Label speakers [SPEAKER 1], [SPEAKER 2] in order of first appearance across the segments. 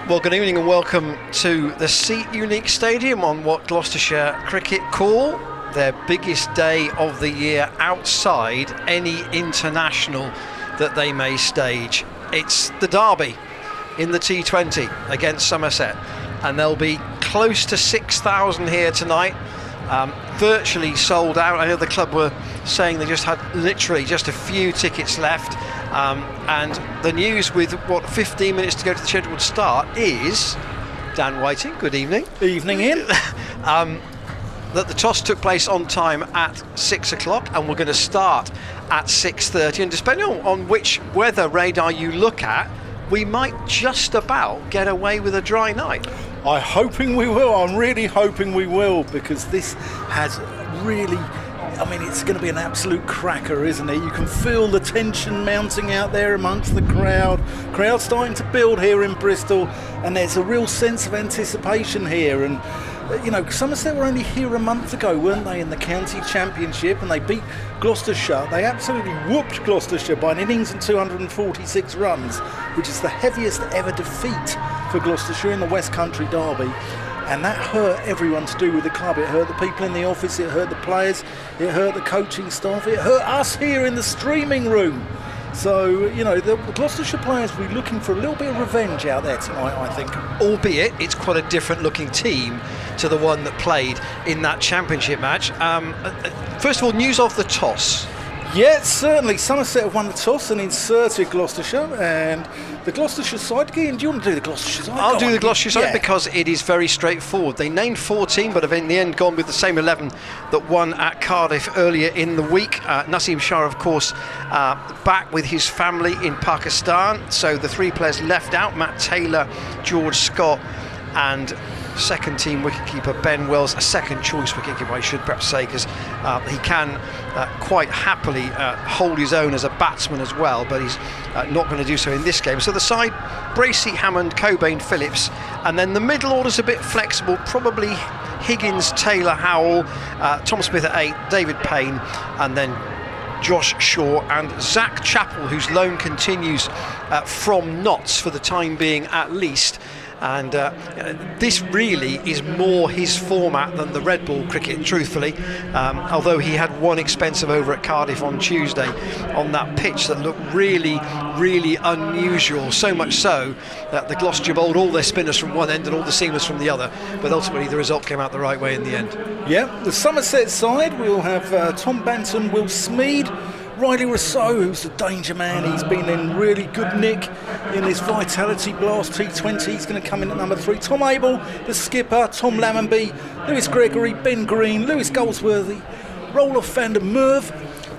[SPEAKER 1] Well, good evening and welcome to the Seat Unique Stadium on what Gloucestershire cricket call their biggest day of the year outside any international that they may stage. It's the derby in the T20 against Somerset, and there'll be close to 6,000 here tonight, virtually sold out. I know the club were saying they just had literally just a few tickets left. And the news with 15 minutes to go to the scheduled start is, Dan Whiting, good evening.
[SPEAKER 2] Evening, Ian.
[SPEAKER 1] That the toss took place on time at 6 o'clock and we're going to start at 6:30. And depending on which weather radar you look at, we might just about get away with a dry night.
[SPEAKER 2] I'm hoping we will. I'm really hoping we will, because this has really... it's going to be an absolute cracker, isn't it? You can feel the tension mounting out there amongst the crowd. Crowd starting to build here in Bristol, and there's a real sense of anticipation here. And Somerset were only here a month ago, weren't they, in the county championship, and they beat Gloucestershire. They absolutely whooped Gloucestershire by an innings and 246 runs, which is the heaviest ever defeat for Gloucestershire in the West Country derby. And that hurt everyone to do with the club. It hurt the people in the office, it hurt the players, it hurt the coaching staff, it hurt us here in the streaming room. So, the Gloucestershire players will be looking for a little bit of revenge out there tonight, I think.
[SPEAKER 1] Albeit it's quite a different looking team to the one that played in that championship match. First of all, news of the toss.
[SPEAKER 2] Yeah, certainly. Somerset have won the toss and inserted Gloucestershire, and the Gloucestershire side. Ian, do you want to do the Gloucestershire side?
[SPEAKER 1] I'll do the Gloucestershire side because it is very straightforward. They named 14, but have in the end gone with the same 11 that won at Cardiff earlier in the week. Naseem Shah, of course, back with his family in Pakistan. So the three players left out: Matt Taylor, George Scott, and second team wicketkeeper Ben Wells, a second choice wicketkeeper I should perhaps say, because he can quite happily hold his own as a batsman as well, but he's not going to do so in this game. So the side: Bracey, Hammond, Cobain, Phillips, and then the middle order's a bit flexible, probably Higgins, Taylor, Howell, Tom Smith at 8, David Payne, and then Josh Shaw and Zach Chappell, whose loan continues from Notts for the time being at least. And this really is more his format than the red ball cricket, truthfully, although he had one expensive over at Cardiff on Tuesday on that pitch that looked really, really unusual, so much so that the Gloucestershire bowled all their spinners from one end and all the seamers from the other, but ultimately the result came out the right way in the end. Yeah,
[SPEAKER 2] the Somerset side will have Tom Banton, Will Smeed, Riley Rousseau, who's the danger man. He's been in really good nick in his Vitality Blast T20. He's going to come in at number 3. Tom Abel, the skipper, Tom Lammonby, Lewis Gregory, Ben Green, Lewis Goldsworthy, Roloff van der Merwe,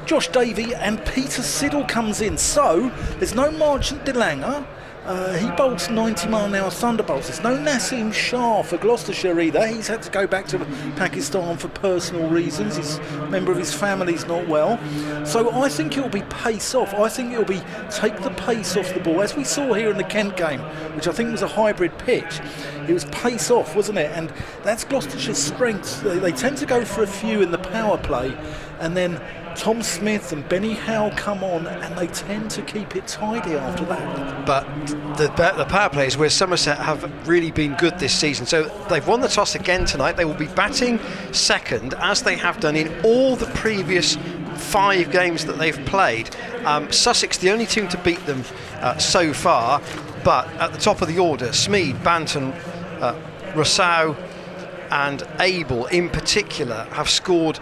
[SPEAKER 2] Josh Davey, and Peter Siddle comes in. So there's no Marchant de Lange. He bowls 90-mile-an-hour thunderbolts. There's no Naseem Shah for Gloucestershire either. He's had to go back to Pakistan for personal reasons. A member of his family's not well. So I think it'll be pace off. I think it'll be take the pace off the ball, as we saw here in the Kent game, which I think was a hybrid pitch. It was pace off, wasn't it? And that's Gloucestershire's strength. They tend to go for a few in the power play, and then Tom Smith and Benny Howe come on, and they tend to keep it tidy after that.
[SPEAKER 1] But the power play is where Somerset have really been good this season. So they've won the toss again tonight. They will be batting second, as they have done in all the previous 5 games that they've played. Sussex, the only team to beat them so far. But at the top of the order, Smeed, Banton, Rousseau and Abel in particular have scored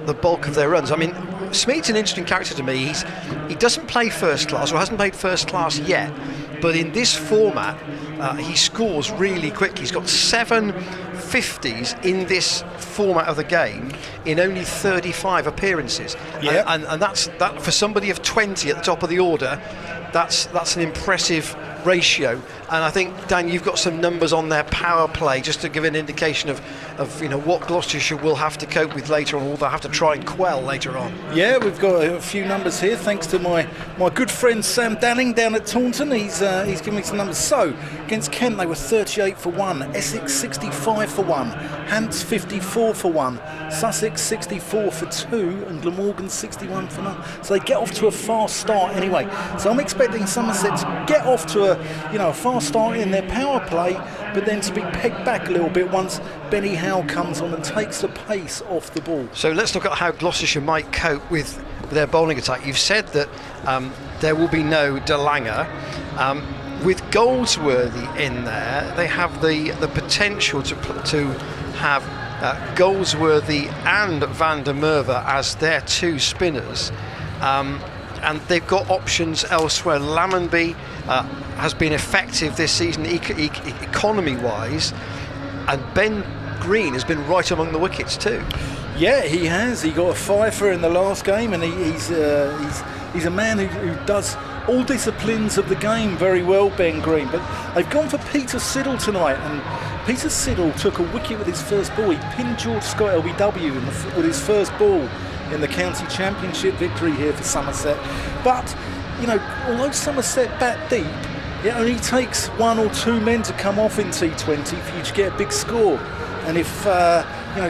[SPEAKER 1] the bulk of their runs. I mean, Smeed's an interesting character to me. He doesn't play first class, or hasn't played first class yet, but in this format he scores really quickly. He's got 7 50s in this format of the game in only 35 appearances.
[SPEAKER 2] Yeah.
[SPEAKER 1] And that for somebody of 20 at the top of the order, that's an impressive ratio. And I think, Dan, you've got some numbers on their power play just to give an indication of what Gloucestershire will have to cope with later on, or they'll have to try and quell later on.
[SPEAKER 2] Yeah, we've got a few numbers here thanks to my good friend Sam Danning down at Taunton. He's given me some numbers. So against Kent they were 38 for 1, Essex 65 for 1, Hants 54 for 1, Sussex 64 for 2, and Glamorgan 61 for 0. So they get off to a fast start anyway. So I'm expecting Somerset to get off to a fast start in their power play, but then to be pegged back a little bit once Benny Howe comes on and takes the pace off the ball.
[SPEAKER 1] So let's look at how Gloucestershire might cope with their bowling attack. You've said that there will be no De Lange. With Goldsworthy in there, they have the potential to have Goldsworthy and Van der Merwe as their two spinners. And they've got options elsewhere. Lammonby has been effective this season economy-wise, and Ben Green has been right among the wickets too.
[SPEAKER 2] Yeah, he has. He got a fifer in the last game, and he's a man who does all disciplines of the game very well, Ben Green. But they've gone for Peter Siddle tonight, and Peter Siddle took a wicket with his first ball. He pinned George Scott LBW with his first ball in the county championship victory here for Somerset. But, although Somerset bat deep, it only takes one or two men to come off in T20 for you to get a big score. And if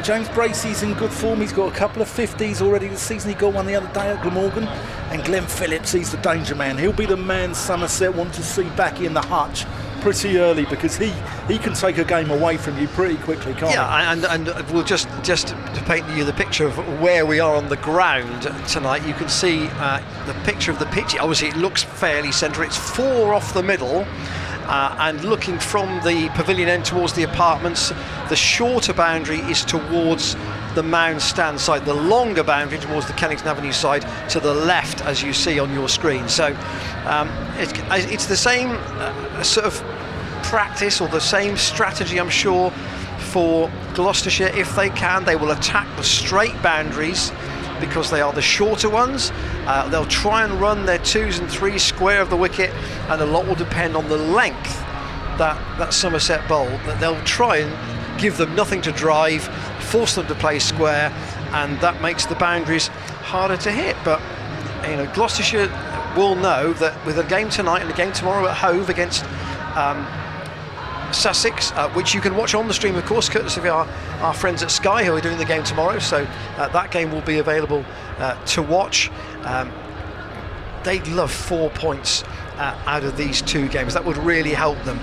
[SPEAKER 2] James Bracey's in good form, he's got a couple of 50s already this season. He got one the other day at Glamorgan. And Glenn Phillips, he's the danger man. He'll be the man Somerset want to see back in the hutch pretty early, because he can take a game away from you pretty quickly, can't he?
[SPEAKER 1] Yeah, and we'll just to paint you the picture of where we are on the ground tonight. You can see the picture of the pitch. Obviously, it looks fairly centre. It's 4 off the middle. And looking from the pavilion end towards the apartments, the shorter boundary is towards the Mound Stand side, the longer boundary towards the Kennington Avenue side to the left, as you see on your screen. So it's the same sort of practice, or the same strategy, I'm sure, for Gloucestershire. If they can, they will attack the straight boundaries because they are the shorter ones. They'll try and run their 2s and 3s square of the wicket, and a lot will depend on the length that Somerset bowl. That they'll try and give them nothing to drive, force them to play square, and that makes the boundaries harder to hit. But Gloucestershire will know that with a game tonight and a game tomorrow at Hove against Sussex, which you can watch on the stream, of course, courtesy of our friends at Sky, who are doing the game tomorrow, so that game will be available to watch. They'd love 4 points out of these two games. That would really help them.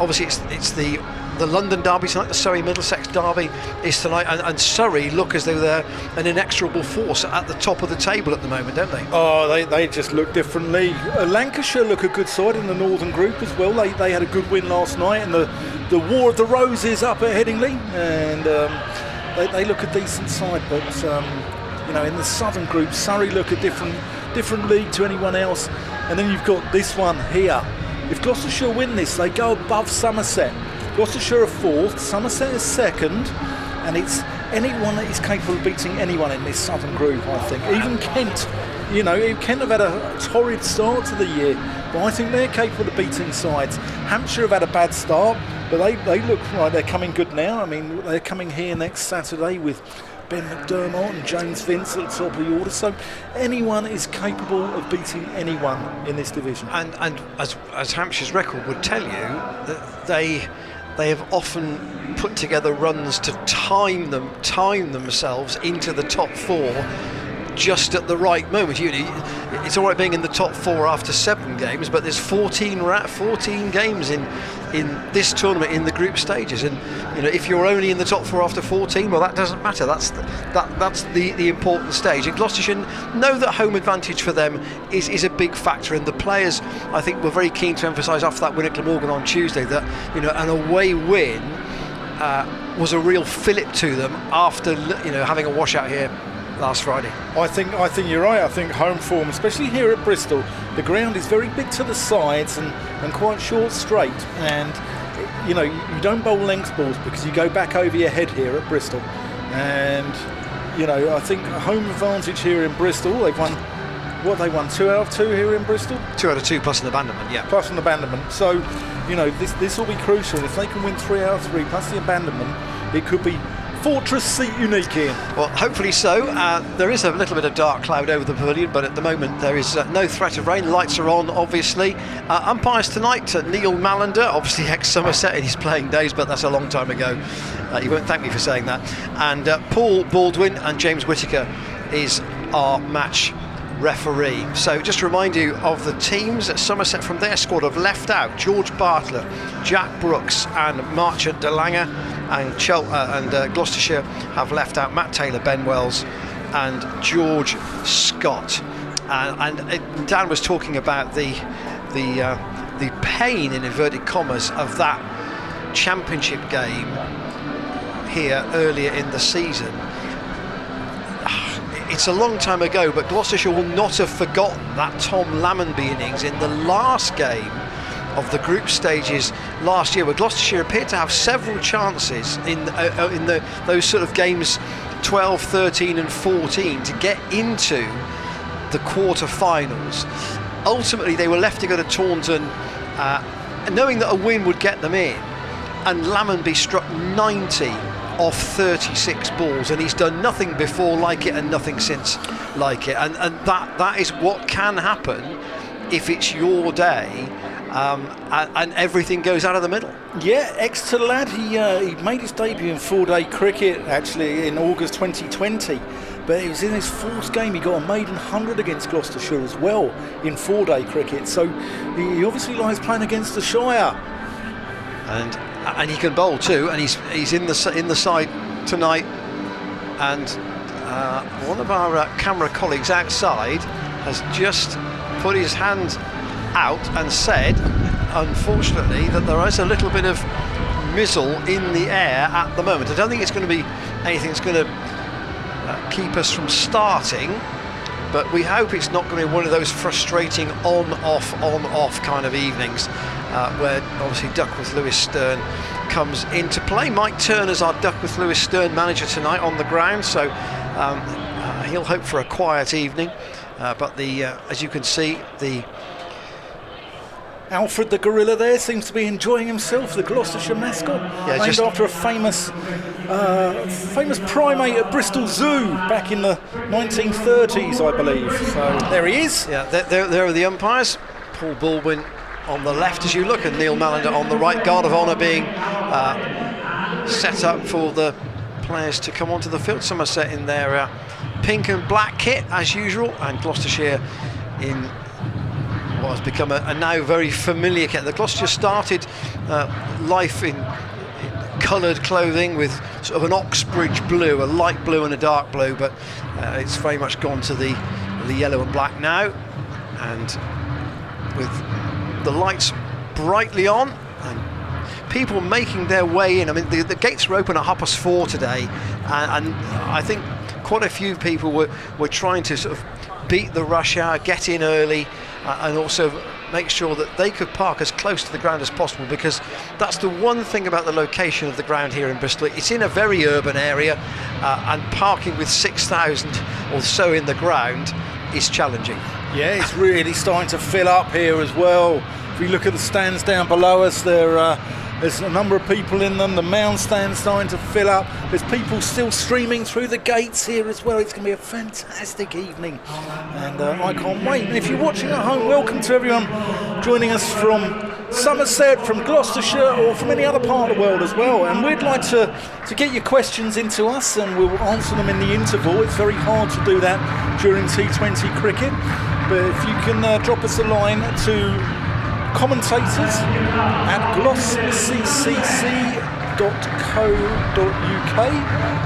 [SPEAKER 1] Obviously it's the London derby tonight, the Surrey-Middlesex derby is tonight, and Surrey look as though they're an inexorable force at the top of the table at the moment, don't they?
[SPEAKER 2] Oh, they just look differently. Lancashire look a good side in the Northern Group as well. They had a good win last night in the War of the Roses up at Headingley, and they look a decent side. But in the Southern Group, Surrey look a different league to anyone else. And then you've got this one here. If Gloucestershire win this, they go above Somerset. Gloucestershire are 4th, Somerset is 2nd, and it's anyone that is capable of beating anyone in this Southern Group, I think. Even Kent, Kent have had a torrid start to the year, but I think they're capable of beating sides. Hampshire have had a bad start, but they look like they're coming good now. I mean, they're coming here next Saturday with Ben McDermott and James Vince at the top of the order, so anyone is capable of beating anyone in this division.
[SPEAKER 1] And as Hampshire's record would tell you, that they have often put together runs to time themselves into the top 4 just at the right moment. It's all right being in the top 4 after 7 games, but there's 14 games in this tournament in the group stages, and if you're only in the top 4 after 14, well, that doesn't matter. That's the important stage. And Gloucestershire know that home advantage for them is a big factor, and the players, I think, were very keen to emphasise after that win at Glamorgan on Tuesday that an away win was a real fillip to them after having a washout here last Friday.
[SPEAKER 2] I think you're right. I think home form, especially here at Bristol, the ground is very big to the sides and quite short straight, and you don't bowl length balls because you go back over your head here at Bristol, and I think home advantage here in Bristol. They won 2 out of 2 here in Bristol.
[SPEAKER 1] 2 out of 2 plus an abandonment, yeah.
[SPEAKER 2] Plus an abandonment. So this will be crucial. If they can win 3 out of 3 plus the abandonment, it could be Fortress seat unique, Ian.
[SPEAKER 1] Well, hopefully so. There is a little bit of dark cloud over the pavilion, but at the moment there is no threat of rain. Lights are on, obviously. Umpires tonight, Neil Mallander, obviously ex-Somerset in his playing days, but that's a long time ago. You won't thank me for saying that. And Paul Baldwin and James Whittaker is our match referee. So just to remind you of the teams at Somerset from their squad have left out George Bartlett, Jack Brooks and Marchant de Lange, and Gloucestershire have left out Matt Taylor, Ben Wells and George Scott. And Dan was talking about the pain, in inverted commas, of that championship game here earlier in the season. It's a long time ago, but Gloucestershire will not have forgotten that Tom Lammonby innings in the last game of the group stages last year, where Gloucestershire appeared to have several chances in those sort of games 12, 13 and 14 to get into the quarter-finals. Ultimately they were left to go to Taunton knowing that a win would get them in, and Lammonby struck 90 off 36 balls, and he's done nothing before like it and nothing since like it, and that is what can happen if it's your day, and everything goes out of the middle.
[SPEAKER 2] Yeah, Exeter lad, he made his debut in 4-day cricket actually in August 2020, but it was in his fourth game he got a maiden 100 against Gloucestershire as well in 4-day cricket, so he obviously likes playing against the Shire. And
[SPEAKER 1] he can bowl too, and he's in the side tonight. And one of our camera colleagues outside has just put his hand out and said, unfortunately, that there is a little bit of mizzle in the air at the moment. I don't think it's going to be anything that's going to keep us from starting, but we hope it's not going to be one of those frustrating on-off kind of evenings where obviously Duckworth Lewis Stern comes into play. Mike Turner's our Duckworth Lewis Stern manager tonight on the ground, so he'll hope for a quiet evening, but as you can see, the
[SPEAKER 2] Alfred the gorilla there seems to be enjoying himself, the Gloucestershire mascot, named after a famous primate at Bristol Zoo back in the 1930s, I believe. So there he is.
[SPEAKER 1] Yeah, there are the umpires. Paul Baldwin on the left as you look, and Neil Mallender on the right. Guard of honour being set up for the players to come onto the field. Somerset in their pink and black kit as usual, and Gloucestershire in what has become a now very familiar kit. The Gloucestershire started life in coloured clothing with sort of an Oxbridge blue, a light blue and a dark blue, but it's very much gone to the yellow and black now, and with the lights brightly on and people making their way in. I mean, the gates were open at 4:30 today, and I think quite a few people were trying to sort of beat the rush hour, get in early, and also make sure that they could park as close to the ground as possible, because that's the one thing about the location of the ground here in Bristol. It's in a very urban area, and parking with 6,000 or so in the ground is challenging.
[SPEAKER 2] Yeah, it's really starting to fill up here as well. If we look at the stands down below us, there's a number of people in them. The mound stand's starting to fill up. There's people still streaming through the gates here as well. It's going to be a fantastic evening, and I can't wait. And if you're watching at home, welcome to everyone joining us from Somerset, from Gloucestershire, or from any other part of the world as well. And we'd like to get your questions into us, and we'll answer them in the interval. It's very hard to do that during T20 cricket, but if you can drop us a line to commentators at glosscc.co.uk,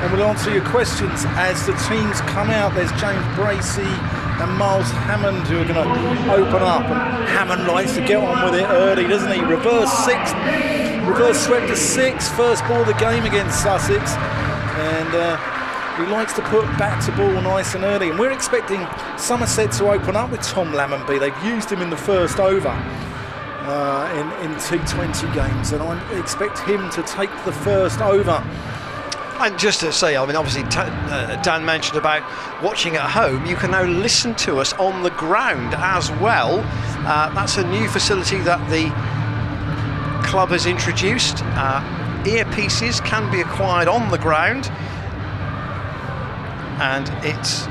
[SPEAKER 2] and we'll answer your questions as the teams come out. There's James Bracey and Miles Hammond who are going to open up, and Hammond likes to get on with it early, doesn't he? Reverse swept to 6, first ball of the game against Sussex, and he likes to put back to ball nice and early, and we're expecting Somerset to open up with Tom Lammonby. They've used him in the first over in T20 games, and I expect him to take the first over.
[SPEAKER 1] And just to say, I mean, obviously Dan mentioned about watching at home. You can now listen to us on the ground as well. That's a new facility that the club has introduced. Earpieces can be acquired on the ground, and it's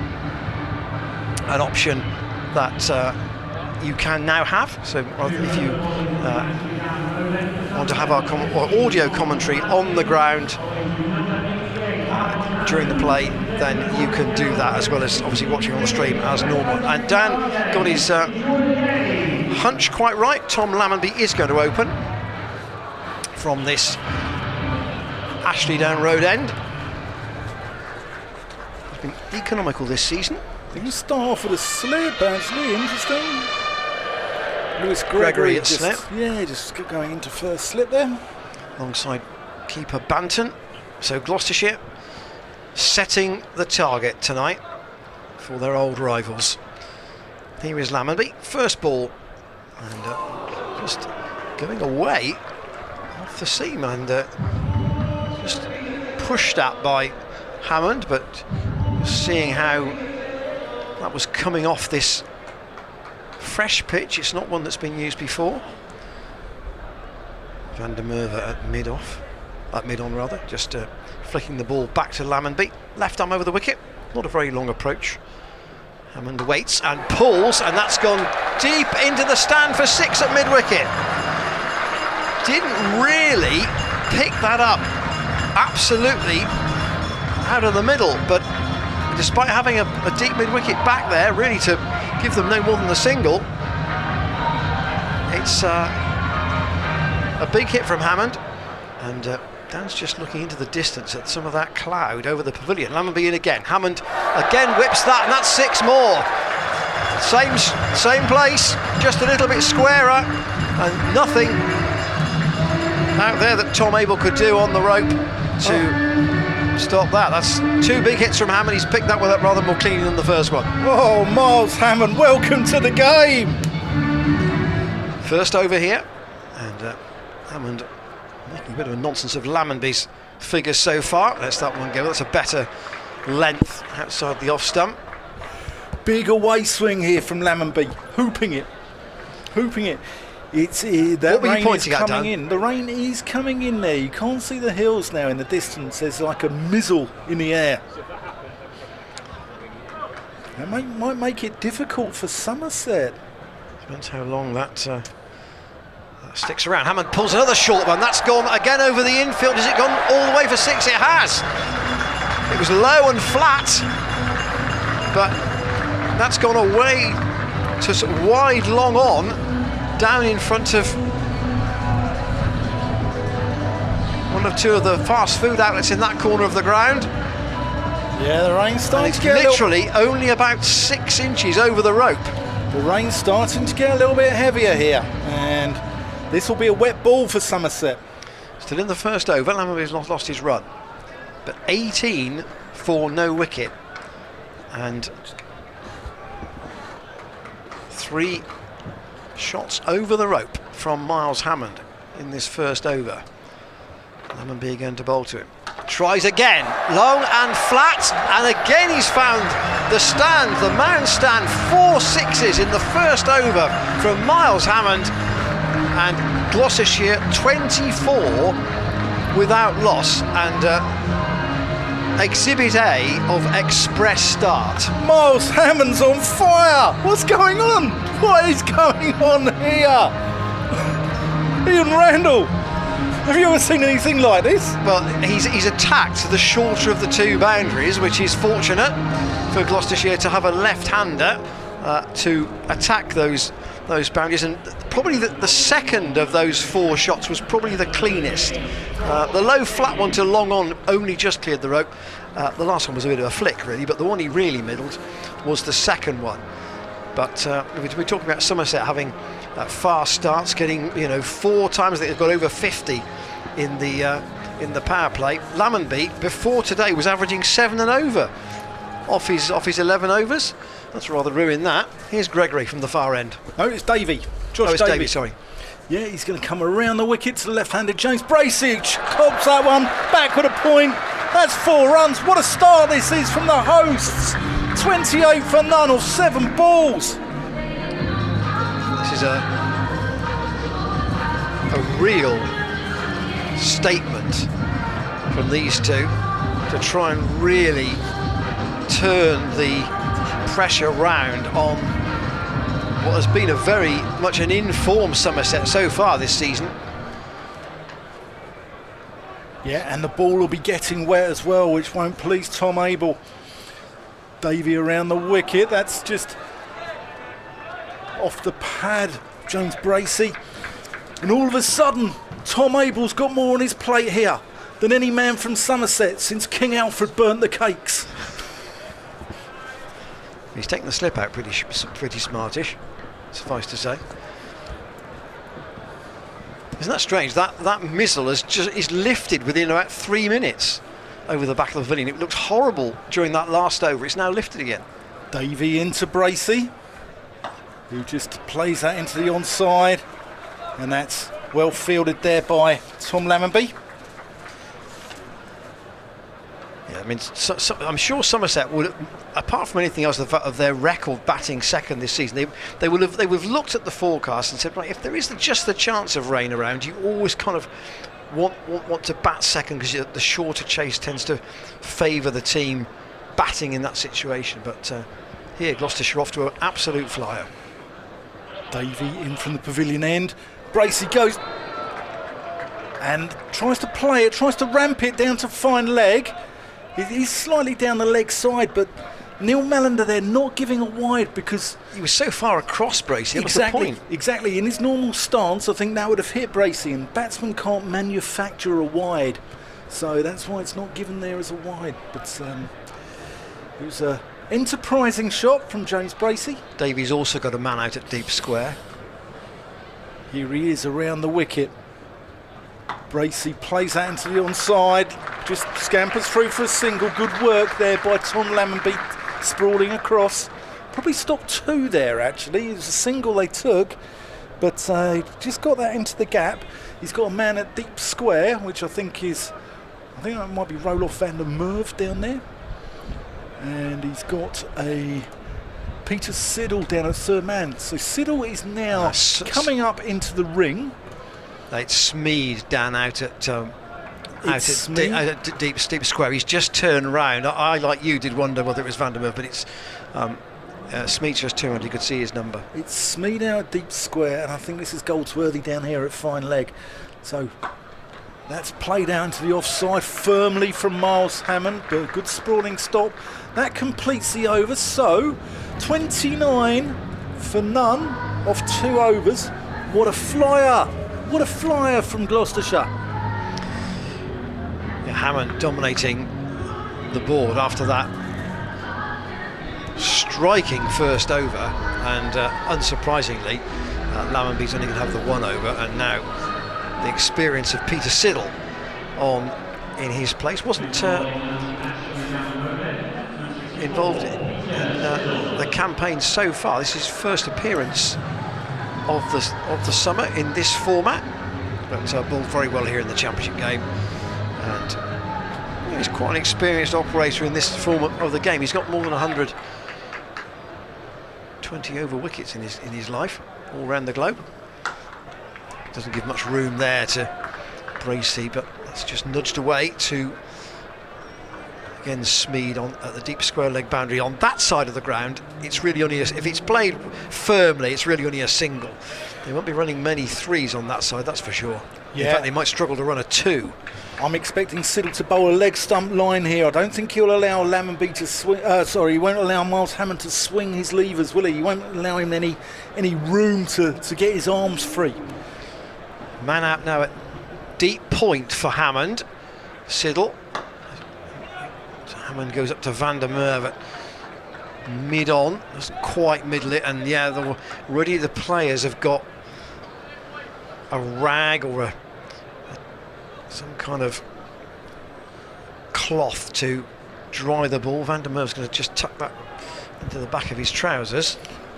[SPEAKER 1] an option that you can now have. So if you want to have our audio commentary on the ground during the play, then you can do that as well as obviously watching on the stream as normal. And Dan got his hunch quite right. Tom Lammonby is going to open from this Ashley Down Road end. He's been economical this season.
[SPEAKER 2] You start off with a slip, actually. Interesting. Lewis
[SPEAKER 1] Gregory at
[SPEAKER 2] just,
[SPEAKER 1] slip.
[SPEAKER 2] Yeah, just going into first slip there.
[SPEAKER 1] Alongside keeper Banton. So Gloucestershire setting the target tonight for their old rivals. Here is Lammonby, first ball, and just going away off the seam and just pushed at by Hammond, but seeing how that was coming off this fresh pitch, it's not one that's been used before. Van der Merwe at mid-on rather, just flicking the ball back to Lammonby. Left arm over the wicket, not a very long approach. Hammond waits and pulls, and that's gone deep into the stand for 6 at mid-wicket. Didn't really pick that up absolutely out of the middle, but despite having a deep mid-wicket back there, really to give them no more than the single, it's a big hit from Hammond, and Dan's just looking into the distance at some of that cloud over the pavilion. Lammonby in again. Hammond again whips that, and that's 6 more. Same place, just a little bit squarer, and nothing out there that Tom Abel could do on the rope to stop that. That's 2 big hits from Hammond. He's picked that one up rather more cleanly than the first one.
[SPEAKER 2] Oh, Miles Hammond, welcome to the game.
[SPEAKER 1] First over here, and Hammond making a bit of a nonsense of Lammonby's figures so far. Let's that one go. That's a better length outside the off stump.
[SPEAKER 2] Big away swing here from Lammonby, hooping it. It's that
[SPEAKER 1] what were you
[SPEAKER 2] rain
[SPEAKER 1] pointing
[SPEAKER 2] is
[SPEAKER 1] at,
[SPEAKER 2] coming
[SPEAKER 1] Dan?
[SPEAKER 2] in. The rain is coming in there. You can't see the hills now in the distance. There's like a mizzle in the air. That might make it difficult for Somerset.
[SPEAKER 1] Depends how long that sticks around. Hammond pulls another short one. That's gone again over the infield. Has it gone all the way for 6? It has. It was low and flat, but that's gone away to sort of wide, long on, down in front of one of 2 of the fast food outlets in that corner of the ground.
[SPEAKER 2] Yeah, the rain's starting to get
[SPEAKER 1] literally only about 6 inches over the rope.
[SPEAKER 2] The rain's starting to get a little bit heavier here, and this will be a wet ball for Somerset.
[SPEAKER 1] Still in the first over, Lammonby's lost his run, but 18 for no wicket, and 3 shots over the rope from Miles Hammond in this first over. Lammonby again to bowl to him. Tries again, long and flat, and again he's found the stand, the mound stand. 4 sixes in the first over from Miles Hammond, and Gloucestershire 24 without loss, and Exhibit A of express start.
[SPEAKER 2] Miles Hammond's on fire! What's going on? What is going on here? Ian Randall, have you ever seen anything like this?
[SPEAKER 1] Well, he's attacked the shorter of the 2 boundaries, which is fortunate for Gloucestershire to have a left-hander to attack those boundaries, and probably the second of those 4 shots was probably the cleanest. The low flat one to long on only just cleared the rope. The last one was a bit of a flick really, but the one he really middled was the second one. But we're talking about Somerset having fast starts, getting 4 times. I think they've got over 50 in the power play. Lammonby before today was averaging 7 and over off his 11 overs. That's rather ruined that. Here's Gregory from the far end.
[SPEAKER 2] Oh, it's Davey.
[SPEAKER 1] It's Davey, sorry.
[SPEAKER 2] Yeah, he's going to come around the wicket to the left-handed James Bracich. Cobs that one, back with a point. That's 4 runs. What a start this is from the hosts. 28 for none of 7 balls.
[SPEAKER 1] This is a real statement from these 2 to try and really turn the pressure round on what has been a very much an informed Somerset so far this season.
[SPEAKER 2] Yeah, and the ball will be getting wet as well, which won't please Tom Abel. Davey around the wicket, that's just off the pad, James Bracey. And all of a sudden, Tom Abel's got more on his plate here than any man from Somerset since King Alfred burnt the cakes.
[SPEAKER 1] He's taken the slip out pretty smartish, suffice to say. Isn't that strange? That missile is lifted within about 3 minutes over the back of the pavilion. It looked horrible during that last over. It's now lifted again.
[SPEAKER 2] Davey into Bracey, who just plays that into the onside, and that's well fielded there by Tom Lammonby.
[SPEAKER 1] Yeah, I mean, I'm sure Somerset would, apart from anything else of their record batting second this season, they would have looked at the forecast and said, right, if there is just the chance of rain around, you always kind of want to bat second, because the shorter chase tends to favour the team batting in that situation. But here, Gloucestershire off to an absolute flyer.
[SPEAKER 2] Davey in from the pavilion end. Bracey goes and tries to play it, tries to ramp it down to fine leg. He's slightly down the leg side, but Neil Mallender there not giving a wide because
[SPEAKER 1] he was so far across Bracey. That was the point.
[SPEAKER 2] Exactly. In his normal stance, I think that would have hit Bracey, and batsmen can't manufacture a wide, so that's why it's not given there as a wide. But it was an enterprising shot from James Bracey.
[SPEAKER 1] Davies also got a man out at deep square.
[SPEAKER 2] Here he is around the wicket. Bracey plays that into the onside, just scampers through for a single. Good work there by Tom Lammonby, sprawling across. Probably stopped two there actually. It was a single they took, but just got that into the gap. He's got a man at deep square, which I think that might be Roloff van der Merwe down there. And he's got a Peter Siddle down at third man. So Siddle is now coming up into the ring.
[SPEAKER 1] It's Smead down out at deep square. He's just turned round. I like you, did wonder whether it was van der Merwe, but it's Smead just turned around. You could see his number. It's
[SPEAKER 2] Smead now at deep square, and I think this is Goldsworthy down here at fine leg. So that's played out into the offside firmly from Miles Hammond, but a good sprawling stop. That completes the over. So 29 for none off 2 overs. What a flyer! What a flyer from Gloucestershire.
[SPEAKER 1] Yeah, Hammond dominating the board after that striking first over, and unsurprisingly, Lammonby's only going to have the 1 over, and now the experience of Peter Siddle in his place. Wasn't involved in the campaign so far. This is his first appearance of the summer in this format, but bowled very well here in the championship game, and he's quite an experienced operator in this format of the game. He's got more than 120 over wickets in his life all around the globe. Doesn't give much room there to Bracey, but that's just nudged away to again Smead at the deep square leg boundary. On that side of the ground, it's really only if it's played firmly, it's really only a single. They won't be running many threes on that side, that's for sure. Yeah. In fact, they might struggle to run a 2.
[SPEAKER 2] I'm expecting Siddle to bowl a leg stump line here. I don't think he'll allow Lammonby to swing. He won't allow Miles Hammond to swing his levers, will he? He won't allow him any room to get his arms free.
[SPEAKER 1] Man out now at deep point for Hammond. Siddle. Hammond goes up to van der Merwe at mid-on, doesn't quite middle it, and yeah, already the players have got a rag or some kind of cloth to dry the ball. Van der Merwe's going to just tuck that into the back of his trousers.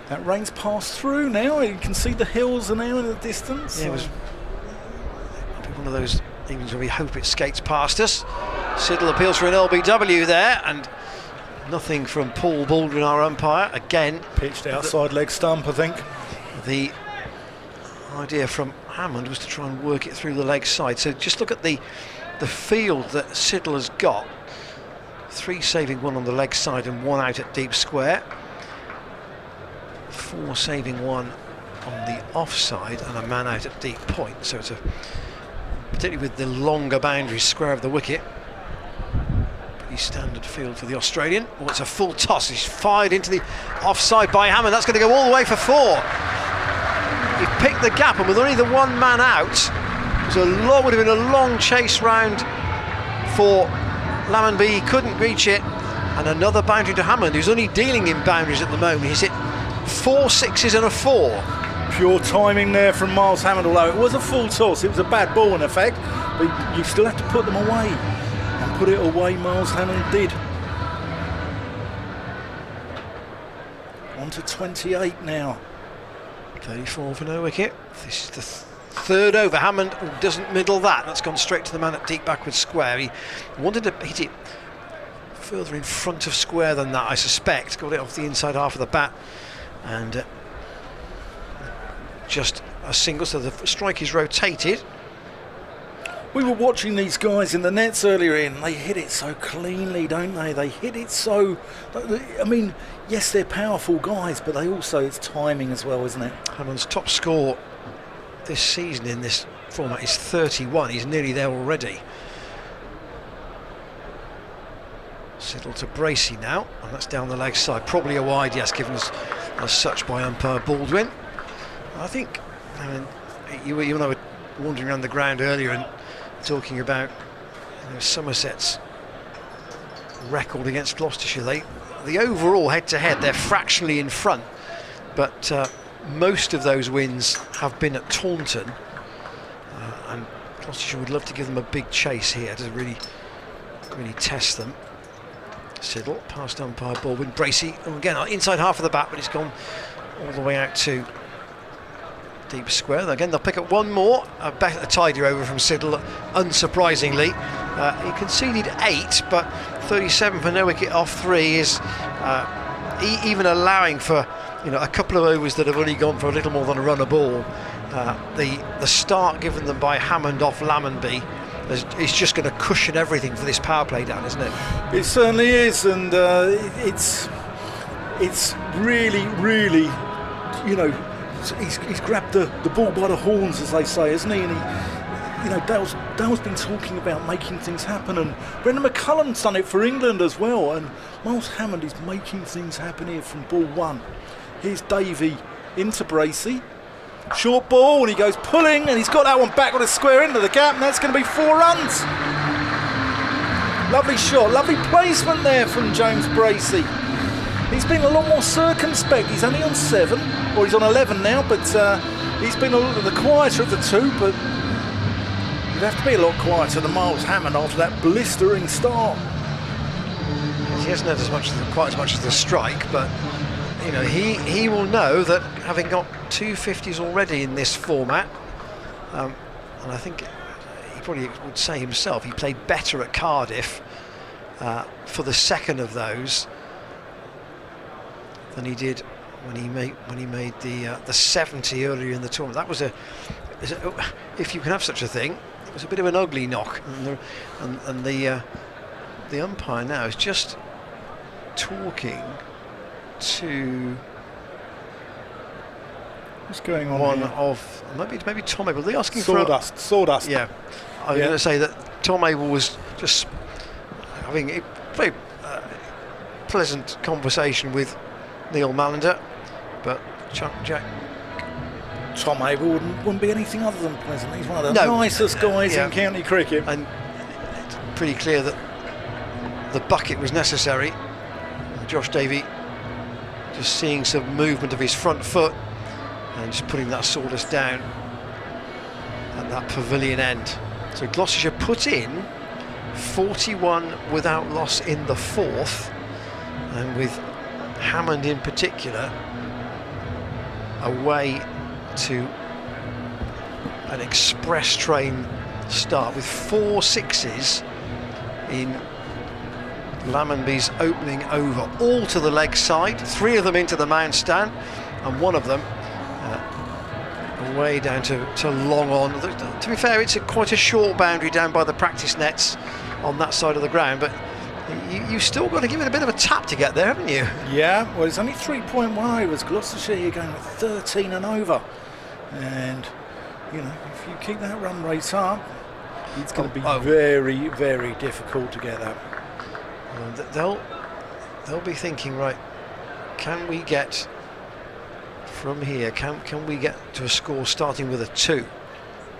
[SPEAKER 2] That rain's passed through now. You can see the hills are now in the distance.
[SPEAKER 1] Yeah, it was one of those evenings where we hope it skates past us. Siddle appeals for an LBW there, and nothing from Paul Baldwin, our umpire. Again,
[SPEAKER 2] pitched outside leg stump, I think.
[SPEAKER 1] The idea from Hammond was to try and work it through the leg side. So just look at the field that Siddle has got. 3 saving 1 on the leg side and 1 out at deep square. 4 saving 1 on the offside and a man out at deep point. So it's a particularly with the longer boundaries square of the wicket. Pretty standard field for the Australian. Oh, it's a full toss. He's fired into the offside by Hammond. That's going to go all the way for 4. He picked the gap, and with only the one man out, would have been a long chase round for Lammonby. He couldn't reach it, and another boundary to Hammond, who's only dealing in boundaries at the moment. He's hit 4 sixes and a 4.
[SPEAKER 2] Pure timing there from Miles Hammond, although it was a full toss. It was a bad ball in effect, but you still have to put them away, and put it away Miles Hammond did. On to 28 now.
[SPEAKER 1] 34 for no wicket. This is the third over. Hammond doesn't middle that. That's gone straight to the man at deep backward square. He wanted to hit it further in front of square than that, I suspect. Got it off the inside half of the bat, and just a single, so the strike is rotated.
[SPEAKER 2] We were watching these guys in the nets earlier in. They hit it so cleanly, don't they? They hit it so... I mean, yes, they're powerful guys, but they also, it's timing as well, isn't it?
[SPEAKER 1] Hammond's top score this season in this format is 31. He's nearly there already. Siddle to Bracey now, and that's down the leg side. Probably a wide, yes, given as such by umpire Baldwin. I think, I mean, you and I were wandering around the ground earlier and talking about Somerset's record against Gloucestershire. The overall head-to-head, they're fractionally in front, but most of those wins have been at Taunton, and Gloucestershire would love to give them a big chase here to really test them. Siddle past umpire Baldwin. Bracey, again inside half of the bat, but it's gone all the way out to deep square. Again, they'll pick up one more, a tidy over from Siddle, unsurprisingly. He conceded 8, but 37 for no wicket off 3 is even allowing for a couple of overs that have only gone for a little more than a run a ball. The start given them by Hammond off Lammonby is just going to cushion everything for this power play, Dan, isn't it?
[SPEAKER 2] It certainly is, and it's really, really, he's grabbed the bull by the horns, as they say, isn't he? And Dale's been talking about making things happen, and Brendan McCullum's done it for England as well, and Miles Hammond is making things happen here from ball 1. Here's Davey into Bracey. Short ball, and he goes pulling, and he's got that one back on a square into the gap, and that's going to be 4 runs. Lovely shot, lovely placement there from James Bracey. He's been a lot more circumspect. He's only on 7, or he's on 11 now, but he's been the quieter of the two, but you'd have to be a lot quieter than Miles Hammond after that blistering start.
[SPEAKER 1] He hasn't had quite as much as the strike, but he will know that having got 250s already in this format, and I think he probably would say himself he played better at Cardiff for the second of those than he did when he made the 70 earlier in the tournament. That was if you can have such a thing, it was a bit of an ugly knock, and the umpire now is just talking to
[SPEAKER 2] what's going on
[SPEAKER 1] one
[SPEAKER 2] here?
[SPEAKER 1] of maybe Tom Abel. They're asking
[SPEAKER 2] Sawdust.
[SPEAKER 1] Yeah, I was going to say that Tom Abel was just having a very pleasant conversation with Neil Mallender, but
[SPEAKER 2] Tom Abel wouldn't be anything other than pleasant. He's one of the nicest guys in county cricket,
[SPEAKER 1] and it's pretty clear that the bucket was necessary. Josh Davey just seeing some movement of his front foot and just putting that sawdust down at that pavilion end. So Gloucestershire put in 41 without loss in the 4th, and with Hammond in particular away to an express train start with 4 sixes in Lammonby's opening over, all to the leg side, 3 of them into the mound stand, and 1 of them away down to long on. To be fair, it's quite a short boundary down by the practice nets on that side of the ground, but you've still got to give it a bit of a tap to get there, haven't you?
[SPEAKER 2] Yeah, well, it's only 3.1 overs. Gloucestershire, you're going with 13 and over, and if you keep that run rate up, It's going to be very, very difficult to get that.
[SPEAKER 1] They'll be thinking, right, can we get from here, can we get to a score starting with a 2?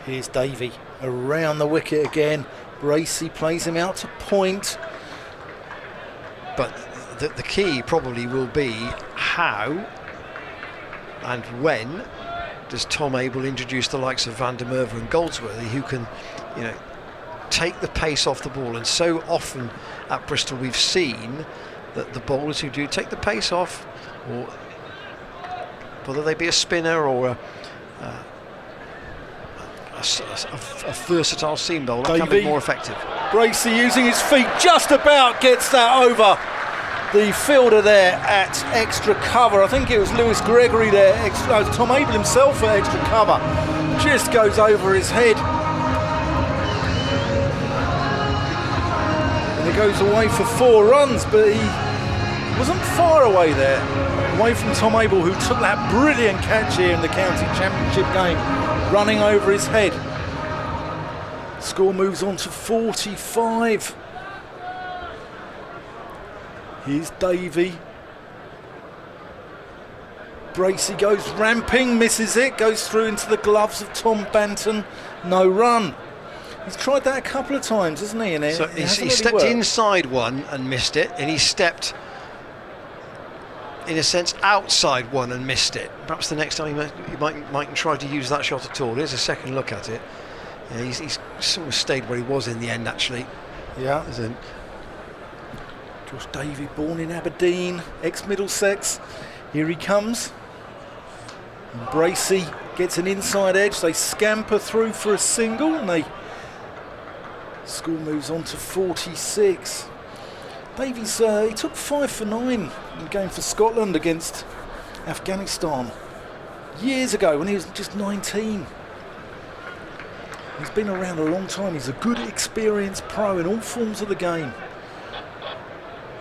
[SPEAKER 2] Here's Davey around the wicket again. Bracey plays him out to point.
[SPEAKER 1] But the key probably will be how and when does Tom Abel introduce the likes of Van der Merwe and Goldsworthy, who can, take the pace off the ball. And so often at Bristol we've seen that the bowlers who do take the pace off, or whether they be a spinner or a versatile seam bowler, can be more effective.
[SPEAKER 2] Bracey using his feet just about gets that over the fielder there at extra cover. I think it was Lewis Gregory there, Tom Abel himself at extra cover. Just goes over his head. And it goes away for 4 runs, but he wasn't far away there. Away from Tom Abel, who took that brilliant catch here in the county championship game, running over his head. Score moves on to 45. Here's Davey. Bracey goes ramping, misses it, goes through into the gloves of Tom Banton. No run. He's tried that a couple of times, hasn't he? And he
[SPEAKER 1] stepped inside one and missed it, and he stepped, in a sense, outside one and missed it. Perhaps the next time he mightn't try to use that shot at all. Here's a second look at it. Yeah, he's sort of stayed where he was in the end, actually.
[SPEAKER 2] Yeah. Josh Davey, born in Aberdeen, ex-Middlesex. Here he comes. And Bracey gets an inside edge. They scamper through for a single, and the score moves on to 46. Davies, he took 5 for 9 in the game for Scotland against Afghanistan years ago when he was just 19. He's been around a long time. He's a good, experienced pro in all forms of the game.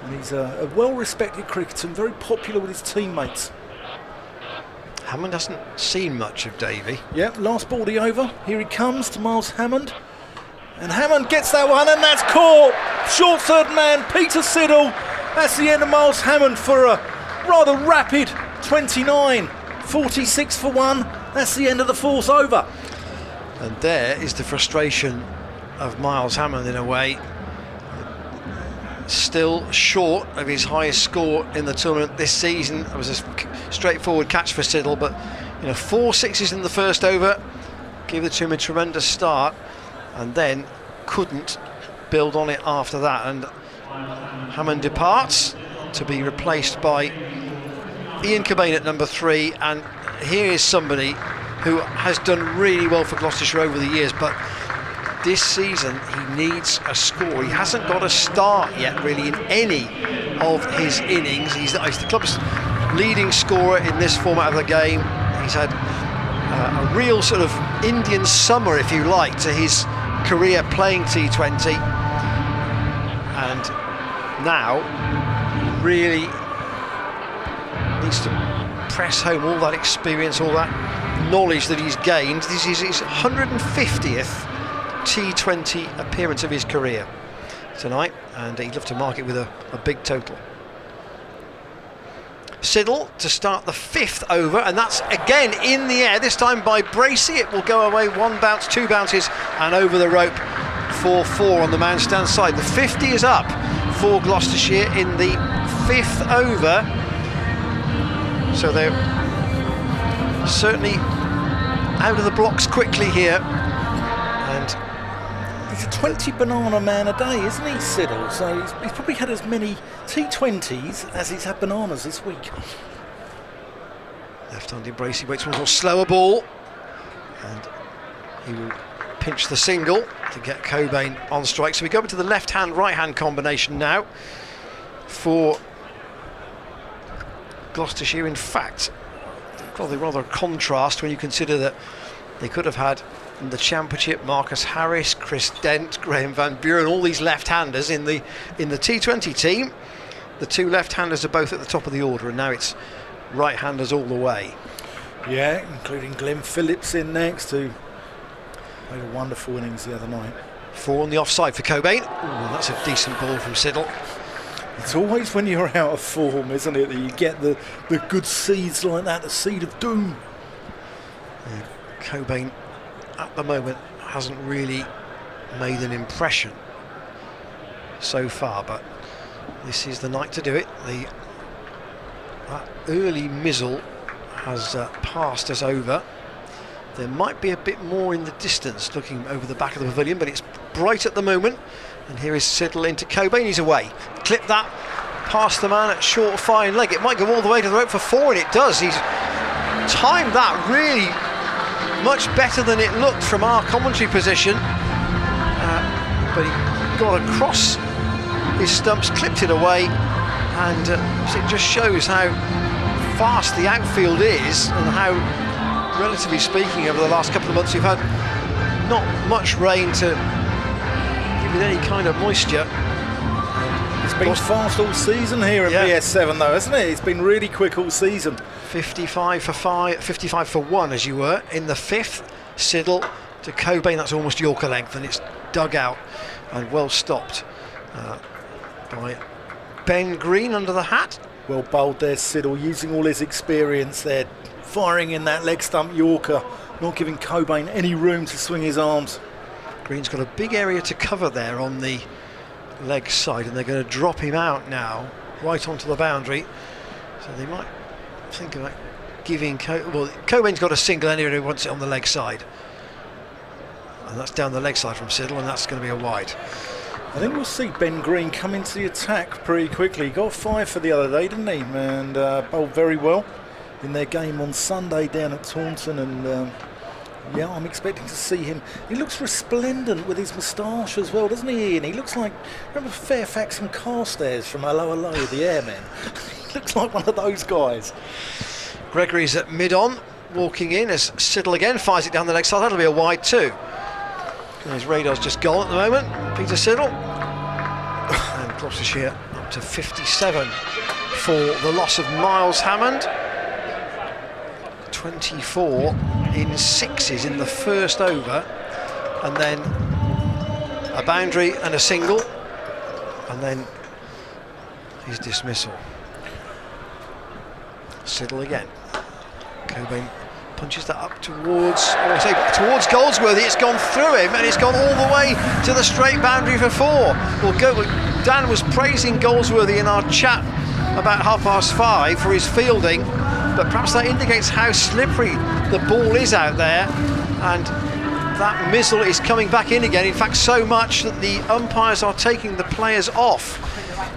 [SPEAKER 2] And he's a well-respected cricketer and very popular with his teammates.
[SPEAKER 1] Hammond hasn't seen much of Davey.
[SPEAKER 2] Yeah, last baldy over. Here he comes to Miles Hammond. And Hammond gets that one, and that's caught. Short third man, Peter Siddle. That's the end of Miles Hammond for a rather rapid 29. 46 for 1. That's the end of the 4th over.
[SPEAKER 1] And there is the frustration of Miles Hammond in a way. Still short of his highest score in the tournament this season. It was a straightforward catch for Siddle, but 4 sixes in the first over gave the team a tremendous start, and then couldn't build on it after that. And Hammond departs to be replaced by Ian Cobain at number 3, and here is somebody who has done really well for Gloucestershire over the years, but this season he needs a score. He hasn't got a start yet really in any of his innings. He's the club's leading scorer in this format of the game. He's had a real sort of Indian summer, if you like, to his career playing T20, and now really needs to press home all that experience, all that knowledge that he's gained. This is his 150th T20 appearance of his career tonight, and he'd love to mark it with a big total. Siddle to start the 5th over, and that's again in the air, this time by Bracey. It will go away, 1 bounce, 2 bounces, and over the rope for 4 on the man stand side. The 50 is up for Gloucestershire in the 5th over, so they're certainly out of the blocks quickly here. And
[SPEAKER 2] he's a 20 banana man a day, isn't he, Siddle? So he's probably had as many T20s as he's had bananas this week.
[SPEAKER 1] Left-handed Bracey waits for a slower ball, and he will pinch the single to get Cobain on strike. So we go into the left-hand, right-hand combination now for Gloucestershire. In fact, probably rather a contrast when you consider that they could have had in the Championship Marcus Harris, Chris Dent, Graham Van Buren, all these left-handers in the T20 team. The 2 left-handers are both at the top of the order, and now it's right-handers all the way.
[SPEAKER 2] Yeah, including Glenn Phillips in next, who played a wonderful innings the other night.
[SPEAKER 1] 4 on the offside for Cobain. Ooh, that's a decent ball from Siddle.
[SPEAKER 2] It's always when you're out of form, isn't it, that you get the good seeds like that, the seed of doom.
[SPEAKER 1] Yeah, Cobain at the moment hasn't really made an impression so far, but this is the night to do it. That early mizzle has passed us over. There might be a bit more in the distance looking over the back of the pavilion, but it's bright at the moment. And here is Siddle into Cobain. He's away. Clip that past the man at short fine leg. It might go all the way to the rope for 4, and it does. He's timed that really much better than it looked from our commentary position. But he got across his stumps, clipped it away, and it just shows how fast the outfield is and how, relatively speaking, over the last couple of months we've had not much rain to give it any kind of moisture.
[SPEAKER 2] It's been fast all season here at BS7 though, hasn't it? It's been really quick all season.
[SPEAKER 1] 55 for 1 as you were in the 5th. Siddle to Cobain, that's almost Yorker length, and it's dug out and well stopped by Ben Green under the hat.
[SPEAKER 2] Well bowled there, Siddle, using all his experience there, firing in that leg stump Yorker, not giving Cobain any room to swing his arms.
[SPEAKER 1] Green's got a big area to cover there on the leg side, and they're going to drop him out now, right onto the boundary. So they might think about giving Cobain's got a single anyway, he wants it on the leg side. And that's down the leg side from Siddle, and that's going to be a wide.
[SPEAKER 2] I think we'll see Ben Green come into the attack pretty quickly. He got 5 for the other day, didn't he? And bowled very well in their game on Sunday down at Taunton. And yeah, I'm expecting to see him. He looks resplendent with his moustache as well, doesn't he, Ian? He looks like, remember Fairfax and Carstairs from Hello Hello, the Airmen? He looks like one of those guys.
[SPEAKER 1] Gregory's at mid-on, walking in as Siddle again fires it down the leg side. That'll be a wide too. And his radar's just gone at the moment, Peter Siddle. And Gloucestershire up to 57 for the loss of Miles Hammond. 24 in 6s in the first over, and then a boundary and a single, and then his dismissal. Siddle again. Cobain punches that up towards Goldsworthy. It's gone through him and it's gone all the way to the straight boundary for 4. Well, Dan was praising Goldsworthy in our chat about 5:30 for his fielding, but perhaps that indicates how slippery the ball is out there, and that mizzle is coming back in again. In fact, so much that the umpires are taking the players off.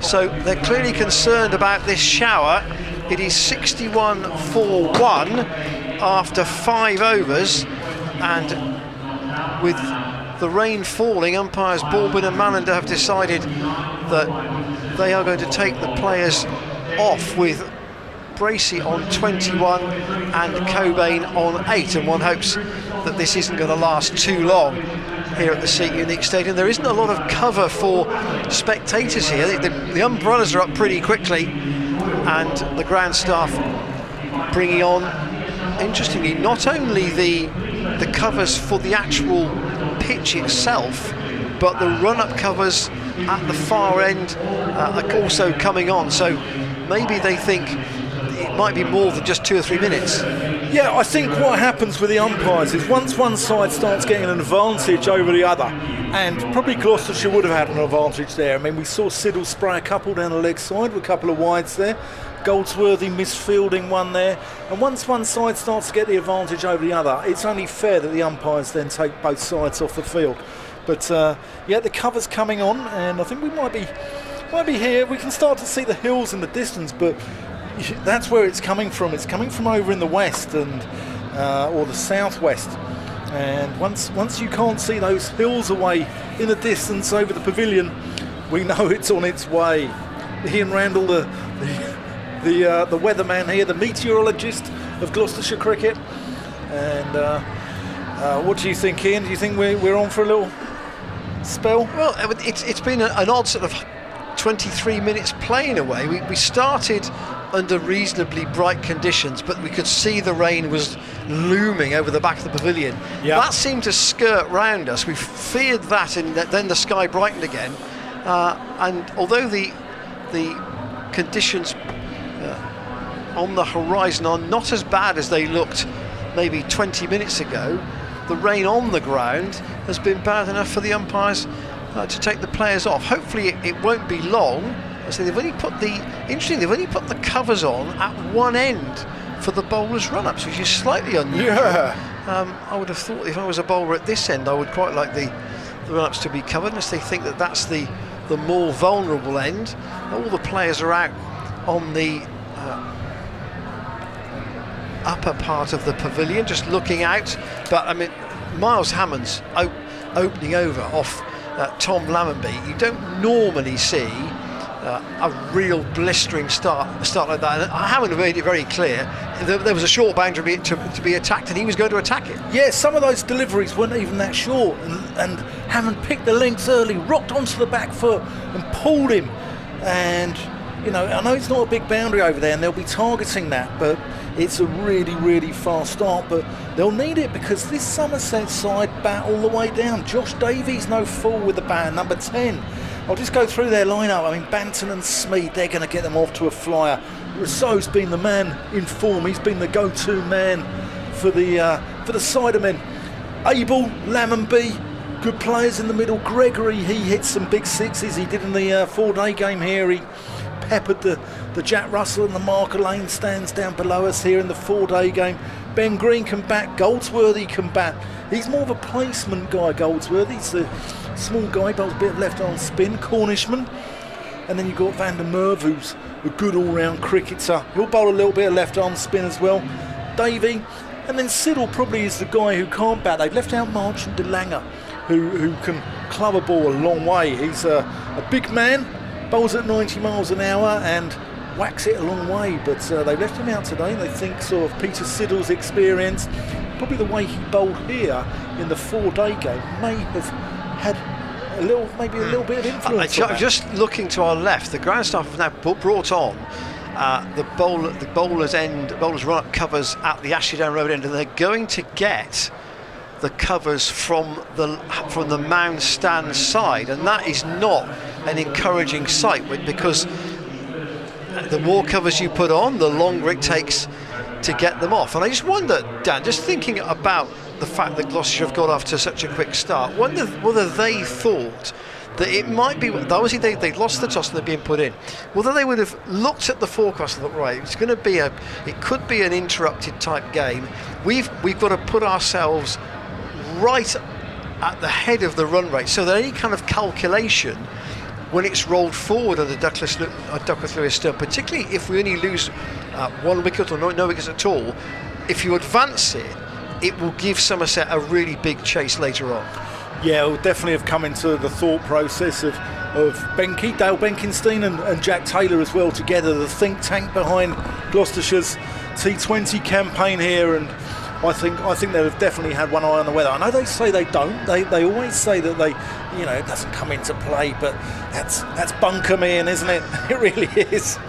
[SPEAKER 1] So they're clearly concerned about this shower. It is 61 for 1 after 5 overs, and with the rain falling, umpires Baldwin and Mallender have decided that they are going to take the players off, with Bracey on 21 and Cobain on 8, and one hopes that this isn't going to last too long here at the Seat Unique Stadium. There isn't a lot of cover for spectators here. The umbrellas are up pretty quickly, and the ground staff bringing on, interestingly, not only the covers for the actual pitch itself, but the run-up covers at the far end are also coming on. So maybe they think it might be more than just 2 or 3 minutes.
[SPEAKER 2] Yeah, I think what happens with the umpires is once one side starts getting an advantage over the other, and probably Gloucestershire would have had an advantage there. I mean, we saw Siddle spray a couple down the leg side with a couple of wides there. Goldsworthy misfielding one there, and once one side starts to get the advantage over the other, it's only fair that the umpires then take both sides off the field. But yeah, the cover's coming on, and I think we might be here. We can start to see the hills in the distance, but that's where it's coming from. It's coming from over in the west and or the southwest. And once you can't see those hills away in the distance over the pavilion, we know it's on its way. Ian Randall, the weatherman here, the meteorologist of Gloucestershire cricket. And what do you think, Ian? Do you think we're on for a little spell?
[SPEAKER 1] Well, it's been an odd sort of 23 minutes playing away. We started under reasonably bright conditions, but we could see the rain was looming over the back of the pavilion.
[SPEAKER 2] Yeah.
[SPEAKER 1] That seemed to skirt round us. We feared that, and then the sky brightened again. And although the conditions on the horizon are not as bad as they looked maybe 20 minutes ago, the rain on the ground has been bad enough for the umpires to take the players off. Hopefully it won't be long. So they've only put the covers on at one end for the bowlers' run-ups, which is slightly unusual.
[SPEAKER 2] Yeah.
[SPEAKER 1] I would have thought if I was a bowler at this end, I would quite like the run-ups to be covered, unless they think that that's the more vulnerable end. All the players are out on the upper part of the pavilion, just looking out. But I mean, Miles Hammond's opening over off Tom Lammonby. You don't normally see a real blistering start like that. And Hammond made it very clear there was a short boundary to be attacked, and he was going to attack it.
[SPEAKER 2] Yeah, some of those deliveries weren't even that short, and Hammond picked the lengths early, rocked onto the back foot and pulled him. And you know, I know it's not a big boundary over there and they'll be targeting that, but it's a really, really fast start. But they'll need it, because this Somerset side bat all the way down. Josh Davies no fool with the bat, number 10. I'll just go through their lineup. I mean, Banton and Smeed, they're going to get them off to a flyer. Rousseau's been the man in form. He's been the go-to man for the Sidermen. Abel, Lammonby, good players in the middle. Gregory, he hit some big sixes. He did in the 4-day game here. He peppered the Jack Russell, and the Marker Lane stands down below us here in the 4-day game. Ben Green can bat. Goldsworthy can bat. He's more of a placement guy, Goldsworthy. He's a small guy, bowls a bit of left-arm spin, Cornishman. And then you've got Van der Merwe, who's a good all-round cricketer. He'll bowl a little bit of left-arm spin as well. Davey. And then Siddle probably is the guy who can't bat. They've left out Marchant de Lange, who can club a ball a long way. He's a big man, bowls at 90 miles an hour and whacks it a long way. But they've left him out today. They think sort of Peter Siddle's experience, probably the way he bowled here in the 4-day game, may have had maybe a little bit of influence.
[SPEAKER 1] Just looking to our left, the ground staff have now brought on the bowler's run-up covers at the Ashdown Road end, and they're going to get the covers from the mound stand side, and that is not an encouraging sight, because the more covers you put on, the longer it takes to get them off. And I just wonder, Dan, just thinking about the fact that Gloucestershire have got off to such a quick start, wonder whether they thought that it might be, obviously they'd lost the toss and they're being put in, whether they would have looked at the forecast and thought, right, it's going to be it could be an interrupted type game. We've got to put ourselves right at the head of the run rate, so that any kind of calculation when it's rolled forward under Douglas Lewis Stern, particularly if we only lose one wicket or no wickets at all, if you advance it will give Somerset a really big chase later on.
[SPEAKER 2] Yeah, it will definitely have come into the thought process of Dale Benkenstein and Jack Taylor as well together, the think tank behind Gloucestershire's T20 campaign here. And I think they've definitely had one eye on the weather. I know they say they don't. They always say that it doesn't come into play, but that's bunker man, isn't it? It really is.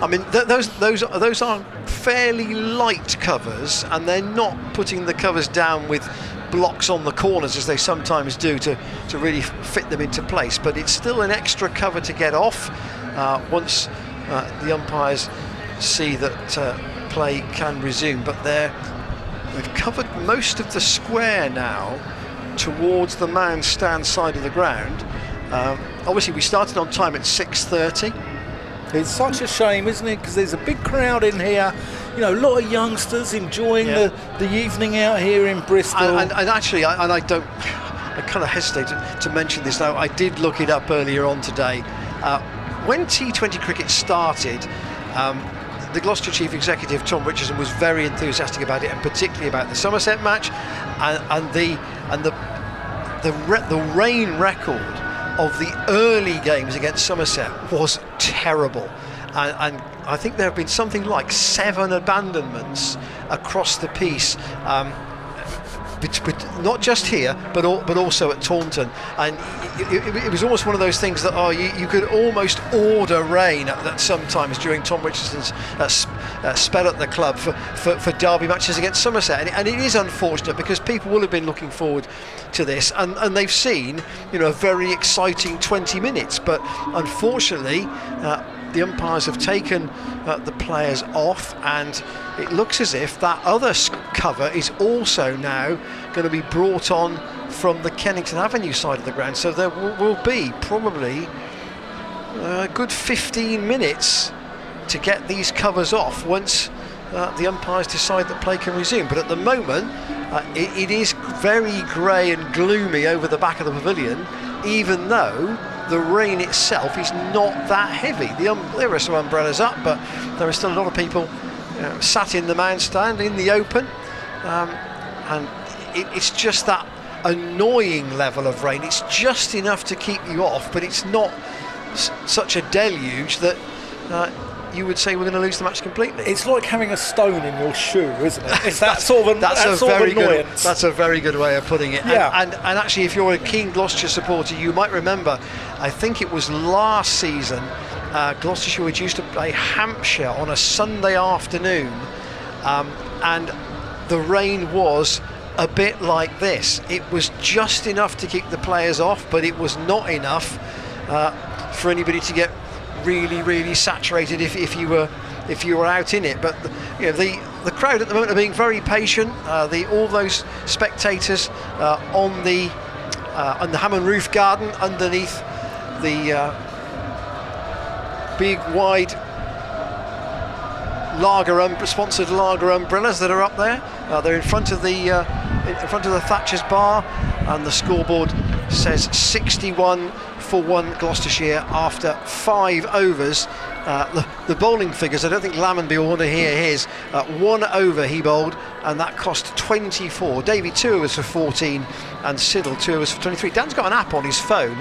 [SPEAKER 1] I mean, those are fairly light covers, and they're not putting the covers down with blocks on the corners as they sometimes do to really fit them into place. But it's still an extra cover to get off once the umpires see that play can resume. But they've covered most of the square now towards the mound stand side of the ground. Obviously, we started on time at 6:30.
[SPEAKER 2] It's such a shame, isn't it? Because there's a big crowd in here. You know, a lot of youngsters enjoying the evening out here in Bristol.
[SPEAKER 1] And actually, I kind of hesitate to mention this now. I did look it up earlier on today. When T20 cricket started, the Gloucester Chief Executive, Tom Richardson, was very enthusiastic about it, and particularly about the Somerset match, and the rain record of the early games against Somerset was terrible, and I think there have been something like 7 abandonments across the piece not just here, but also at Taunton, and it was almost one of those things that you could almost order rain at sometimes during Tom Richardson's spell at the club for derby matches against Somerset, and it is unfortunate because people will have been looking forward to this, and they've seen a very exciting 20 minutes, but unfortunately the umpires have taken the players off, and it looks as if that other cover is also now going to be brought on from the Kennington Avenue side of the ground, so there will be probably a good 15 minutes to get these covers off once the umpires decide that play can resume. But at the moment it is very grey and gloomy over the back of the pavilion, even though the rain itself is not that heavy. There are some umbrellas up, but there are still a lot of people sat in the man stand in the open, and it's just that annoying level of rain. It's just enough to keep you off, but it's not such a deluge that you would say we're going to lose the match completely.
[SPEAKER 2] It's like having a stone in your shoe, isn't it? It's that sort of annoyance.
[SPEAKER 1] That's a very good way of putting it.
[SPEAKER 2] Yeah.
[SPEAKER 1] And actually, if you're a keen Gloucestershire supporter, you might remember, I think it was last season, Gloucestershire was used to play Hampshire on a Sunday afternoon, and the rain was a bit like this. It was just enough to keep the players off, but it was not enough for anybody to get really saturated if you were out in it. But the crowd at the moment are being very patient. All those spectators on the Hammond Roof Garden underneath the big wide sponsored lager umbrellas that are up there. They're in front of the Thatcher's bar, and the scoreboard says 61-1 Gloucestershire after 5 overs. The bowling figures, I don't think Lammonby will want to hear his. 1 over he bowled, and that cost 24. Davey 2 overs for 14, and Siddle 2 overs for 23. Dan's got an app on his phone.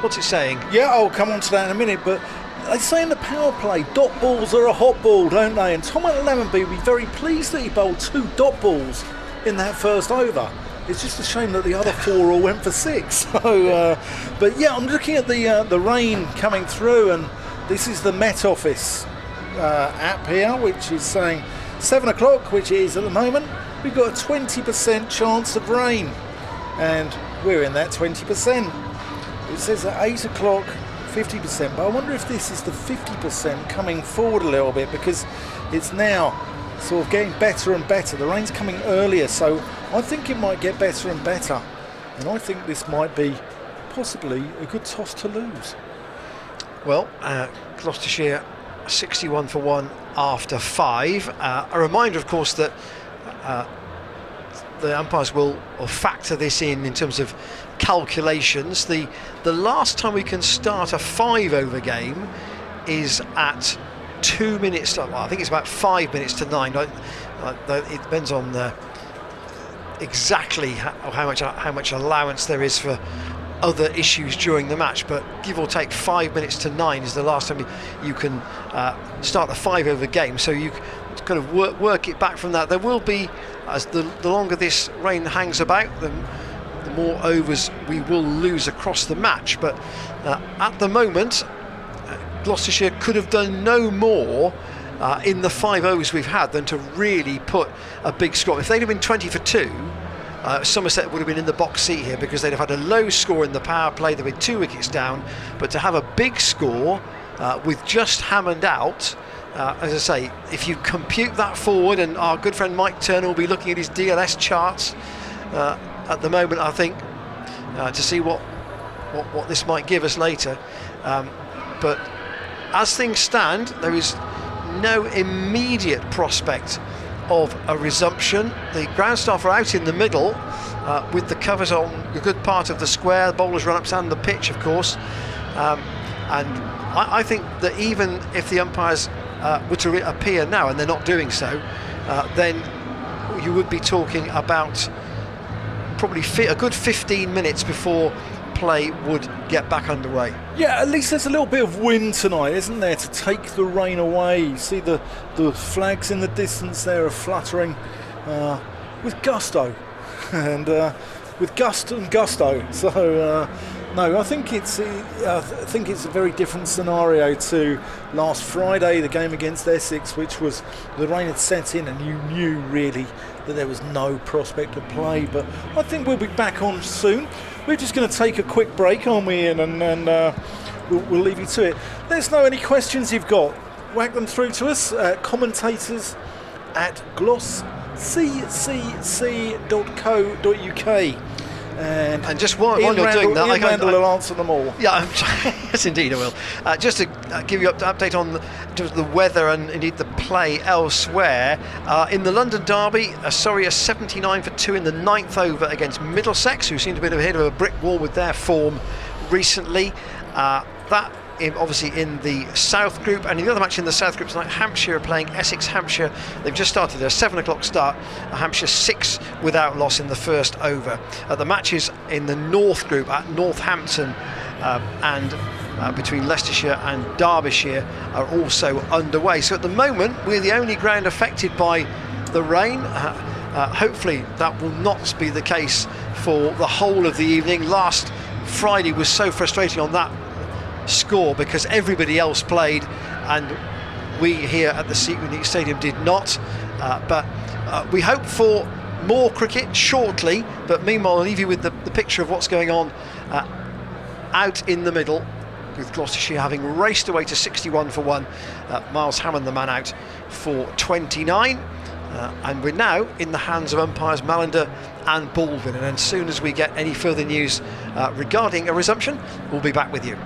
[SPEAKER 1] What's it saying?
[SPEAKER 2] Yeah, I'll come on to that in a minute, but they say in the power play, dot balls are a hot ball, don't they? And Tom Lammonby will be very pleased that he bowled 2 dot balls in that first over. It's just a shame that the other 4 all went for 6. So, but yeah, I'm looking at the rain coming through, and this is the Met Office app here, which is saying 7 o'clock, which it is at the moment. We've got a 20% chance of rain, and we're in that 20%. It says at 8 o'clock, 50%, but I wonder if this is the 50% coming forward a little bit, because it's now sort of getting better and better. The rain's coming earlier, so I think it might get better and better, and I think this might be possibly a good toss to lose.
[SPEAKER 1] Well, Gloucestershire 61-1 after 5. A reminder, of course, that the umpires will factor this in terms of calculations. The last time we can start a 5 over game is at 2 minutes. Well, I think it's about 5 minutes to 9. It depends on exactly how much allowance there is for other issues during the match, but give or take 5 minutes to 9 is the last time you can start a 5 over game. So you kind of work it back from that. There will be, as the longer this rain hangs about, the more overs we will lose across the match. But at the moment, Gloucestershire could have done no more in the 5 overs we've had than to really put a big score. If they'd have been 20 for 2, Somerset would have been in the box seat here, because they'd have had a low score in the power play. They'd been 2 wickets down, but to have a big score with just Hammond out, as I say, if you compute that forward, and our good friend Mike Turner will be looking at his DLS charts at the moment, I think, to see what this might give us later. But as things stand, there is no immediate prospect of a resumption. The ground staff are out in the middle with the covers on a good part of the square. The bowlers run ups and the pitch, of course, and I think that even if the umpires were to appear now, and they're not doing so, then you would be talking about probably a good 15 minutes before play would get back underway.
[SPEAKER 2] Yeah, at least there's a little bit of wind tonight, isn't there, to take the rain away. You see the flags in the distance there are fluttering with gusto. and with gust and gusto. So no, I think it's a very different scenario to last Friday, the game against Essex, which was the rain had set in and you knew really that there was no prospect of play. But I think we'll be back on soon. We're just going to take a quick break, aren't we, Ian? And we'll leave you to it. Let us know any questions you've got. Whack them through to us, commentators at glosscc.co.uk.
[SPEAKER 1] And just while you're doing that,
[SPEAKER 2] Ian Randall will answer them all.
[SPEAKER 1] Yeah, yes, indeed, I will. Just to give you an update on the weather and indeed the play elsewhere. In the London derby, a 79-2 in the 9th over against Middlesex, who seemed to be a bit of a brick wall with their form recently. That obviously in the South Group, and in the other match in the South Group tonight, Hampshire are playing Essex. Hampshire, they've just started their 7 o'clock start. Hampshire 6 without loss in the first over. The matches in the North Group at Northampton and between Leicestershire and Derbyshire are also underway. So at the moment we're the only ground affected by the rain. Hopefully that will not be the case for the whole of the evening. Last Friday was so frustrating on that score because everybody else played and we here at the Seat Stadium did not, but we hope for more cricket shortly. But meanwhile, I'll leave you with the picture of what's going on out in the middle, with Gloucestershire having raced away to 61 for 1. Miles Hammond the man out for 29, and we're now in the hands of umpires Mallender and Baldwin, and as soon as we get any further news regarding a resumption, we'll be back with you.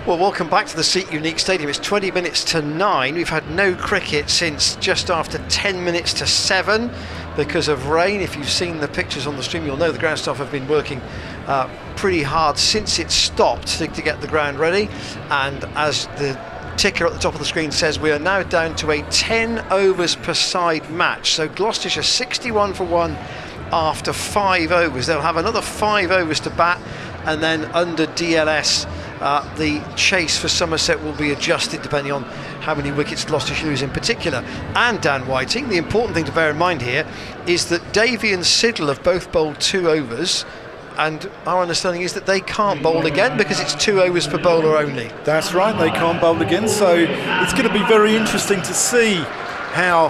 [SPEAKER 1] Well, welcome back to the Seat Unique Stadium. It's 20 minutes to 9. We've had no cricket since just after 10 minutes to 7 because of rain. If you've seen the pictures on the stream, you'll know the ground staff have been working pretty hard since it stopped to get the ground ready. And as the ticker at the top of the screen says, we are now down to a 10 overs per side match. So Gloucestershire 61 for 1 after 5 overs. They'll have another 5 overs to bat, and then under DLS the chase for Somerset will be adjusted depending on how many wickets Gloucestershire lose in particular. And Dan Whiting, the important thing to bear in mind here is that Davey and Siddle have both bowled 2 overs, and our understanding is that they can't bowl again because it's 2 overs per bowler only.
[SPEAKER 2] That's right, they can't bowl again, so it's going to be very interesting to see how.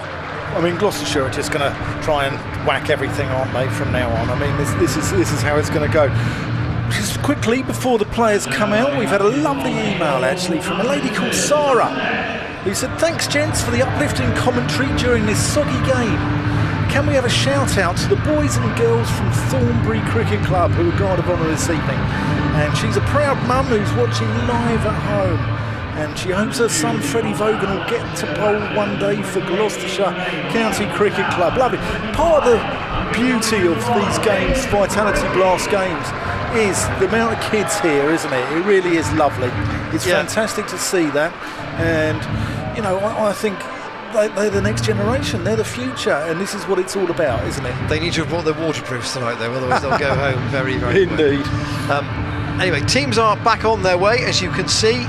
[SPEAKER 2] I mean, Gloucestershire are just going to try and whack everything, aren't they, from now on? I mean, this is how it's going to go. Just quickly, before the players come out, we've had a lovely email actually from a lady called Sarah, who said, "Thanks gents for the uplifting commentary during this soggy game. Can we have a shout out to the boys and girls from Thornbury Cricket Club who are guard of honour this evening?" And she's a proud mum who's watching live at home, and she hopes her son Freddie Vaughan will get to bowl one day for Gloucestershire County Cricket Club. Lovely. Part of the beauty of these games, Vitality Blast games, is the amount of kids here, isn't it? It really is lovely. It's fantastic to see that, and you know, I think they're the next generation, they're the future, and this is what it's all about, isn't it?
[SPEAKER 1] They need to have brought their waterproofs tonight though, otherwise they'll go home very, very
[SPEAKER 2] indeed
[SPEAKER 1] quick. Anyway, teams are back on their way, as you can see.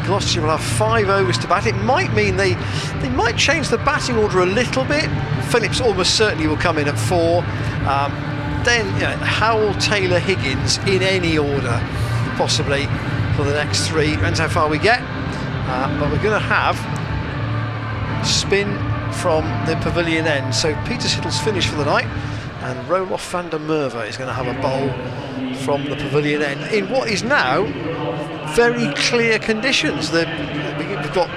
[SPEAKER 1] Gloucestershire will have 5 overs to bat. It might mean they might change the batting order a little bit. Phillips almost certainly will come in at 4. Then Howell, Taylor, Higgins in any order possibly for the next 3. Depends how far we get, but we're going to have spin from the pavilion end. So Peter Siddle's finished for the night, and Roloff van der Merwe is going to have a bowl from the pavilion end in what is now very clear conditions. We've got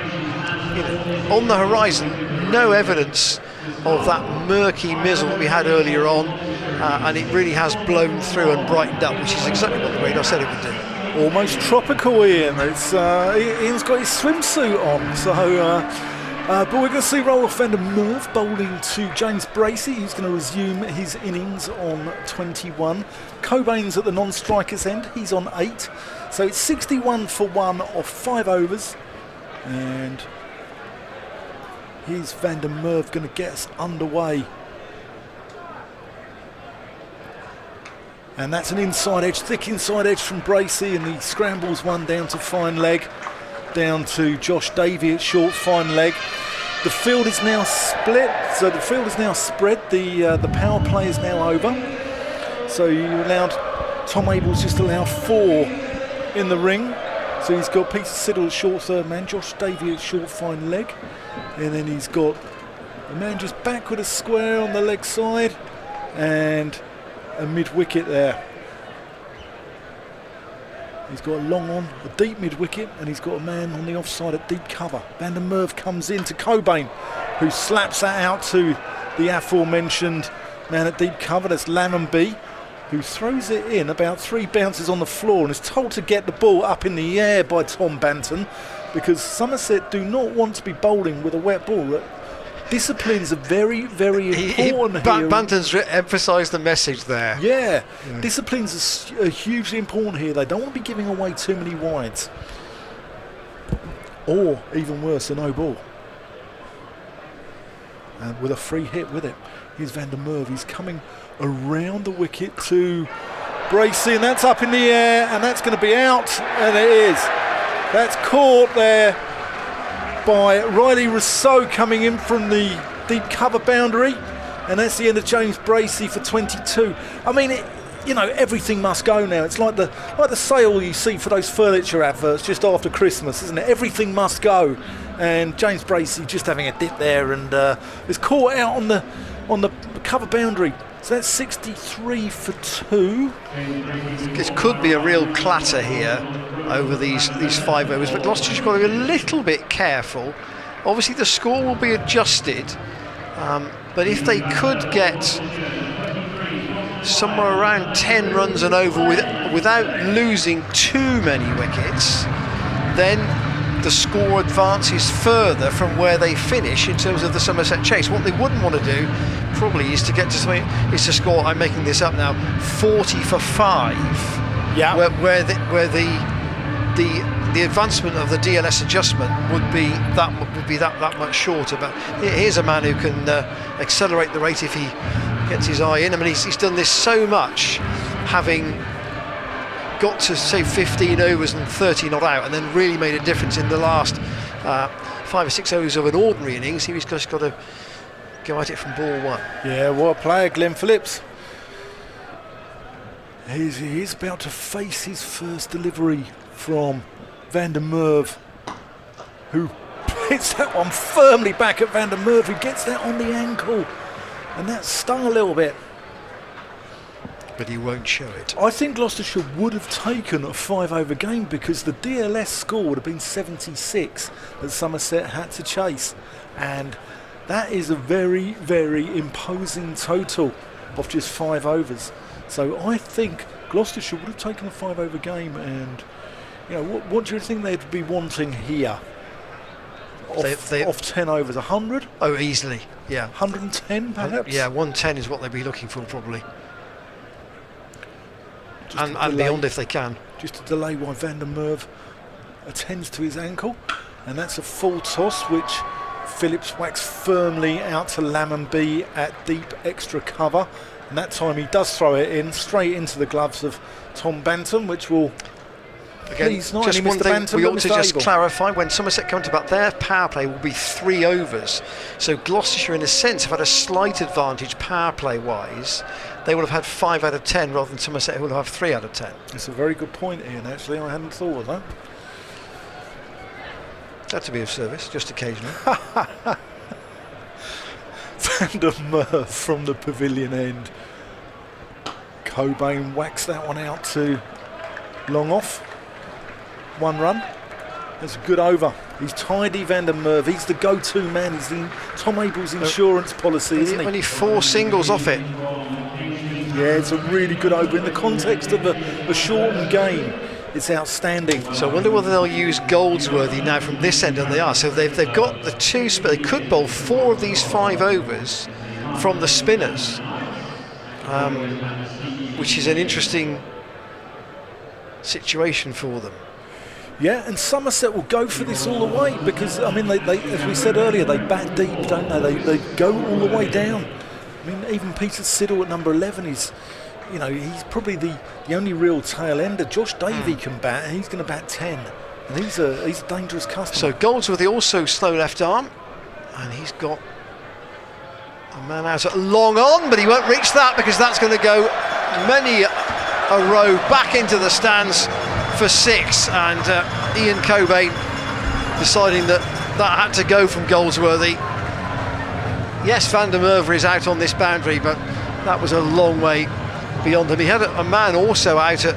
[SPEAKER 1] on the horizon no evidence of that murky mizzle that we had earlier on, and it really has blown through and brightened up, which is exactly what the radar said it would do.
[SPEAKER 2] Almost tropical, Ian. Ian's got his swimsuit on, so but we're going to see Roloff van der Merwe bowling to James Bracey, who's going to resume his innings on 21. Cobain's at the non-strikers end, he's on 8. So it's 61 for 1 off 5 overs, and here's van der Merwe going to get us underway. And that's an inside edge, thick inside edge from Bracey, and he scrambles one down to fine leg, down to Josh Davey at short fine leg. The field is now split, so the field is now spread. The power play is now over. So you allowed Tom Abel's just allowed 4 in the ring. So he's got Peter Siddle at short third man, Josh Davey at short fine leg, and then he's got a man just back with a square on the leg side, and a mid wicket there. He's got a long on, a deep mid-wicket, and he's got a man on the offside at deep cover. Van der Merwe comes in to Cobain, who slaps that out to the aforementioned man at deep cover. That's Lammonby, who throws it in about 3 bounces on the floor and is told to get the ball up in the air by Tom Banton, because Somerset do not want to be bowling with a wet ball. Disciplines are very, very important here.
[SPEAKER 1] Banton's emphasised the message there.
[SPEAKER 2] Yeah, disciplines are hugely important here. They don't want to be giving away too many wides, or even worse, a no ball. And with a free hit with it, here's van der Merwe. He's coming around the wicket to Bracey, and that's up in the air, and that's going to be out, and it is. That's caught there by Riley Rousseau coming in from the deep cover boundary, and that's the end of James Bracey for 22. I mean, everything must go now. It's like the sale you see for those furniture adverts just after Christmas, isn't it? Everything must go, and James Bracey just having a dip there, and is caught out on the cover boundary. So that's 63 for 2.
[SPEAKER 1] This could be a real clatter here over these 5 overs, but Gloucestershire's got to be a little bit careful. Obviously the score will be adjusted, but if they could get somewhere around 10 runs and over without losing too many wickets, then the score advances further from where they finish in terms of the Somerset chase. What they wouldn't want to do probably is to get to something, is to score, I'm making this up now, 40 for 5.
[SPEAKER 2] Yeah.
[SPEAKER 1] Where the advancement of the DLS adjustment would be that much shorter. But here's a man who can accelerate the rate if he gets his eye in. I mean, he's done this so much, having got to say 15 overs and 30 not out, and then really made a difference in the last 5 or 6 overs of an ordinary innings. He's just got to go at it from ball 1.
[SPEAKER 2] Yeah, what a player, Glenn Phillips. He's about to face his first delivery from Van der Merwe, who hits that one firmly back at Van der Merwe, who gets that on the ankle, and that stung a little bit.
[SPEAKER 1] But he won't show it.
[SPEAKER 2] I think Gloucestershire would have taken a 5-over game, because the DLS score would have been 76 that Somerset had to chase, and that is a very, very imposing total of just 5 overs. So I think Gloucestershire would have taken a 5-over game, and what do you think they'd be wanting here? Off 10 overs, 100?
[SPEAKER 1] Oh, easily, yeah.
[SPEAKER 2] 110 perhaps?
[SPEAKER 1] Yeah, 110 is what they'd be looking for probably. And beyond if they can. Just
[SPEAKER 2] to delay while Van der Merwe attends to his ankle, and that's a full toss which Phillips whacks firmly out to Lamb B at deep extra cover, and that time he does throw it in straight into the gloves of Tom Bantam, which will please not.
[SPEAKER 1] Just one thing we ought to just clarify: when Somerset come to bat, their power play will be 3 overs. So Gloucestershire, in a sense, have had a slight advantage power play wise. They would have had 5 out of 10 rather than Somerset, who will have 3 out of 10.
[SPEAKER 2] It's a very good point, Ian. Actually, I hadn't thought of that.
[SPEAKER 1] Glad to be of service, just occasionally.
[SPEAKER 2] Van der Merwe from the pavilion end. Cobain whacks that one out to long off. 1 run. That's a good over. He's tidy, Van der Merwe. He's the go-to man. He's in Tom Abel's insurance policy, isn't he?
[SPEAKER 1] Only 4 singles off it.
[SPEAKER 2] Yeah, it's a really good over. In the context of a shortened game, it's outstanding.
[SPEAKER 1] So I wonder whether they'll use Goldsworthy now from this end, and they are. So they've got the 2 they could bowl 4 of these 5 overs from the spinners, which is an interesting situation for them.
[SPEAKER 2] Yeah, and Somerset will go for this all the way, because I mean, they as we said earlier, they bat deep, don't they? They go all the way down. I mean, even Peter Siddle at number 11 is, he's probably the only real tail ender. Josh Davey can bat, and he's going to bat 10, and he's a dangerous customer.
[SPEAKER 1] So Goldsworthy also slow left arm, and he's got a man out at long on, but he won't reach that, because that's going to go many a row back into the stands for 6, and Ian Cobain deciding that had to go from Goldsworthy. Yes, Van der Merwe is out on this boundary, but that was a long way beyond him. He had a man also out at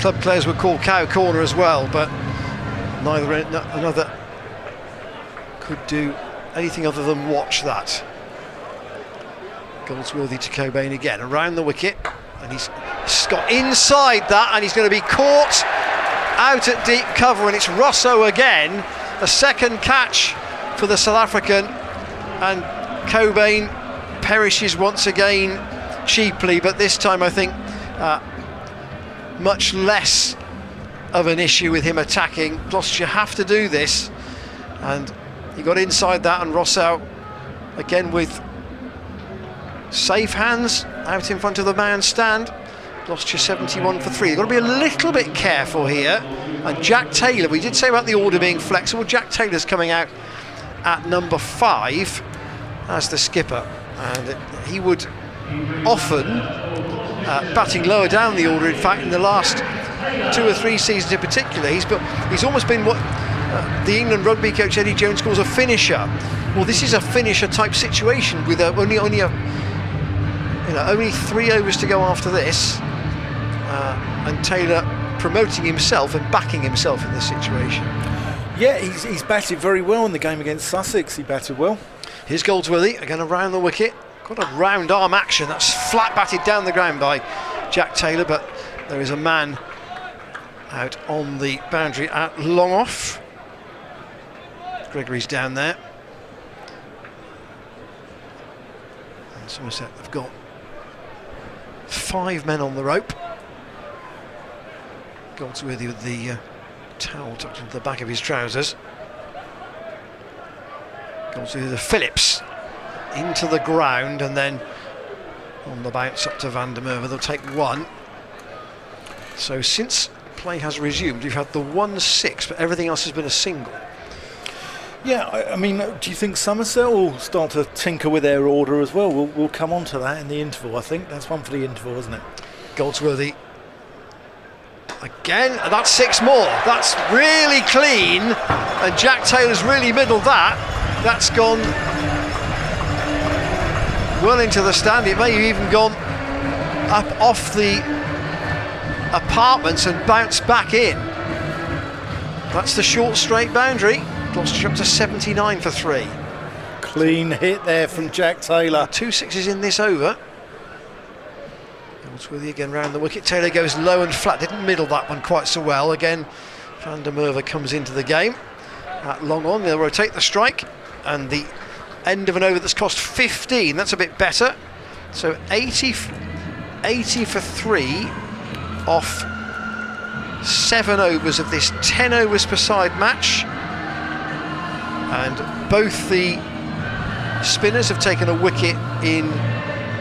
[SPEAKER 1] club players would call cow corner as well, but another could do anything other than watch that. Goldsworthy to Cobain again, around the wicket, and he's got inside that, and he's going to be caught out at deep cover, and it's Rosso again, a second catch for the South African, and Cobain perishes once again cheaply, but this time I think much less of an issue with him attacking. Gloucestershire have to do this, and he got inside that, and Rosso again with safe hands out in front of the man stand. Gloucestershire 71 for 3. You've got to be a little bit careful here. And Jack Taylor, we did say about the order being flexible. Jack Taylor's coming out at number 5 as the skipper, and he would often batting lower down the order. In fact, in the last 2 or 3 seasons in particular, he's almost been what the England rugby coach Eddie Jones calls a finisher. Well, this is a finisher type situation with only 3 overs to go after this, and Taylor promoting himself and backing himself in this situation.
[SPEAKER 2] Yeah, he's batted very well in the game against Sussex. He batted well.
[SPEAKER 1] Here's Goldsworthy again around the wicket. Quite a round arm action. That's flat batted down the ground by Jack Taylor, but there is a man out on the boundary at long off. Gregory's down there. And Somerset have got 5 men on the rope. Goldsworthy with the towel tucked into the back of his trousers. Goldsworthy to Phillips into the ground, and then on the bounce up to Van der Merwe. They'll take 1. So since play has resumed, you've had the 1-6, but everything else has been a single.
[SPEAKER 2] Yeah, I mean, do you think Somerset will start to tinker with their order as well? We'll come on to that in the interval, I think. That's one for the interval, isn't it?
[SPEAKER 1] Goldsworthy again, and that's 6 more. That's really clean, and Jack Taylor's really middled that. That's gone well into the stand. It may have even gone up off the apartments and bounced back in. That's the short straight boundary. Gloucestershire up to 79 for 3.
[SPEAKER 2] Clean hit there from Jack Taylor.
[SPEAKER 1] 2 6s in this over. Goldsworthy again round the wicket. Taylor goes low and flat. Didn't middle that one quite so well. Again, Van der Merwe comes into the game. At long on, they'll rotate the strike, and the end of an over that's cost 15. That's a bit better. So 80 for 3 off 7 overs of this 10 overs per side match. And both the spinners have taken a wicket in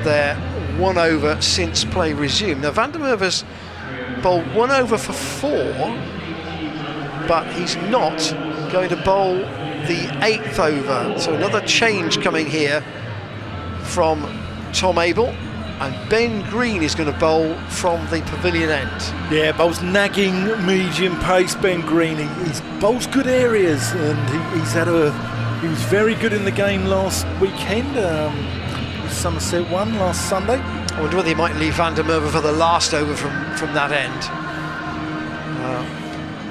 [SPEAKER 1] their 1 over since play resumed. Now Van der Merwe's bowled 1 over for 4, but he's not going to bowl the 8th over. So another change coming here from Tom Abel, and Ben Green is going to bowl from the pavilion end. Yeah,
[SPEAKER 2] bowls nagging medium pace. Ben Green, he bowls good areas, and he was very good in the game last weekend. Somerset won last Sunday.
[SPEAKER 1] I wonder whether he might leave Van der Merwe for the last over from that end.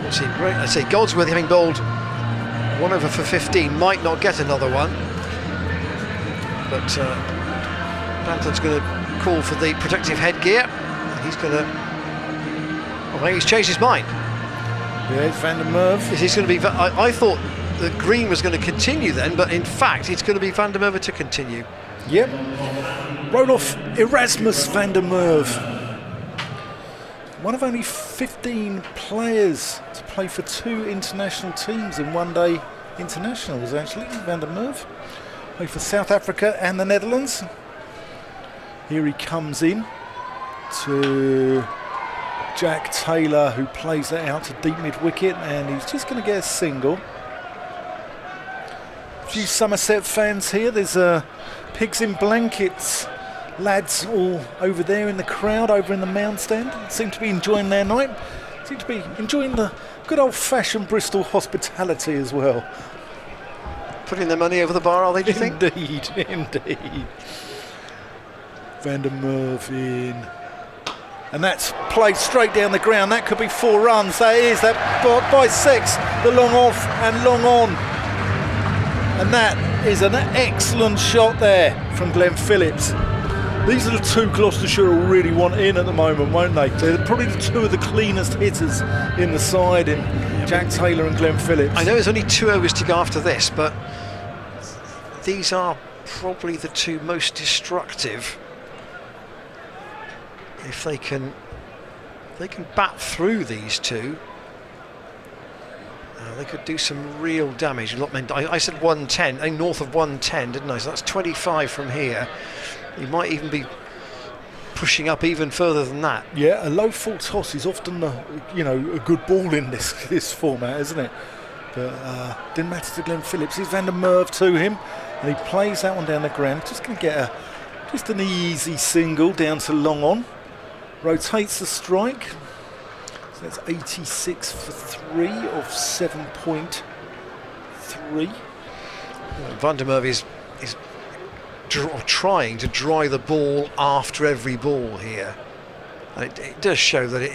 [SPEAKER 1] We'll see. Let's say Goldsworthy, having bowled 1 over for 15, might not get another one. But Banton's going to call for the protective headgear. He's going to... Oh, maybe he's changed his mind.
[SPEAKER 2] Yeah, it's Van der Merwe.
[SPEAKER 1] He's going to be... I thought that Green was going to continue then, but in fact it's going to be Van der Merwe to continue.
[SPEAKER 2] Yep. Roll off Erasmus Van der Merwe. One of only 15 players to play for 2 international teams in one-day internationals, actually. Van der Merwe played for South Africa and the Netherlands. Here he comes in to Jack Taylor, who plays that out to deep mid-wicket, and he's just going to get a single. A few Somerset fans here. There's pigs in blankets. Lads all over there in the crowd, over in the mound stand, seem to be enjoying their night. Seem to be enjoying the good old-fashioned Bristol hospitality as well.
[SPEAKER 1] Putting their money over the bar, are they, do you think?
[SPEAKER 2] Indeed. Van der Merwe in. And that's played straight down the ground. That could be 4 runs. That is. That by 6. The long off and long on. And that is an excellent shot there from Glenn Phillips. These are the 2 Gloucestershire will really want in at the moment, won't they? They're probably the 2 of the cleanest hitters in the side, in Jack Taylor and Glenn Phillips.
[SPEAKER 1] I know there's only 2 overs to go after this, but these are probably the 2 most destructive. If they can bat through these 2, they could do some real damage. I said 110, north of 110, didn't I? So that's 25 from here. He might even be pushing up even further than that.
[SPEAKER 2] Yeah, a low full toss is often a good ball in this format, isn't it? But didn't matter to Glenn Phillips. Here's Van der Merwe to him, and he plays that one down the ground. Just going to get just an easy single down to long on. Rotates the strike. So that's 86 for 3 of 7.3.
[SPEAKER 1] Van der Merwe is trying to dry the ball after every ball here, and it does show that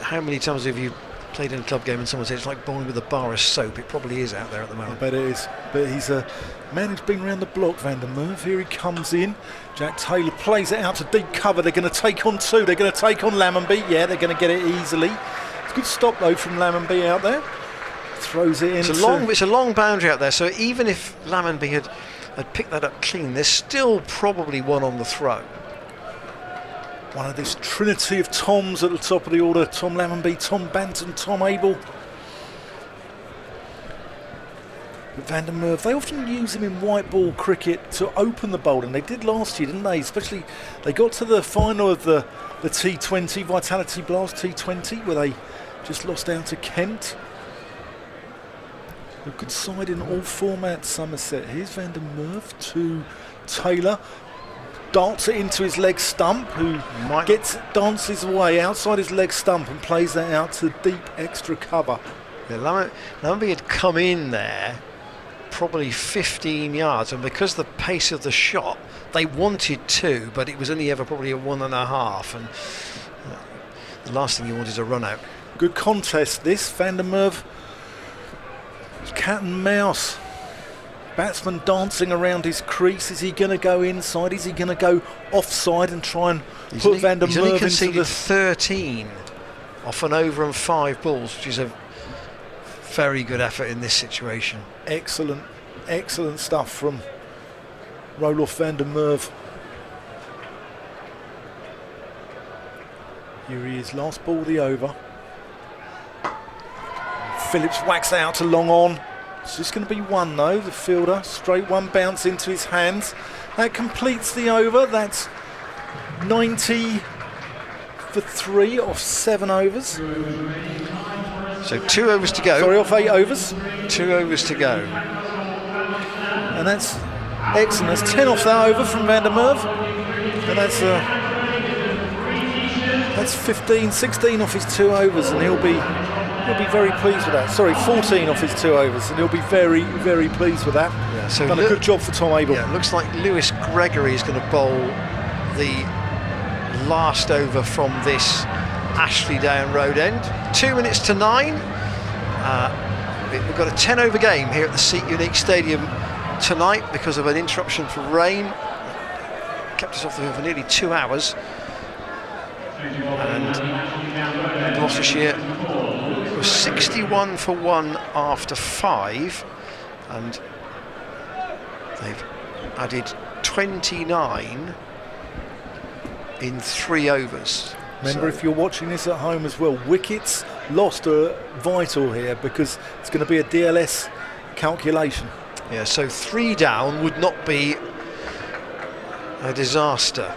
[SPEAKER 1] how many times have you played played in a club game and someone said it's like bowling with a bar of soap. It probably is out there at the moment.
[SPEAKER 2] I bet it is. But he's a man who's been around the block, Van der Merwe. Here he comes in. Jack Taylor plays it out to deep cover. They're going to take on two. They're going to take on Lammonby. Yeah, they're going to get it easily. It's a good stop, though, from Lammonby out there. Throws it in.
[SPEAKER 1] It's a long boundary out there, so even if Lammonby had picked that up clean, there's still probably one on the throw.
[SPEAKER 2] One of this trinity of Toms at the top of the order. Tom Lammonby, Tom Banton, Tom Abel. But Van der Merwe, they often use him in white ball cricket to open the bowling. They did last year, didn't they? Especially, they got to the final of the T20, Vitality Blast T20, where they just lost out to Kent. A good side in all formats, Somerset. Here's Van der Merwe to Taylor. Darts it into his leg stump, who dances away outside his leg stump and plays that out to deep extra cover.
[SPEAKER 1] Yeah, Lammonby had come in there probably 15 yards, and because the pace of the shot, they wanted two, but it was only ever probably a 1.5, and the last thing you want is a run out.
[SPEAKER 2] Good contest this. Van der Merwe, cat and mouse. Batsman dancing around his crease. Is he going to go inside? Is he going to go offside and try and put Van der Merwe into the...
[SPEAKER 1] He's only conceded 13 off an over and 5 balls, which is a very good effort in this situation.
[SPEAKER 2] Excellent, excellent stuff from Roelof Van der Merwe. Here he is, last ball of the over. Phillips whacks out to long on. It's just going to be one though, the fielder. Straight one bounce into his hands. That completes the over. That's 90 for 3 off 7 overs.
[SPEAKER 1] So 2 overs to go.
[SPEAKER 2] Sorry, off 8 overs.
[SPEAKER 1] 2 overs to go.
[SPEAKER 2] And that's excellent. That's 10 off that over from Van der Merwe. And that's 15, 16 off his 2 overs, and he'll be very pleased with that. Sorry, 14 off his 2 overs, and he'll be very, very pleased with that. Yeah, so done a good job for Tom Abel.
[SPEAKER 1] Yeah, looks like Lewis Gregory is going to bowl the last over from this Ashley Down Road end. 2 minutes to 9. We've got a 10 over game here at the Seat Unique Stadium tonight because of an interruption for rain. Kept us off the field for nearly 2 hours. And Gloucestershire was 61 for 1 after 5, and they've added 29 in 3 overs.
[SPEAKER 2] Remember, if you're watching this at home as well, wickets lost are vital here because it's going to be a DLS calculation.
[SPEAKER 1] Yeah, so 3 down would not be a disaster.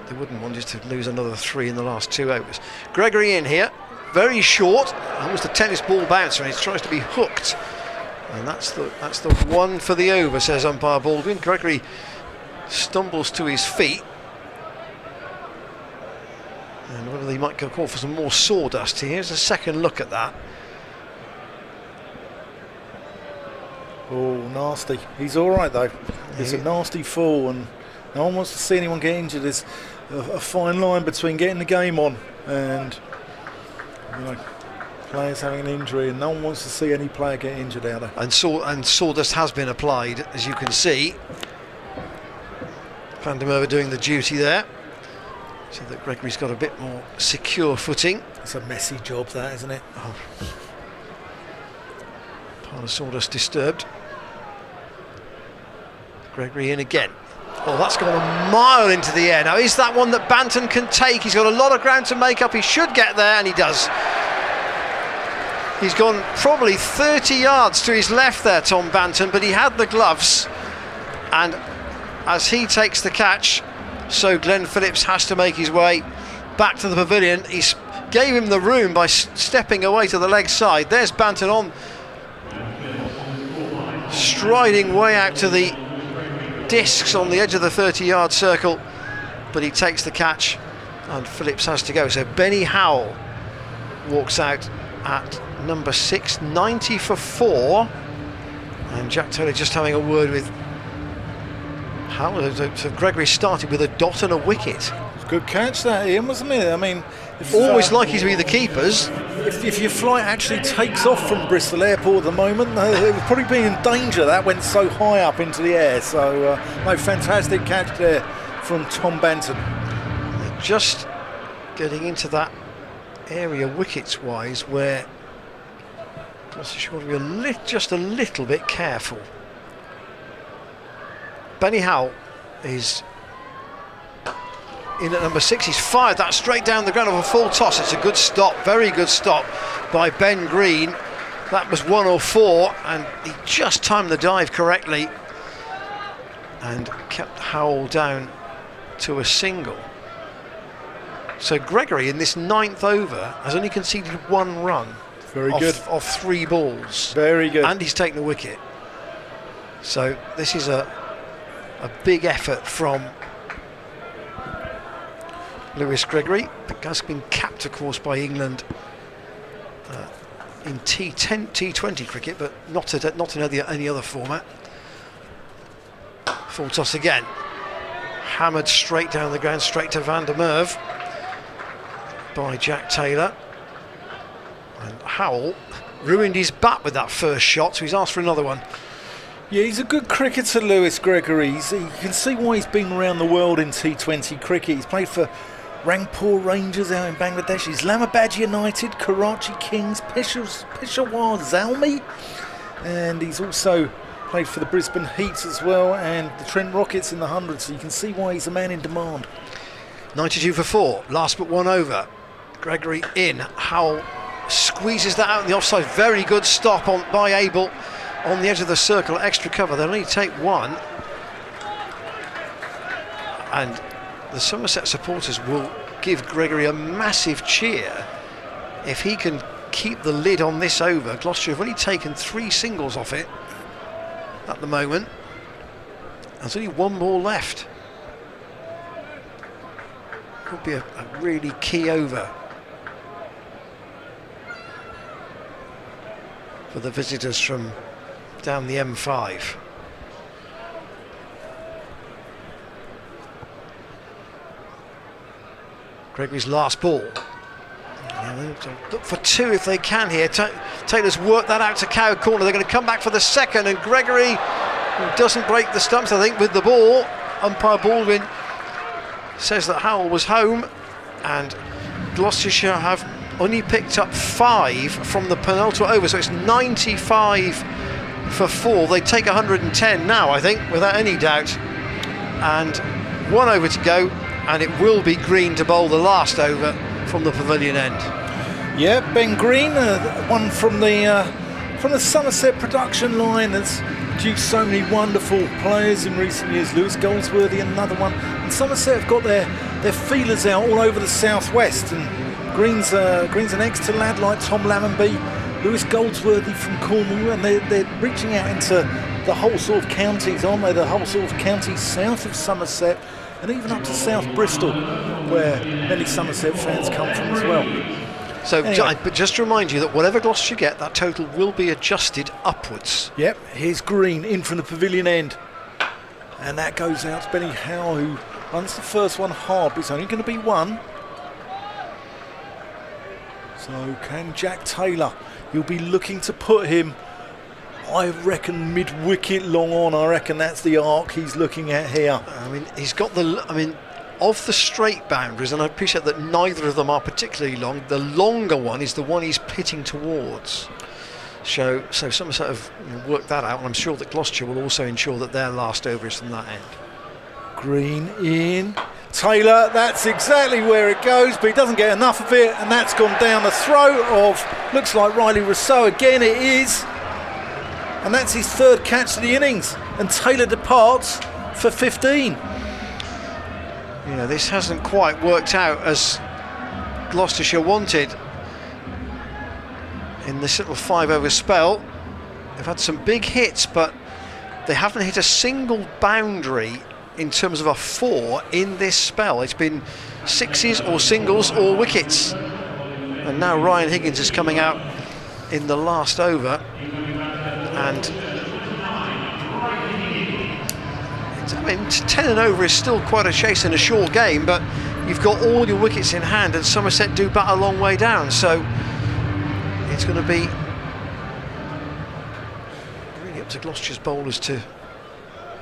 [SPEAKER 1] They wouldn't want us to lose another 3 in the last 2 overs. Gregory in here, very short, almost a tennis ball bouncer, and he tries to be hooked. And that's the one for the over, says umpire Baldwin. Gregory stumbles to his feet. And whether they might go call for some more sawdust here. Here's a second look at that.
[SPEAKER 2] Oh, nasty. He's all right, though. It's a nasty fall, and no one wants to see anyone get injured. There's a fine line between getting the game on and, you know, players having an injury, and no one wants to see any player get injured out there.
[SPEAKER 1] And sawdust has been applied, as you can see. Van der Merwe doing the duty there, so that Gregory's got a bit more secure footing.
[SPEAKER 2] It's a messy job, that, isn't it?
[SPEAKER 1] Oh. Pile of sawdust disturbed. Gregory in again. Oh, that's gone a mile into the air. Now, is that one that Banton can take? He's got a lot of ground to make up. He should get there, and he does. He's gone probably 30 yards to his left there, Tom Banton, but he had the gloves. And as he takes the catch, so Glenn Phillips has to make his way back to the pavilion. He gave him the room by stepping away to the leg side. There's Banton on, striding way out to the discs on the edge of the 30-yard circle, but he takes the catch and Phillips has to go. So Benny Howell walks out at number 6, 90 for 4, and Jack Taylor just having a word with Howell. So Gregory started with a dot and a wicket.
[SPEAKER 2] Good catch that, Ian, wasn't it? I mean,
[SPEAKER 1] always likely to be the keepers.
[SPEAKER 2] If your flight actually takes off from Bristol Airport at the moment, it would probably be in danger. That went so high up into the air. So, no, fantastic catch there from Tom Banton.
[SPEAKER 1] Just getting into that area wickets-wise where Gloucestershire want to be just a little bit careful. Benny Howell is in at number 6. He's fired that straight down the ground of a full toss. It's a good stop, very good stop by Ben Green. That was 104, and he just timed the dive correctly and kept Howell down to a single. So Gregory in this 9th over has only conceded 1 run.
[SPEAKER 2] Very good.
[SPEAKER 1] Off 3 balls.
[SPEAKER 2] Very good.
[SPEAKER 1] And he's taken the wicket. So this is a big effort from Lewis Gregory. Has been capped, of course, by England in T20 cricket, but not in any other format. Full toss again. Hammered straight down the ground, straight to Van der Merwe by Jack Taylor. And Howell ruined his bat with that first shot, so he's asked for another one.
[SPEAKER 2] Yeah, he's a good cricketer, Lewis Gregory. You can see why he's been around the world in T20 cricket. He's played for Rangpur Rangers out in Bangladesh, Islamabad United, Karachi Kings, Peshawar Zalmi, and he's also played for the Brisbane Heats as well and the Trent Rockets in the 100, so you can see why he's a man in demand.
[SPEAKER 1] 92 for 4, last but 1 over. Gregory in, Howell squeezes that out in the offside. Very good stop by Abel on the edge of the circle, extra cover. They'll only take 1, and the Somerset supporters will give Gregory a massive cheer if he can keep the lid on this over. Gloucestershire have only taken 3 singles off it at the moment. There's only 1 ball left. Could be a really key over for the visitors from down the M5. Gregory's last ball. Look for 2 if they can here. Taylor's worked that out to cow corner. They're going to come back for the second, and Gregory, who doesn't break the stumps, I think, with the ball. Umpire Baldwin says that Howell was home, and Gloucestershire have only picked up 5 from the penultimate over, so it's 95 for 4. They take 110 now, I think, without any doubt. And 1 over to go, and it will be Green to bowl the last over from the pavilion end.
[SPEAKER 2] Yeah, Ben Green, one from the Somerset production line that's produced so many wonderful players in recent years. Lewis Goldsworthy, another one. And Somerset have got their feelers out all over the southwest. And Green's an Exeter lad like Tom Lammonby, Lewis Goldsworthy from Cornwall, and they're reaching out into the whole sort of counties, aren't they? The whole sort of counties south of Somerset, and even up to South Bristol, where many Somerset fans come from as well.
[SPEAKER 1] So,
[SPEAKER 2] anyway.
[SPEAKER 1] But just to remind you that whatever Gloucestershire get, that total will be adjusted upwards.
[SPEAKER 2] Yep, here's Green in from the pavilion end. And that goes out to Benny Howell, who runs the first one hard, but it's only going to be 1. So can Jack Taylor, he'll be looking to put him, I reckon, mid-wicket long on. I reckon that's the arc he's looking at here.
[SPEAKER 1] I mean, he's got of the straight boundaries, and I appreciate that neither of them are particularly long, the longer one is the one he's pitting towards. So Somerset have worked that out, and I'm sure that Gloucestershire will also ensure that their last over is from that end.
[SPEAKER 2] Green in. Taylor, that's exactly where it goes, but he doesn't get enough of it, and that's gone down the throat of, looks like Riley Rousseau again, it is. And that's his 3rd catch of the innings, and Taylor departs for 15.
[SPEAKER 1] Yeah, this hasn't quite worked out as Gloucestershire wanted in this little 5-over spell. They've had some big hits, but they haven't hit a single boundary in terms of a 4 in this spell. It's been 6s or singles or wickets. And now Ryan Higgins is coming out in the last over, and 10 and over is still quite a chase in a short game, but you've got all your wickets in hand, and Somerset do bat a long way down, so it's going to be really up to Gloucestershire's bowlers to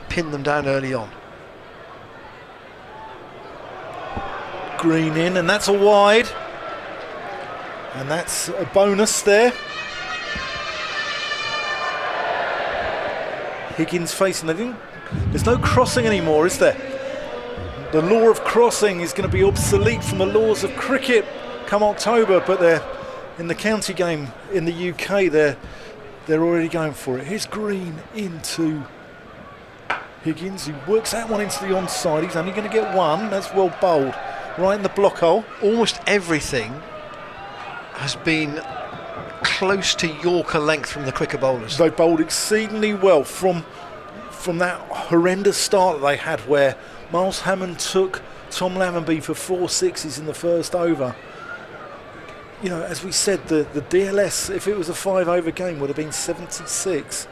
[SPEAKER 1] pin them down early on.
[SPEAKER 2] Green in, and that's a wide, and that's a bonus there. Higgins facing the... There's no crossing anymore, is there? The law of crossing is going to be obsolete from the laws of cricket come October, but they're in the county game in the UK, they're already going for it. Here's Green into Higgins, who works that one into the onside. He's only going to get one. That's well bowled, right in the block hole.
[SPEAKER 1] Almost everything has been close to Yorker length from the quicker bowlers.
[SPEAKER 2] They bowled exceedingly well from that horrendous start that they had, where Miles Hammond took Tom Lammonby for 4 sixes in the first over. You know, as we said, the DLS, if it was a 5-over game, would have been 76.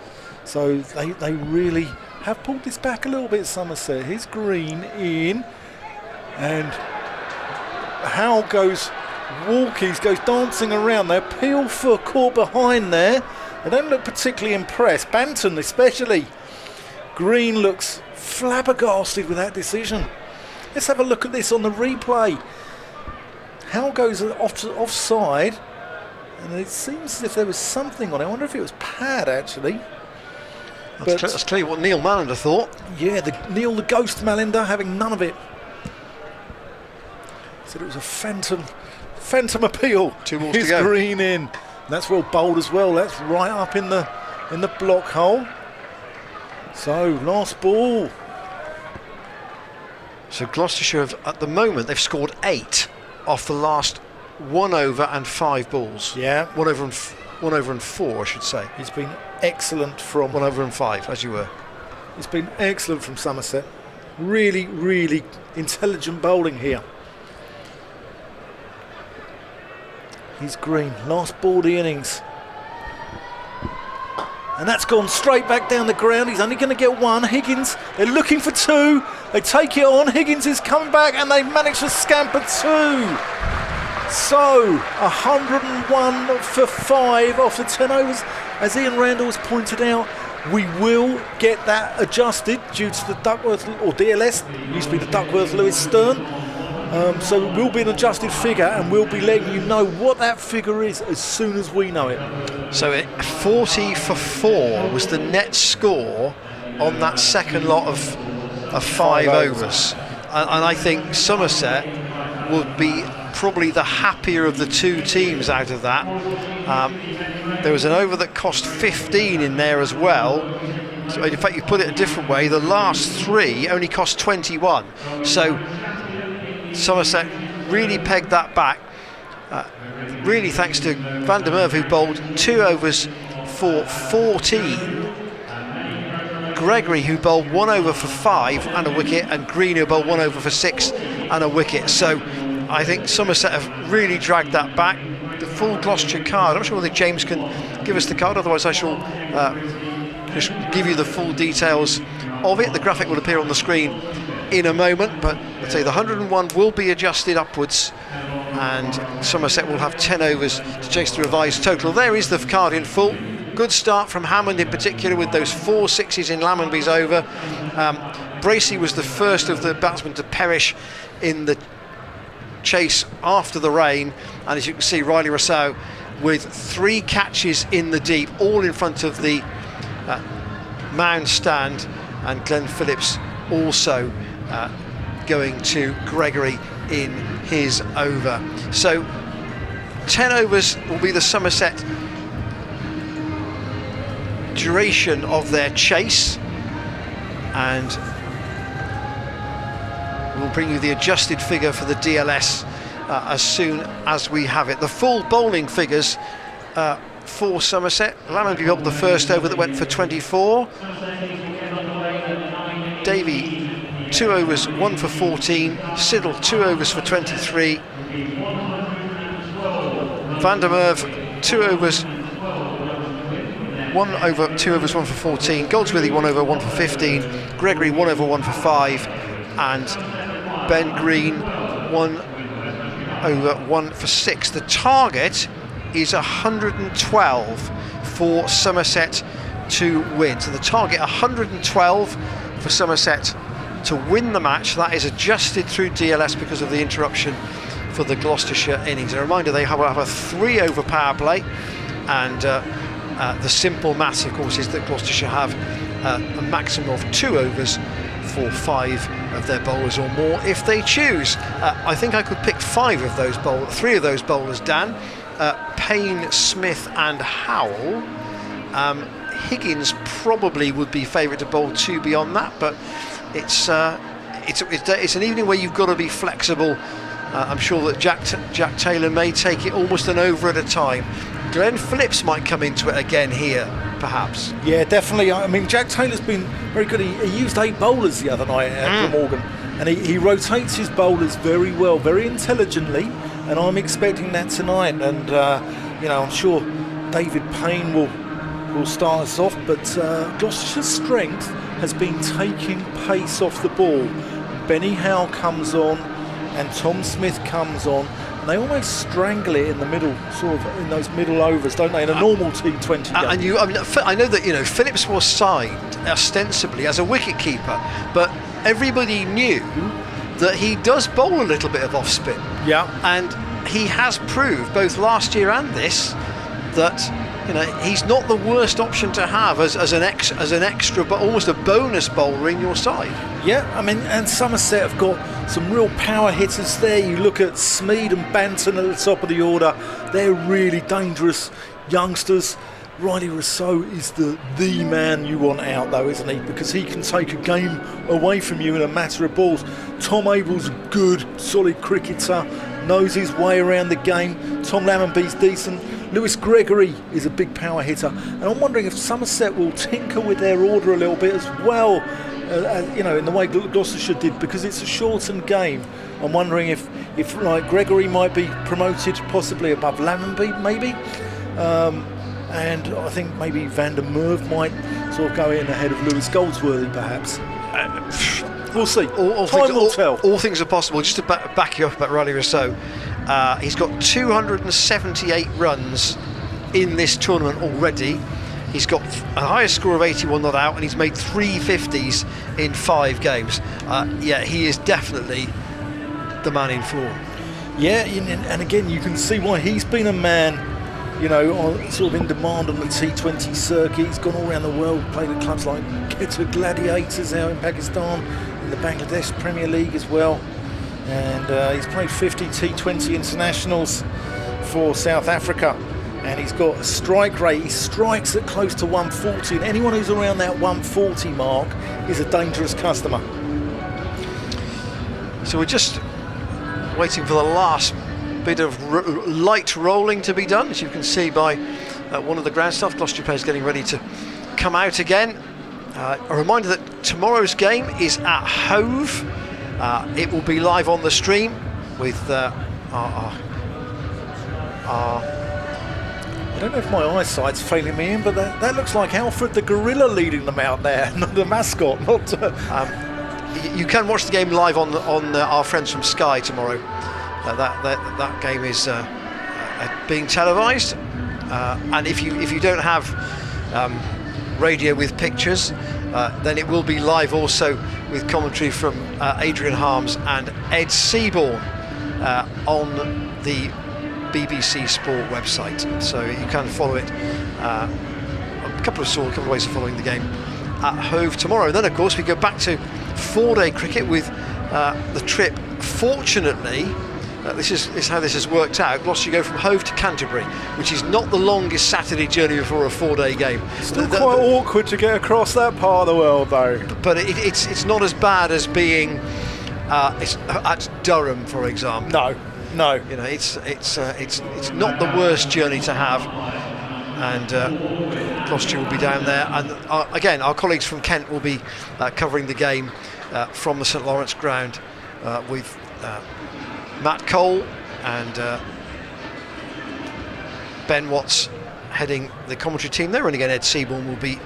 [SPEAKER 2] So they really have pulled this back a little bit, Somerset. Here's Green in, and Howe goes walkies, goes dancing around there. Peel for caught behind there. They don't look particularly impressed. Banton especially. Green looks flabbergasted with that decision. Let's have a look at this on the replay. Howe goes offside, and it seems as if there was something on it. I wonder if it was pad, actually.
[SPEAKER 1] That's clearly what Neil Mallender thought.
[SPEAKER 2] Yeah, Neil the Ghost Mallender having none of it. Said it was a phantom appeal.
[SPEAKER 1] 2 balls to
[SPEAKER 2] Here's
[SPEAKER 1] go.
[SPEAKER 2] Green in. And that's well bowled as well. That's right up in the block hole. So last ball.
[SPEAKER 1] So Gloucestershire have, at the moment, they've scored 8 off the last 1 over and 5 balls.
[SPEAKER 2] Yeah.
[SPEAKER 1] 1 over and 4, I should say.
[SPEAKER 2] It's been excellent from
[SPEAKER 1] 1 over and 5, as you were.
[SPEAKER 2] It's been excellent from Somerset. Really, really intelligent bowling here. He's Green, last ball of the innings. And that's gone straight back down the ground. He's only going to get one. Higgins, they're looking for 2. They take it on. Higgins is coming back, and they managed to scamper 2. So 101 for 5 after 10 overs. As Ian Randall has pointed out, we will get that adjusted due to the Duckworth, or DLS, used to be the Duckworth-Lewis Stern. So it will be an adjusted figure, and we'll be letting you know what that figure is as soon as we know it.
[SPEAKER 1] So 40 for 4 was the net score on that second lot of 5 overs. And I think Somerset would be probably the happier of the 2 teams out of that. There was an over that cost 15 in there as well. So in fact, you put it a different way, the last 3 only cost 21. So Somerset really pegged that back, really thanks to Van der Merwe, who bowled 2 overs for 14, Gregory, who bowled 1 over for 5 and a wicket, and Green, who bowled 1 over for 6 and a wicket. So I think Somerset have really dragged that back. The full Gloucestershire card, I'm not sure whether James can give us the card, otherwise I shall just give you the full details of it. The graphic will appear on the screen in a moment, but I'd say the 101 will be adjusted upwards, and Somerset will have 10 overs to chase the revised total. There is the card in full. Good start from Hammond in particular, with those 4 sixes in Lammonby's over. Bracey was the first of the batsmen to perish in the chase after the rain, and as you can see, Riley Rousseau with 3 catches in the deep, all in front of the mound stand, and Glenn Phillips also going to Gregory in his over. So 10 overs will be the Somerset duration of their chase, and we'll bring you the adjusted figure for the DLS as soon as we have it. The full bowling figures for Somerset: Lammonby bowled the first over that went for 24, Davey 2 overs, 1 for 14, Siddle 2 overs for 23, Van der Merwe 2 overs, 1 over, 2 overs, 1 for 14, Goldsworthy 1 over, 1 for 15, Gregory 1 over, 1 for 5, and Ben Green 1 over 1 for 6. The target is 112 for Somerset to win. So the target 112 for Somerset to win the match. That is adjusted through DLS because of the interruption for the Gloucestershire innings. A reminder, they have a 3 over power play, and the simple maths, of course, is that Gloucestershire have a maximum of 2 overs for 5 of their bowlers or more if they choose. I think I could pick 3 of those bowlers, Dan. Payne, Smith and Howell. Higgins probably would be favourite to bowl 2 beyond that, but it's an evening where you've got to be flexible. I'm sure that Jack Taylor may take it almost an over at a time. Glenn Phillips might come into it again here, perhaps.
[SPEAKER 2] Yeah, definitely. I mean, Jack Taylor's been very good. He used 8 bowlers the other night at Glamorgan, and he rotates his bowlers very well, very intelligently, and I'm expecting that tonight. And I'm sure David Payne will start us off, but Gloucestershire's strength has been taking pace off the ball. Benny Howe comes on and Tom Smith comes on, and they almost strangle it in the middle, sort of in those middle overs, don't they, in a normal T20 game.
[SPEAKER 1] And I know that Phillips was signed ostensibly as a wicket keeper, but everybody knew that he does bowl a little bit of off spin.
[SPEAKER 2] Yeah,
[SPEAKER 1] and he has proved both last year and this that he's not the worst option to have as an extra, but almost a bonus bowler in your side. Yeah,
[SPEAKER 2] I mean, and Somerset have got some real power hitters there. You look at Smeed and Banton at the top of the order; they're really dangerous youngsters. Riley Rousseau is the man you want out, though, isn't he? Because he can take a game away from you in a matter of balls. Tom Abel's a good, solid cricketer, knows his way around the game. Tom Lammonby's decent. Lewis Gregory is a big power hitter, and I'm wondering if Somerset will tinker with their order a little bit as well, in the way Gloucestershire did, because it's a shortened game. I'm wondering if like Gregory might be promoted possibly above Lammonby, maybe. And I think maybe Van der Merwe might sort of go in ahead of Lewis Goldsworthy, perhaps. We'll see. Time will tell.
[SPEAKER 1] All things are possible. Just to back you up about Riley Rousseau, he's got 278 runs in this tournament already. He's got a highest score of 81 not out, and he's made 3 50s in 5 games. He is definitely the man in form.
[SPEAKER 2] Yeah, and again, you can see why he's been a man, sort of in demand on the T20 circuit. He's gone all around the world, played at clubs like Quetta Gladiators out in Pakistan, in the Bangladesh Premier League as well. And he's played 50 T20 internationals for South Africa. And he's got a strike rate. He strikes at close to 140. And anyone who's around that 140 mark is a dangerous customer.
[SPEAKER 1] So we're just waiting for the last bit of light rolling to be done, as you can see by one of the ground staff. Gloucestershire players getting ready to come out again. A reminder that tomorrow's game is at Hove. It will be live on the stream with
[SPEAKER 2] I don't know if my eyesight's failing me in, but that looks like Alfred the Gorilla leading them out there, not the mascot.
[SPEAKER 1] You can watch the game live on our friends from Sky tomorrow. That game is being televised, and if you don't have radio with pictures, then it will be live also with commentary from Adrian Harms and Ed Seaborn on the BBC Sport website. So you can follow it. A couple of ways of following the game at Hove tomorrow. And then, of course, we go back to 4-day cricket with the trip. Fortunately, this is how this has worked out. Gloucester go from Hove to Canterbury, which is not the longest Saturday journey before a 4-day game.
[SPEAKER 2] Still quite awkward to get across that part of the world, though.
[SPEAKER 1] But it's not as bad as being at Durham, for example.
[SPEAKER 2] No.
[SPEAKER 1] It's not the worst journey to have, and Gloucester will be down there. And again, our colleagues from Kent will be covering the game from the St Lawrence ground with Matt Cole and Ben Watts heading the commentary team there, and again Ed Seaborn will be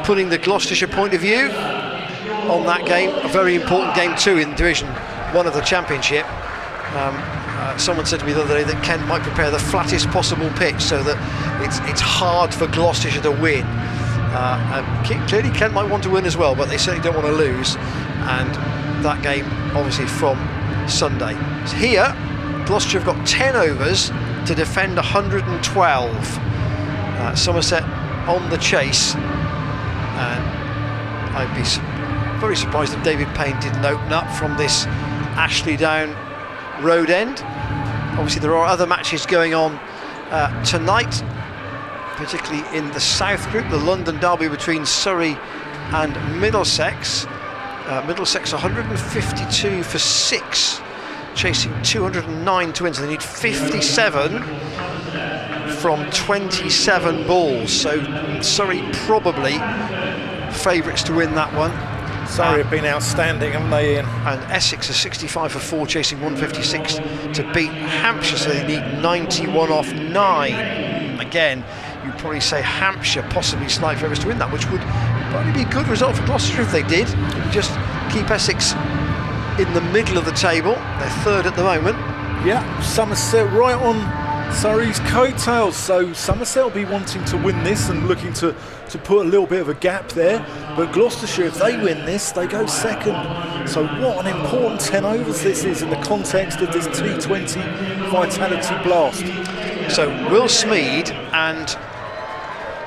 [SPEAKER 1] putting the Gloucestershire point of view on that game, a very important game too in Division 1 1 of the championship. Someone said to me the other day that Kent might prepare the flattest possible pitch so that it's hard for Gloucestershire to win. Clearly Kent might want to win as well, but they certainly don't want to lose, and that game obviously from Sunday. So here Gloucestershire have got 10 overs to defend 112. Somerset on the chase, and I'd be very surprised if David Payne didn't open up from this Ashley Down road end. Obviously there are other matches going on tonight, particularly in the South Group, the London derby between Surrey and Middlesex. Middlesex 152 for 6, chasing 209 to win, so they need 57 from 27 balls, so Surrey probably favourites to win that one.
[SPEAKER 2] Surrey have been outstanding, haven't they, Ian?
[SPEAKER 1] And Essex are 65 for 4, chasing 156 to beat Hampshire, so they need 91 off 9. Again, you'd probably say Hampshire possibly slight favourites to win that, which would probably be a good result for Gloucestershire if they did. Just keep Essex in the middle of the table. They're 3rd at the moment.
[SPEAKER 2] Yeah, Somerset right on Surrey's coattails, so Somerset will be wanting to win this and looking to put a little bit of a gap there, but Gloucestershire, if they win this, they go 2nd. So what an important 10 overs this is in the context of this T20 Vitality Blast.
[SPEAKER 1] So Will Smead and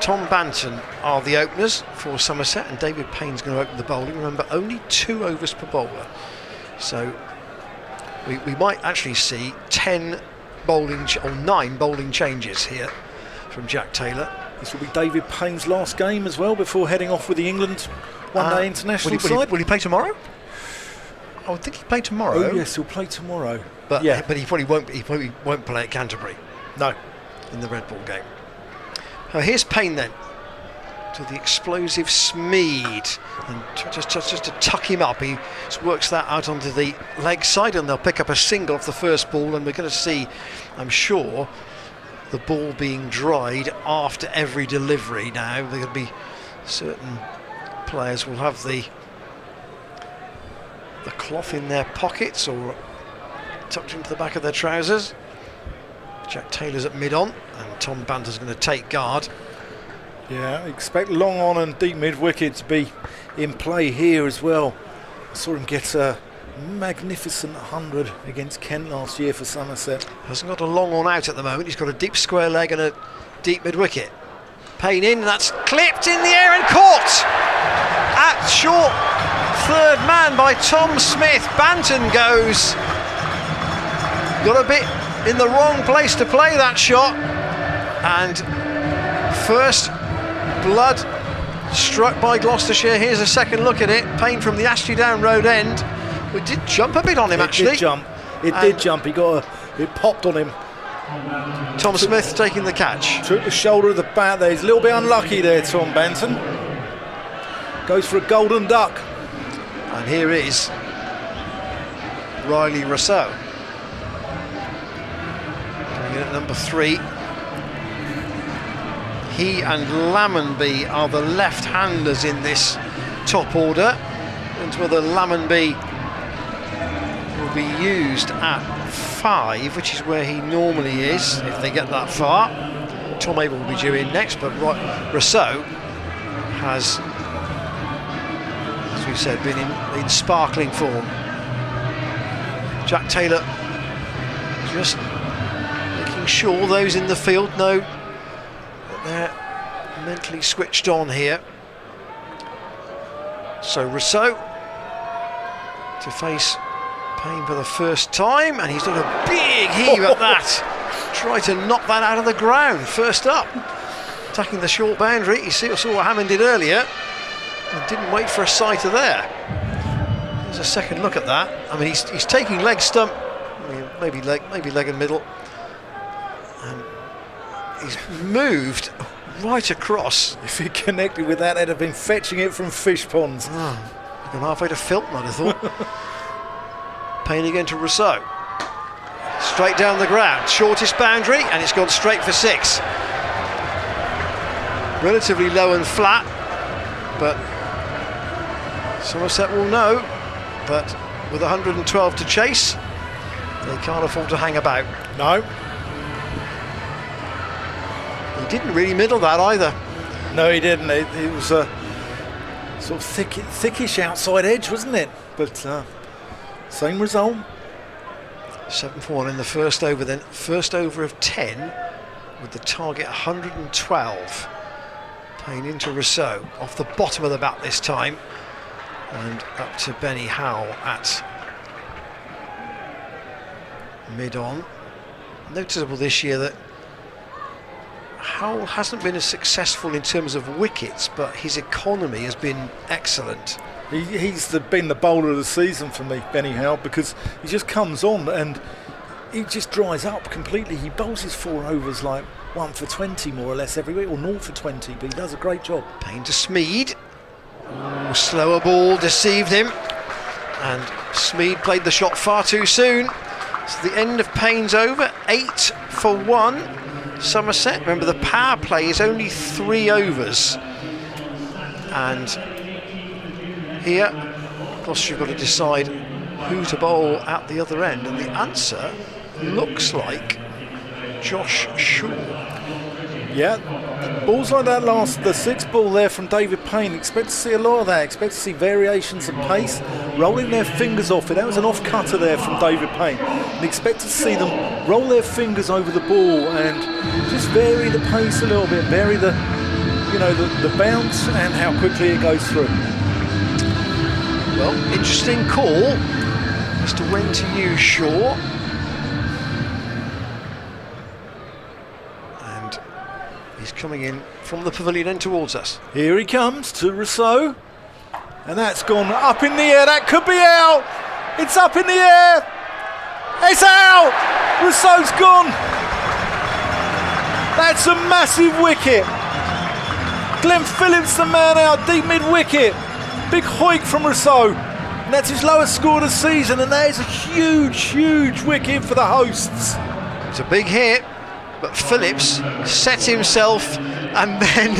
[SPEAKER 1] Tom Banton are the openers for Somerset, and David Payne's going to open the bowling. Remember, only 2 overs per bowler, so we might actually see 10 bowling or 9 bowling changes here from Jack Taylor.
[SPEAKER 2] This will be David Payne's last game as well before heading off with the England one-day international side.
[SPEAKER 1] Will he play tomorrow? I would think he'd play tomorrow.
[SPEAKER 2] Oh yes, he'll play tomorrow.
[SPEAKER 1] But yeah, but he probably won't. He probably won't play at Canterbury.
[SPEAKER 2] No,
[SPEAKER 1] in the Red Bull game. Here's Payne then to the explosive Smead, and just to tuck him up, he just works that out onto the leg side, and they'll pick up a single off the first ball, and we're going to see, I'm sure, the ball being dried after every delivery now. There will be certain players will have the cloth in their pockets or tucked into the back of their trousers. Jack Taylor's at mid-on, and Tom Banter's going to take guard.
[SPEAKER 2] Yeah, expect long on and deep mid-wicket to be in play here as well. I saw him get a magnificent 100 against Kent last year for Somerset.
[SPEAKER 1] Hasn't got a long on out at the moment. He's got a deep square leg and a deep mid-wicket. Payne in, and that's clipped in the air and caught at short. 3rd man by Tom Smith. Banton goes. Got a bit in the wrong place to play that shot, and first blood struck by Gloucestershire. Here's a second look at it. Payne from the Ashley Down road end. It did jump a bit on him, actually.
[SPEAKER 2] It did jump. It popped on him.
[SPEAKER 1] Tom Smith taking the catch.
[SPEAKER 2] Took the shoulder of the bat there. He's a little bit unlucky there, Tom Banton. Goes for a golden duck.
[SPEAKER 1] And here is Riley Rousseau. Coming in at number 3. He and Lammonby are the left-handers in this top order. And whether Lammonby will be used at 5, which is where he normally is, if they get that far. Tom Abel will be due in next, but Rousseau has, as we said, been in sparkling form. Jack Taylor just making sure those in the field know that they're mentally switched on here. So Rousseau to face Payne for the first time, and he's done a big heave at that. Try to knock that out of the ground. First up, attacking the short boundary. You saw what Hammond did earlier, and didn't wait for a sighter there. There's a second look at that. I mean, he's taking leg stump, maybe leg and middle, and he's moved right across.
[SPEAKER 2] If he connected with that, they'd have been fetching it from fish ponds.
[SPEAKER 1] Gone halfway to Filton, I'd have thought. Payne again to Rousseau. Straight down the ground, shortest boundary, and it's gone straight for 6. Relatively low and flat, but Somerset will know that with 112 to chase. They can't afford to hang about.
[SPEAKER 2] No.
[SPEAKER 1] He didn't really middle that either.
[SPEAKER 2] No, he didn't. It was a sort of thickish outside edge, wasn't it? But same result.
[SPEAKER 1] 7-for-1 in the first over, then first over of 10 with the target 112. Paying into Rousseau off the bottom of the bat this time, and up to Benny Howell at mid-on. Noticeable this year that Howell hasn't been as successful in terms of wickets, but his economy has been excellent.
[SPEAKER 2] He's been the bowler of the season for me, Benny Howell, because he just comes on and he just dries up completely. He bowls his 4 overs like 1 for 20 more or less every week, or 0 for 20, but he does a great job.
[SPEAKER 1] Payne to Smeed. Ooh, slower ball deceived him, and Smeed played the shot far too soon. So the end of Payne's over, 8-for-1. Somerset, remember the power play is only 3 overs, and here Gloucestershire got to decide who to bowl at the other end, and the answer looks like Josh Shaw.
[SPEAKER 2] Yeah, balls like that the 6th ball there from David Payne, expect to see a lot of that, expect to see variations of pace, rolling their fingers off it. That was an off cutter there from David Payne, and expect to see them roll their fingers over the ball and just vary the pace a little bit, vary the bounce and how quickly it goes through.
[SPEAKER 1] Well, interesting call as to when to use Shaw. He's coming in from the pavilion end towards us.
[SPEAKER 2] Here he comes to Rousseau, and that's gone up in the air. That could be out. It's up in the air. It's out. Rousseau's gone. That's a massive wicket. Glenn Phillips, the man out deep mid-wicket. Big hoik from Rousseau. And that's his lowest score of the season, and that is a huge, huge wicket for the hosts.
[SPEAKER 1] It's a big hit, but Phillips set himself and then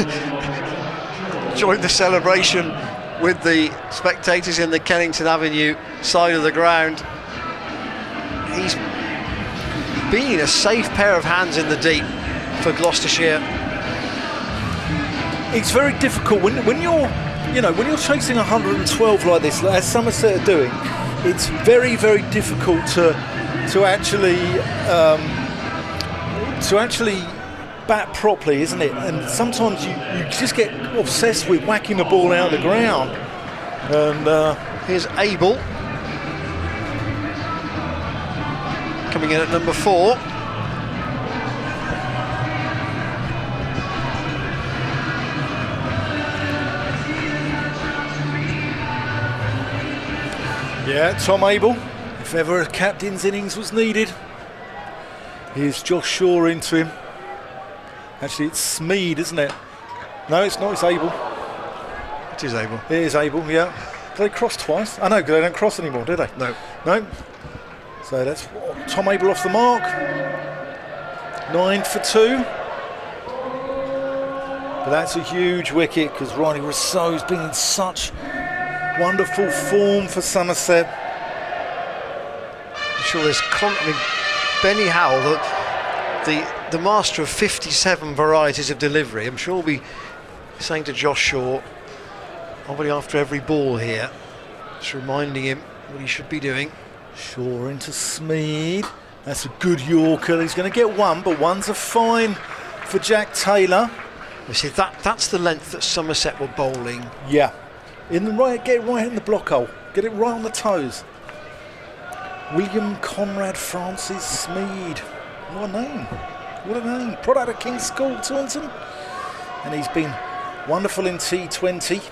[SPEAKER 1] joined the celebration with the spectators in the Kennington Avenue side of the ground. He's been a safe pair of hands in the deep for Gloucestershire.
[SPEAKER 2] It's very difficult when you're chasing 112 like this, as Somerset are doing. It's very, very difficult to actually bat properly, isn't it? And sometimes you just get obsessed with whacking the ball out of the ground. And
[SPEAKER 1] here's Abel coming in at number 4.
[SPEAKER 2] Yeah, Tom Abel, if ever a captain's innings was needed. Here's Josh Shaw into him. Actually, it's Smeed, isn't it? No, it's not, it's Abel.
[SPEAKER 1] It is Abel.
[SPEAKER 2] It is Abel, yeah. Do they cross twice? I know, they don't cross anymore, do they?
[SPEAKER 1] No.
[SPEAKER 2] No. So that's Tom Abel off the mark. 9 for 2. But that's a huge wicket because Riley Rousseau's been in such wonderful form for Somerset.
[SPEAKER 1] I'm sure there's Benny Howell, the master of 57 varieties of delivery, I'm sure will be saying to Josh Shaw, probably after every ball here, just reminding him what he should be doing.
[SPEAKER 2] Shaw into Smeed. That's a good Yorker. He's going to get one, but one's a fine for Jack Taylor.
[SPEAKER 1] You see, that's the length that Somerset were bowling.
[SPEAKER 2] Yeah. Get it right in the block hole. Get it right on the toes. William Conrad Francis Smeed. What a name. What a name. Product of King's School, Taunton. And he's been wonderful in T20.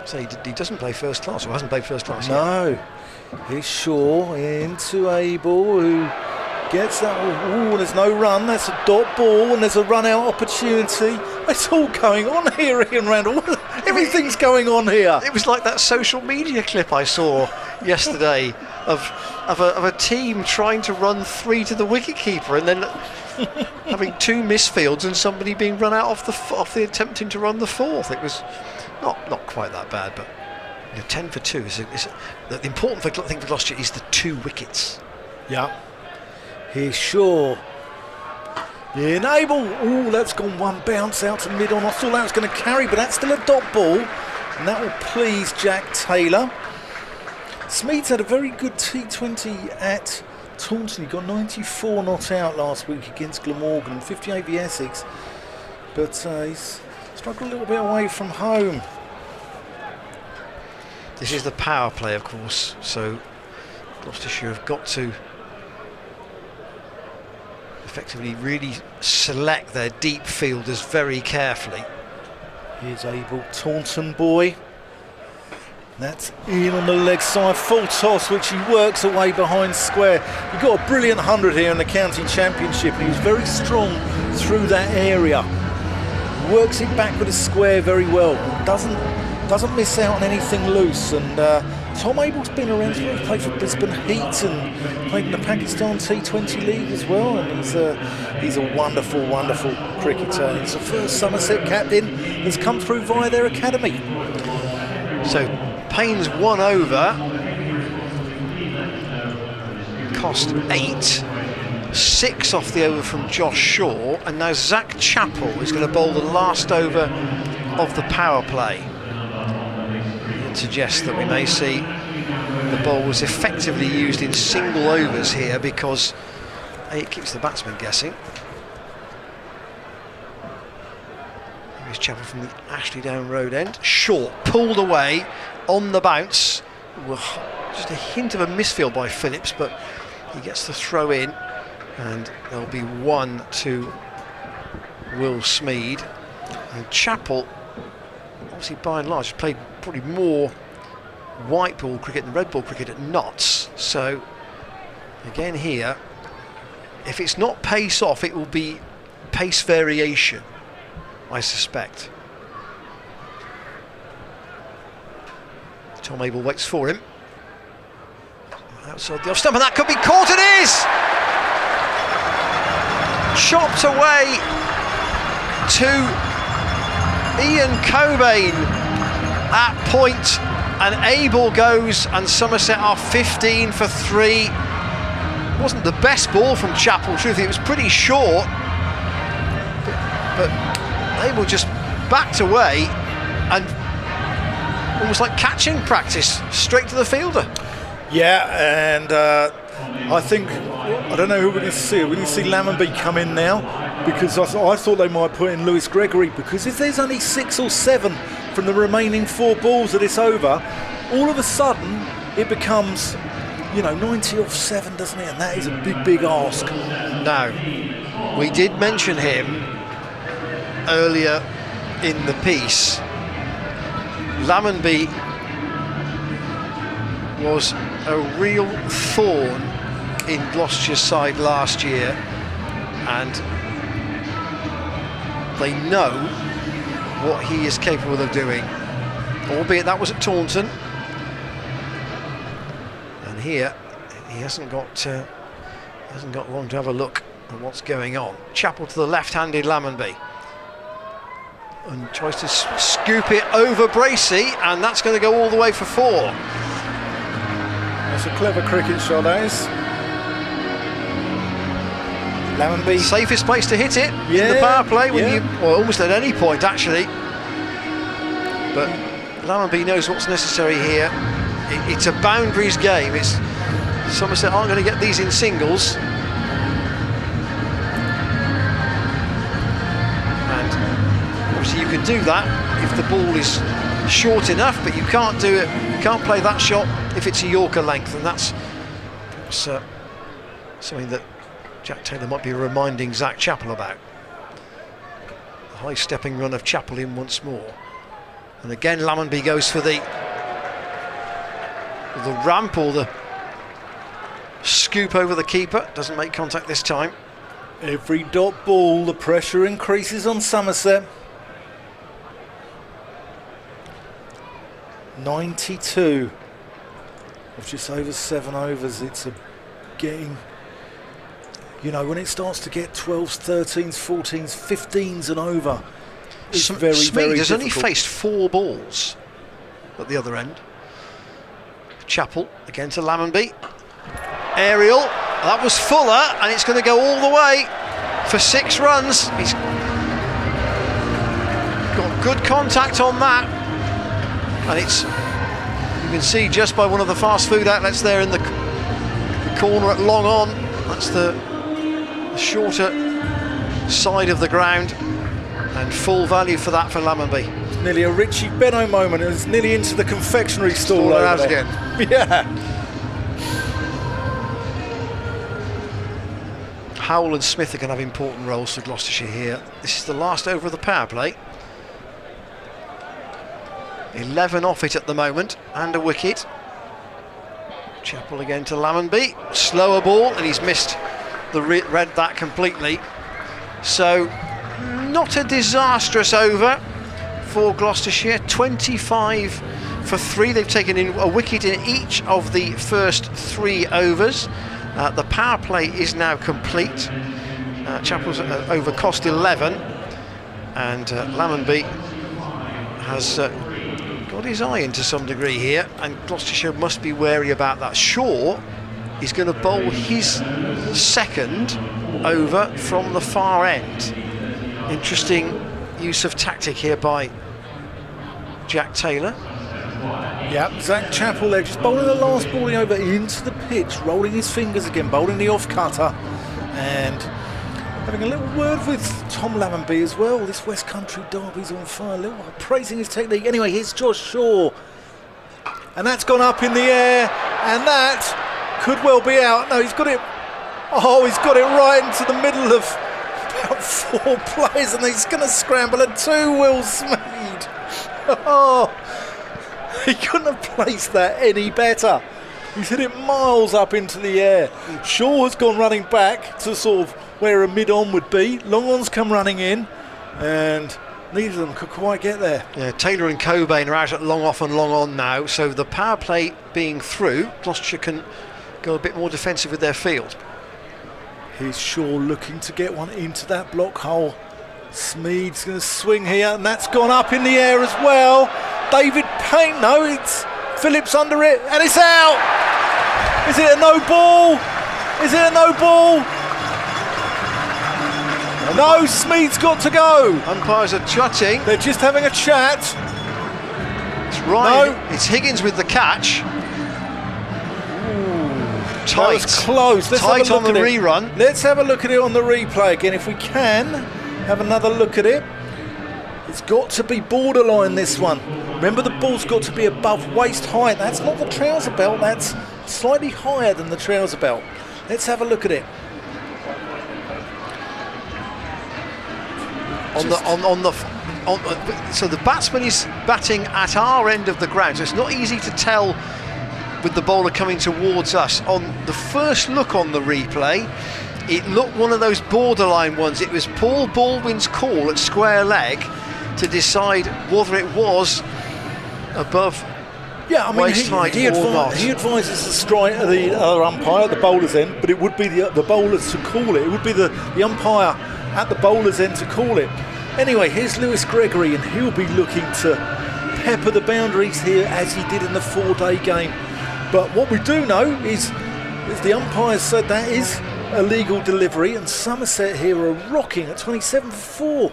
[SPEAKER 1] So he doesn't play first class, or hasn't played first class yet.
[SPEAKER 2] No. Here's Shaw into Abel, who gets that. Oh, there's no run. That's a dot ball, and there's a run-out opportunity. It's all going on here, Ian Randall. Everything's going on here.
[SPEAKER 1] It was like that social media clip I saw yesterday of a team trying to run 3 to the wicketkeeper, and then having 2 misfields and somebody being run out off the attempting to run the 4th. It was not quite that bad, but 10 for 2 the important thing for Gloucestershire is the 2 wickets.
[SPEAKER 2] Yeah. Here's Shaw. Enable. Oh, that's gone one bounce out to mid-on. I thought that was going to carry, but that's still a dot ball. And that will please Jack Taylor. Smeed's had a very good T20 at Taunton. He got 94 not out last week against Glamorgan, 58 v Essex. But he's struggled a little bit away from home.
[SPEAKER 1] This is the power play, of course, so Gloucestershire have got to effectively really select their deep fielders very carefully.
[SPEAKER 2] Here's Abel, Taunton boy. That's in on the leg side, full toss, which he works away behind square. He got a brilliant 100 here in the county championship, and he was very strong through that area. Works it back with a square very well. Doesn't miss out on anything loose. And Tom Abel's been around. He's played for Brisbane Heat and played in the Pakistan T20 League as well. And he's a wonderful, wonderful cricketer. He's the first Somerset captain that's come through via their academy.
[SPEAKER 1] So Payne's 1 over, cost 8, 6 off the over from Josh Shaw, and now Zach Chappell is going to bowl the last over of the power play. It suggests that we may see the ball was effectively used in single overs here, because it keeps the batsman guessing. Here's Chappell from the Ashley Down Road end. Short, pulled away on the bounce. Well, just a hint of a misfield by Phillips, but he gets the throw in, and there'll be 1 to Will Smeed. And Chappell, obviously by and large, played probably more white ball cricket than red ball cricket at Notts. So again here, if it's not pace off, it will be pace variation, I suspect. Tom Abel waits for him. Outside the off stump, and that could be caught. It is! Chopped away to Ian Cobain at point, and Abel goes, and Somerset are 15 for 3. It wasn't the best ball from Chappell, truthfully, it was pretty short. But Abel just backed away and almost like catching practice, straight to the fielder.
[SPEAKER 2] Yeah, and I think, I don't know who we're going to see. We're going to see Lammonby come in now, because I thought they might put in Lewis Gregory, because if there's only 6 or 7 from the remaining 4 balls of this over, all of a sudden it becomes, 90 off 7, doesn't it? And that is a big, big ask.
[SPEAKER 1] Now, we did mention him earlier in the piece. Lammonby was a real thorn in Gloucestershire's side last year, and they know what he is capable of doing, albeit that was at Taunton. And here he hasn't got long to have a look at what's going on. Chappell to the left-handed Lammonby, and tries to scoop it over Bracey, and that's going to go all the way for 4.
[SPEAKER 2] That's a clever cricket shot, that is. Lammonby,
[SPEAKER 1] safest place to hit it in the power play, or almost at any point actually. But Lammonby knows what's necessary here. It's a boundaries game. Somerset aren't going to get these in singles. And obviously you can do that if the ball is short enough, but you can't do it. You can't play that shot if it's a Yorker length, and that's something that Jack Taylor might be reminding Zach Chappell about. The high stepping run of Chappell in once more, and again Lammonby goes for the ramp or the scoop over the keeper. Doesn't make contact this time.
[SPEAKER 2] Every dot ball, the pressure increases on Somerset. 92 of just over 7 overs. It's getting, when it starts to get 12s, 13s, 14s, 15s and over, it's very, very
[SPEAKER 1] difficult. Has only
[SPEAKER 2] difficult.
[SPEAKER 1] faced 4 balls at the other end. Chappell again to Lammonby. Aerial, that was Fuller, and it's going to go all the way for 6 runs. He's got good contact on that, and it's, you can see just by one of the fast food outlets there in the corner at long on, that's the shorter side of the ground, and full value for that for Lammonby.
[SPEAKER 2] It's nearly a Richie Benno moment. It was nearly into the confectionery stall over there.
[SPEAKER 1] Again.
[SPEAKER 2] Yeah.
[SPEAKER 1] Howell and Smith are going to have important roles for Gloucestershire here. This is the last over of the power play. 11 off it at the moment, and a wicket. Chappell again to Lammonby. Slower ball, and he's missed the read that completely. So, not a disastrous over for Gloucestershire. 25 for 3. They've taken in a wicket in each of the first 3 overs. The power play is now complete. Chappell's over cost 11, and Lammonby has got his eye in to some degree here, and Gloucestershire must be wary about that. Shaw is going to bowl his second over from the far end. Interesting use of tactic here by Jack Taylor.
[SPEAKER 2] Yeah, Zach Chappell there, just bowling the last balling over into the pitch, rolling his fingers again, bowling the off cutter, and having a little word with Tom Lammonby as well. This West Country derby's on fire, a little praising his technique. Anyway, here's Josh Shaw, and that's gone up in the air, and that could well be out. No, he's got it. Oh, he's got it right into the middle of about 4 players, and he's going to scramble at 2. Will Smeed. Oh. He couldn't have placed that any better. He's hit it miles up into the air. Shaw has gone running back to sort of where a mid-on would be. Long-on's come running in, and neither of them could quite get there.
[SPEAKER 1] Yeah, Taylor and Cobain are out at long off and long on now, so the power play being through, Gloucestershire can go a bit more defensive with their field.
[SPEAKER 2] Here's Shaw looking to get one into that block hole. Smeed's going to swing here, and that's gone up in the air as well. David Payne, no, it's Phillips under it, and it's out. Is it a no ball? Is it a no ball? No, Smeed's got to go.
[SPEAKER 1] Umpires are chatting.
[SPEAKER 2] They're just having a chat.
[SPEAKER 1] It's Ryan.
[SPEAKER 2] No.
[SPEAKER 1] It's Higgins with the catch. Ooh, tight.
[SPEAKER 2] That was close. Let's
[SPEAKER 1] tight
[SPEAKER 2] have a look
[SPEAKER 1] on the
[SPEAKER 2] at
[SPEAKER 1] rerun.
[SPEAKER 2] Let's have a look at it on the replay again, if we can. Have another look at it. It's got to be borderline, this one. Remember, the ball's got to be above waist height. That's not the trouser belt, that's slightly higher than the trouser belt. Let's have a look at it.
[SPEAKER 1] So the batsman is batting at our end of the ground, so it's not easy to tell with the bowler coming towards us. On the first look on the replay, it looked one of those borderline ones. It was Paul Baldwin's call at square leg to decide whether it was above waist height or not.
[SPEAKER 2] He advises the strike of the other umpire at the bowler's end, but it would be the bowlers to call it. It would be the umpire at the bowler's end to call it. Anyway, here's Lewis Gregory, and he'll be looking to pepper the boundaries here as he did in the 4-day game. But what we do know is the umpires said that is a legal delivery, and Somerset here are rocking at 27 for 4.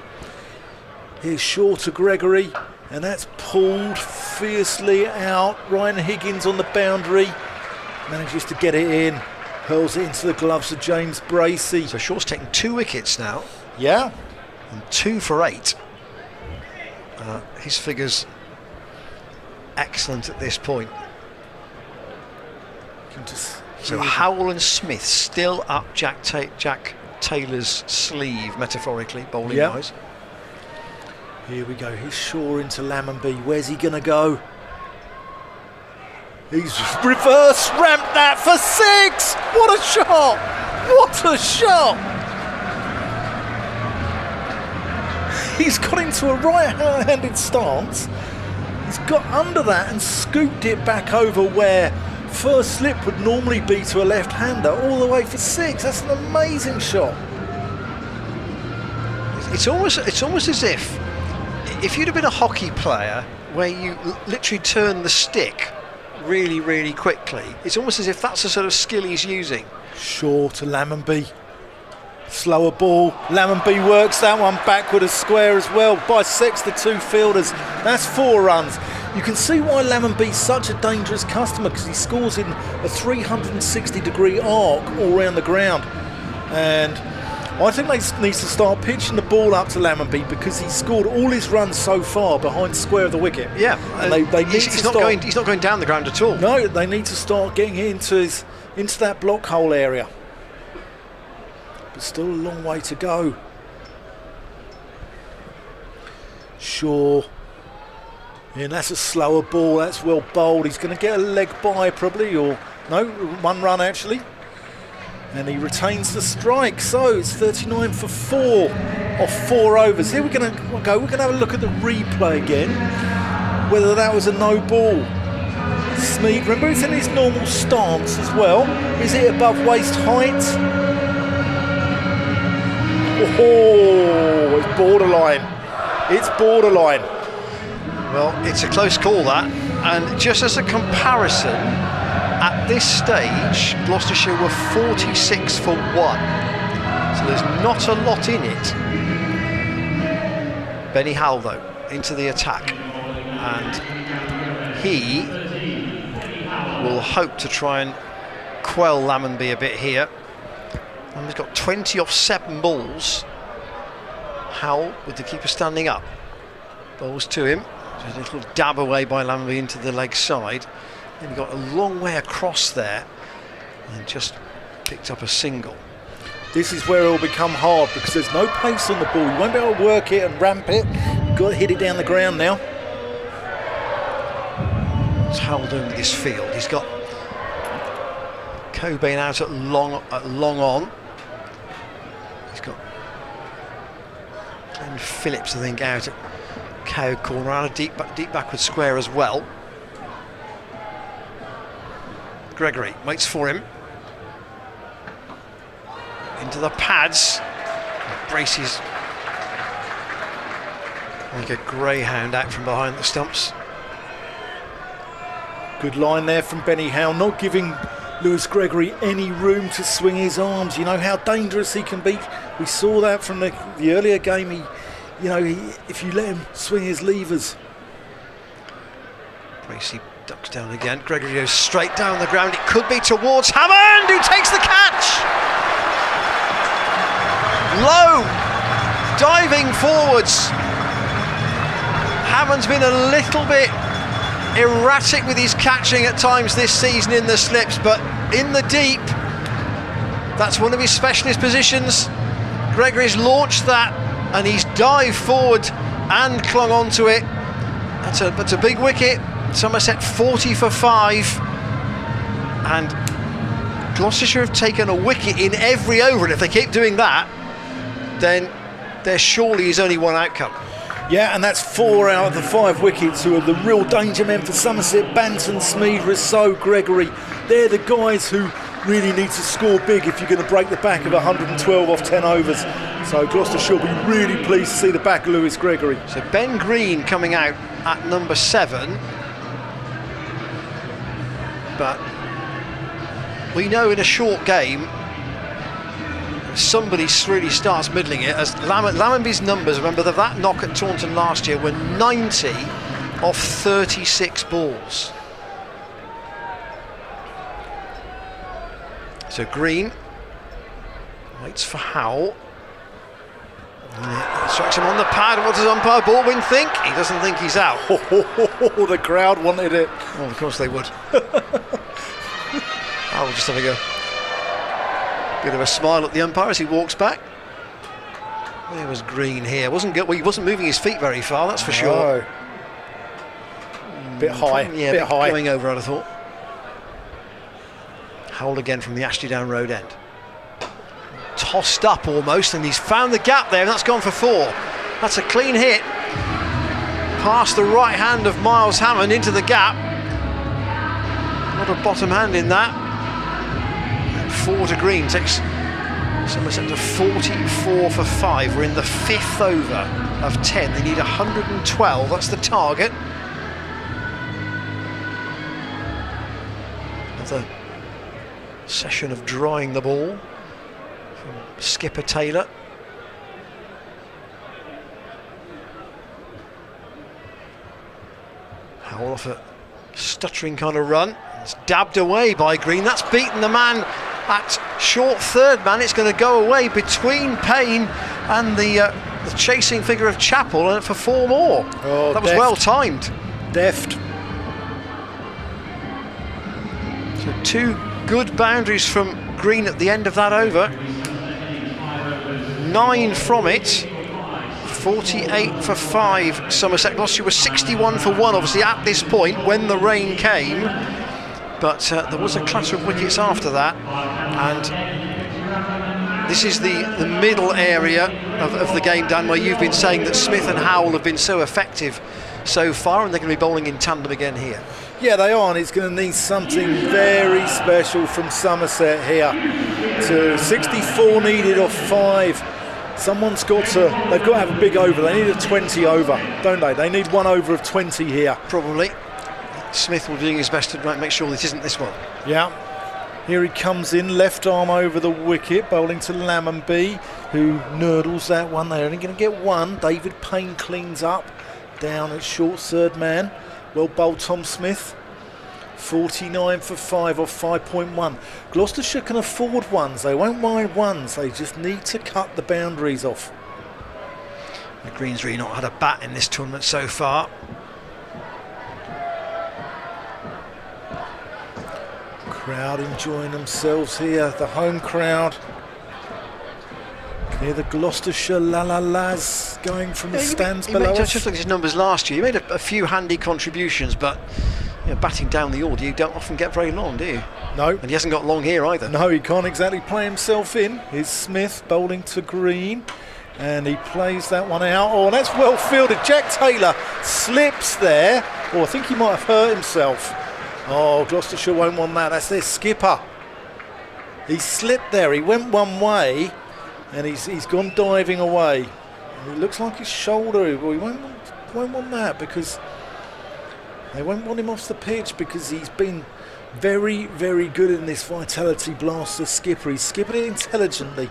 [SPEAKER 2] Here's Shaw to Gregory, and that's pulled fiercely out. Ryan Higgins on the boundary, manages to get it in, hurls it into the gloves of James Bracey.
[SPEAKER 1] So Shaw's taken 2 wickets now.
[SPEAKER 2] Yeah.
[SPEAKER 1] And 2 for 8. His figures excellent at this point. So Howell and Smith still up Jack Taylor's sleeve, metaphorically, bowling-wise.
[SPEAKER 2] Here we go, here's Shaw into Lammonby. Where's he going to go? He's reverse ramped that for 6! What a shot! What a shot! He's got into a right-handed stance. He's got under that and scooped it back over where first slip would normally be to a left-hander, all the way for 6. That's an amazing shot.
[SPEAKER 1] It's almost as if you'd have been a hockey player where you literally turn the stick really, really quickly. It's almost as if that's the sort of skill he's using.
[SPEAKER 2] Shaw to Lammonby. Slower ball. Lammonby works that one backward as square as well. Bisects the two fielders. That's 4 runs. You can see why Lammonby's such a dangerous customer, because he scores in a 360-degree arc all around the ground. And I think they need to start pitching the ball up to Lammonby, because he's scored all his runs so far behind square of the wicket.
[SPEAKER 1] Yeah,
[SPEAKER 2] and they need
[SPEAKER 1] he's not going down the ground at all.
[SPEAKER 2] No, they need to start getting into that block hole area. But still a long way to go. Shaw. Yeah, that's a slower ball. That's well bowled. He's going to get a leg by probably, or no, 1 run actually. And he retains the strike. So it's 39 for 4 off 4 overs. Here we're going to go. We're going to have a look at the replay again, whether that was a no ball. Smeed, remember, it's in his normal stance as well. Is it above waist height? Oh, it's borderline. It's borderline.
[SPEAKER 1] Well, it's a close call, that. And just as a comparison, at this stage, Gloucestershire were 46 for 1. So there's not a lot in it. Benny Howell, though, into the attack. And he will hope to try and quell Lammonby a bit here. And he's got 20 off 7 balls. Howell with the keeper standing up. Balls to him. Just a little dab away by Lammonby into the leg side. Then he got a long way across there and just picked up a single.
[SPEAKER 2] This is where it will become hard, because there's no pace on the ball. You won't be able to work it and ramp it. You've got to hit it down the ground now.
[SPEAKER 1] What's Howell doing with this field? He's got Cobain out at long on. He's got Glenn Phillips, I think, out at cow corner, and a deep backward square as well. Gregory waits for him. Into the pads. Braces like a greyhound out from behind the stumps.
[SPEAKER 2] Good line there from Benny Howell, not giving Lewis Gregory any room to swing his arms. You know how dangerous he can be. We saw that from the earlier game. If you let him swing his levers.
[SPEAKER 1] Bracey ducks down again. Gregory goes straight down the ground. It could be towards Hammond, who takes the catch. Low, diving forwards. Hammond's been a little bit erratic with his catching at times this season in the slips, but in the deep, that's one of his specialist positions. Gregory's launched that, and he's dived forward and clung onto it. That's a big wicket. Somerset 40 for 5, and Gloucestershire have taken a wicket in every over, and if they keep doing that, then there surely is only one outcome.
[SPEAKER 2] Yeah, and that's 4 out of the 5 wickets who are the real danger men for Somerset. Banton, Smeed, Rousseau, Gregory. They're the guys who really need to score big if you're going to break the back of 112 off 10 overs. So Gloucestershire will be really pleased to see the back of Lewis Gregory.
[SPEAKER 1] So Ben Green coming out at number 7. But we know in a short game, somebody really starts middling it. As Lammonby's numbers, remember that knock at Taunton last year were 90 off 36 balls. So Green waits for Howell. Strikes him on the pad. What does umpire Baldwin think? He doesn't think he's out.
[SPEAKER 2] The crowd wanted it.
[SPEAKER 1] Well, of course they would. Howell just having a bit of a smile at the umpire as he walks back. There was Green here. He wasn't moving his feet very far, that's for sure.
[SPEAKER 2] Bit high.
[SPEAKER 1] Yeah,
[SPEAKER 2] bit high.
[SPEAKER 1] Going over, I'd have thought. Howell again from the Ashley Down Road end. Tossed up almost, and he's found the gap there, and that's gone for 4. That's a clean hit. Past the right hand of Miles Hammond into the gap. Not a bottom hand in that. 4 to Green takes Somerset to 44 for 5. We're in the 5th over of 10. They need 112. That's the target. Another session of drawing the ball from skipper Taylor. Howell off a stuttering kind of run. It's dabbed away by Green. That's beaten the man at short third man. It's going to go away between Payne and the chasing figure of Chappell, and for 4 more.
[SPEAKER 2] Oh,
[SPEAKER 1] that was well timed.
[SPEAKER 2] Deft.
[SPEAKER 1] So 2 good boundaries from Green at the end of that over. 9 from it. 48 for 5. Somerset. Gloucestershire was 61 for 1, obviously, at this point when the rain came. But there was a clatter of wickets after that. And this is the middle area of the game, Dan, where you've been saying that Smith and Howell have been so effective so far, and they're going to be bowling in tandem again here.
[SPEAKER 2] Yeah, they are, and it's going to need something very special from Somerset here. To 64 needed off 5. Someone's got to, they've got to have a big over. They need a 20 over, don't they? They need 1 over of 20 here.
[SPEAKER 1] Probably. Smith will be doing his best to make sure this isn't this one.
[SPEAKER 2] Yeah. Here he comes in, left arm over the wicket, bowling to Lammonby, who nurdles that one. They're only going to get 1. David Payne cleans up down at short third man. Well bowled Tom Smith. 49 for 5 off 5.1. Gloucestershire can afford ones. They won't mind ones. They just need to cut the boundaries off.
[SPEAKER 1] The Green's really not had a bat in this tournament so far.
[SPEAKER 2] Crowd enjoying themselves here. The home crowd. Can hear the Gloucestershire la-la-las going from the stands below us.
[SPEAKER 1] Just look at his numbers last year. He made a few handy contributions, but batting down the order, you don't often get very long, do you?
[SPEAKER 2] No.
[SPEAKER 1] And he hasn't got long here either.
[SPEAKER 2] No, he can't exactly play himself in. Here's Smith bowling to Green, and he plays that one out. Oh, that's well fielded. Jack Taylor slips there. Oh, I think he might have hurt himself. Oh, Gloucestershire won't want that. That's their skipper. He slipped there. He went one way, and he's gone diving away. And it looks like his shoulder. Well, he won't want that, because they won't want him off the pitch, because he's been very, very good in this Vitality Blaster skipper. He's skippered it intelligently.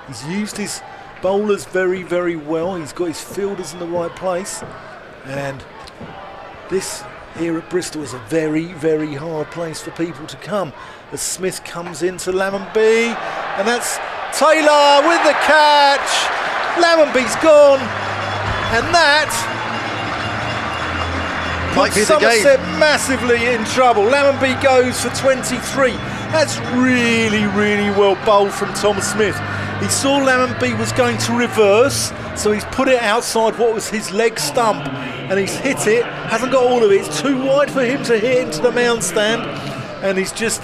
[SPEAKER 2] He's used his bowlers very, very well. He's got his fielders in the right place. And this here at Bristol is a very, very hard place for people to come. As Smith comes into Lammonby, and that's Taylor with the catch. Lammonby's gone, and that
[SPEAKER 1] might be the
[SPEAKER 2] Somerset
[SPEAKER 1] game.
[SPEAKER 2] Massively in trouble. Lammonby goes for 23. That's really, really well bowled from Tom Smith. He saw Lammonby was going to reverse, so he's put it outside what was his leg stump, and he's hit it. Hasn't got all of it. It's too wide for him to hit into the mound stand, and he's just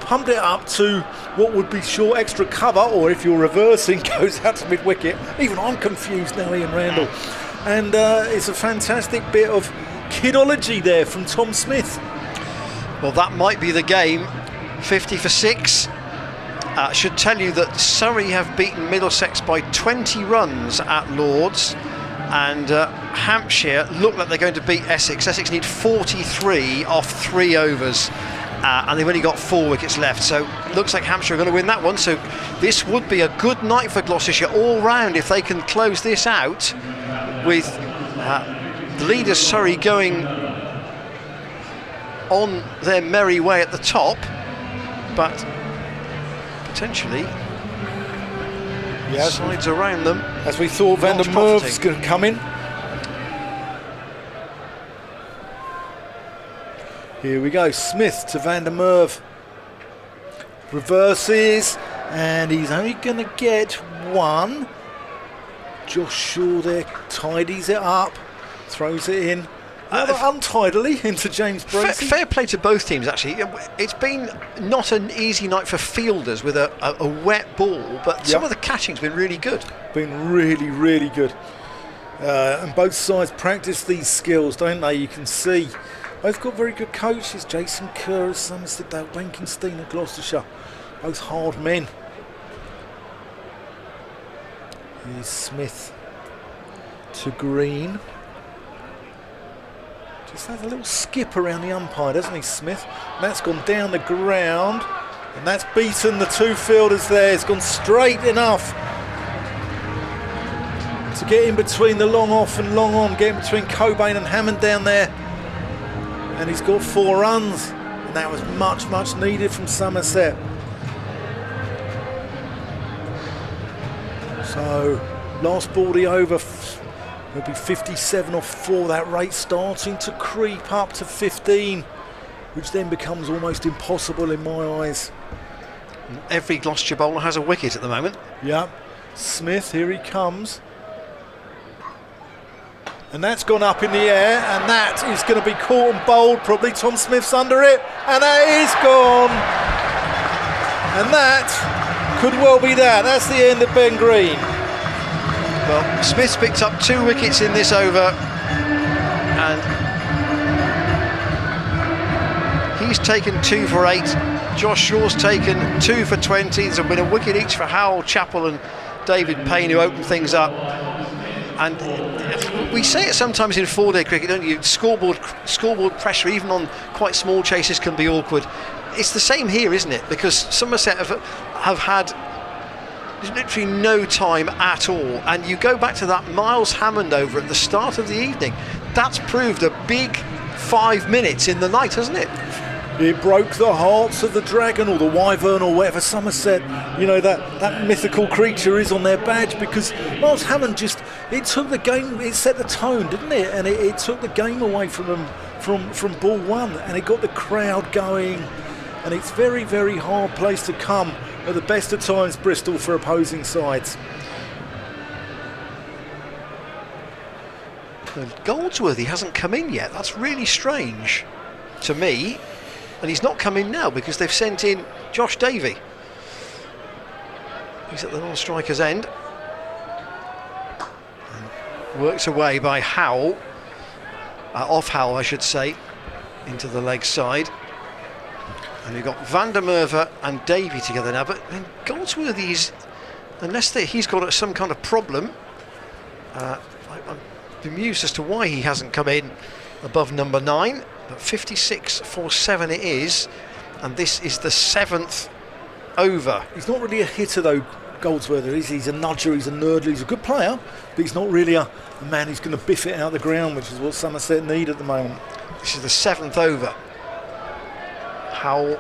[SPEAKER 2] pumped it up to what would be short extra cover, or if you're reversing, goes out to mid wicket. Even I'm confused now, Ian Randall. And it's a fantastic bit of kidology there from Tom Smith.
[SPEAKER 1] Well, that might be the game. 50 for 6. Should tell you that Surrey have beaten Middlesex by 20 runs at Lords, and Hampshire look like they're going to beat Essex. Essex need 43 off 3 overs, and they've only got 4 wickets left, so looks like Hampshire are going to win that one. So this would be a good night for Gloucestershire all round if they can close this out, with the leaders Surrey going on their merry way at the top, but potentially sides around them.
[SPEAKER 2] As we thought, Van der Merwe's going to come in. Here we go, Smith to Van der Merwe. Reverses, and he's only going to get 1. Josh Shaw there tidies it up, throws it in. Rather untidily into James Bracey.
[SPEAKER 1] Fair play to both teams, actually. It's been not an easy night for fielders with a wet ball, but some of the catching's been really good.
[SPEAKER 2] Been really, really good. And both sides practice these skills, don't they? You can see. Both got very good coaches. Jason Kerr at Somerset, Dale Benkenstein at Gloucestershire. Both hard men. Here's Smith to Green. Just has a little skip around the umpire, doesn't he, Smith? And that's gone down the ground, and that's beaten the two fielders there. It's gone straight enough to get in between the long off and long on, get in between Cobain and Hammond down there. And he's got 4 runs, and that was much, much needed from Somerset. So, last ball the over, will be 57 off 4. That rate starting to creep up to 15, which then becomes almost impossible in my eyes.
[SPEAKER 1] Every Gloucestershire bowler has a wicket at the moment.
[SPEAKER 2] Yeah, Smith, here he comes. And that's gone up in the air, and that is going to be caught and bowled. Probably Tom Smith's under it, and that is gone. And that could well be that. That's the end of Ben Green.
[SPEAKER 1] Well, Smith's picked up 2 wickets in this over, and he's taken 2 for 8. Josh Shaw's taken 2 for 20. There's been a wicket each for Howell, Chappell and David Payne, who opened things up. And we say it sometimes in 4-day cricket, don't you? Scoreboard pressure, even on quite small chases, can be awkward. It's the same here, isn't it? Because Somerset have had literally no time at all. And you go back to that Miles Hammond over at the start of the evening. That's proved a big 5 minutes in the night, hasn't it?
[SPEAKER 2] It broke the hearts of the dragon or the wyvern or whatever Somerset, you know, that mythical creature is on their badge, because Miles Hammond it took the game, it set the tone, didn't it? And it took the game away from them from ball 1, and it got the crowd going. And it's very, very hard place to come at the best of times, Bristol, for opposing sides.
[SPEAKER 1] Goldsworthy hasn't come in yet. That's really strange to me. And he's not come in now because they've sent in Josh Davey. He's at the non-striker's end. And works away by Howell. Off Howell, I should say, into the leg side. And we've got Van der Merwe and Davey together now. But Goldsworthy is, unless he's got some kind of problem, I'm bemused as to why he hasn't come in above number 9. But 56 for 7 it is, and this is the 7th over.
[SPEAKER 2] He's not really a hitter though, Goldsworthy. He's a nudger, he's a nerdler, he's a good player, but he's not really a man who's going to biff it out of the ground, which is what Somerset need at the moment.
[SPEAKER 1] This is the 7th over. Howell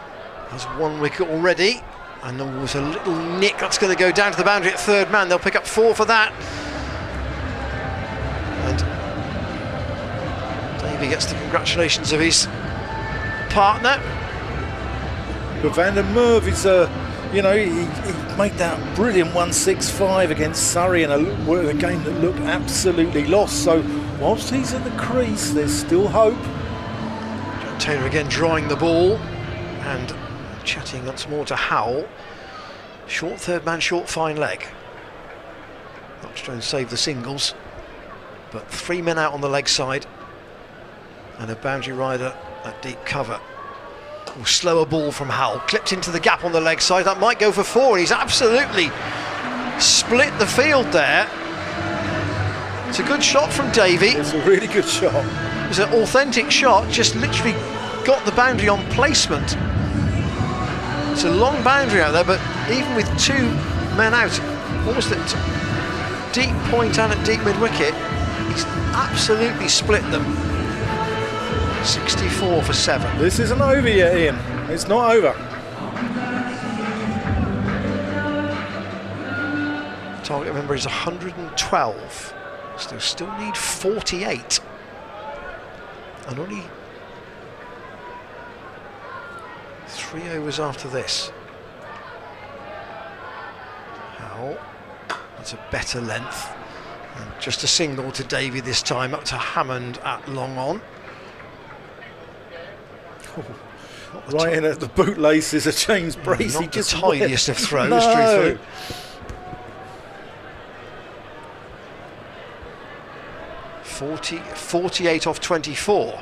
[SPEAKER 1] has 1 wicket already, and there was a little nick that's going to go down to the boundary at 3rd man. They'll pick up 4 for that. He gets the congratulations of his partner.
[SPEAKER 2] But Van der Merwe is, he made that brilliant 165 against Surrey in a game that looked absolutely lost. So whilst he's at the crease, there's still hope.
[SPEAKER 1] John Taylor again drawing the ball and chatting once more to Howell. Short 3rd man, short fine leg. Not trying to save the singles, but 3 men out on the leg side. And a boundary rider at deep cover. Slower ball from Howell, clipped into the gap on the leg side. That might go for 4, and he's absolutely split the field there. It's a good shot from Davey.
[SPEAKER 2] It's a really good shot.
[SPEAKER 1] It was an authentic shot, just literally got the boundary on placement. It's a long boundary out there, but even with 2 men out, almost at deep point and at deep mid-wicket, he's absolutely split them. 64 for 7.
[SPEAKER 2] This isn't over yet, Ian. It's not over.
[SPEAKER 1] Target, remember, is 112. So they still need 48. And only 3 overs after this. Howell. That's a better length. And just a single to Davey this time, up to Hammond at long on.
[SPEAKER 2] Right in at the bootlaces of James Bracey.
[SPEAKER 1] Not the tiniest of throws,
[SPEAKER 2] no.
[SPEAKER 1] truthfully. 48 off 24.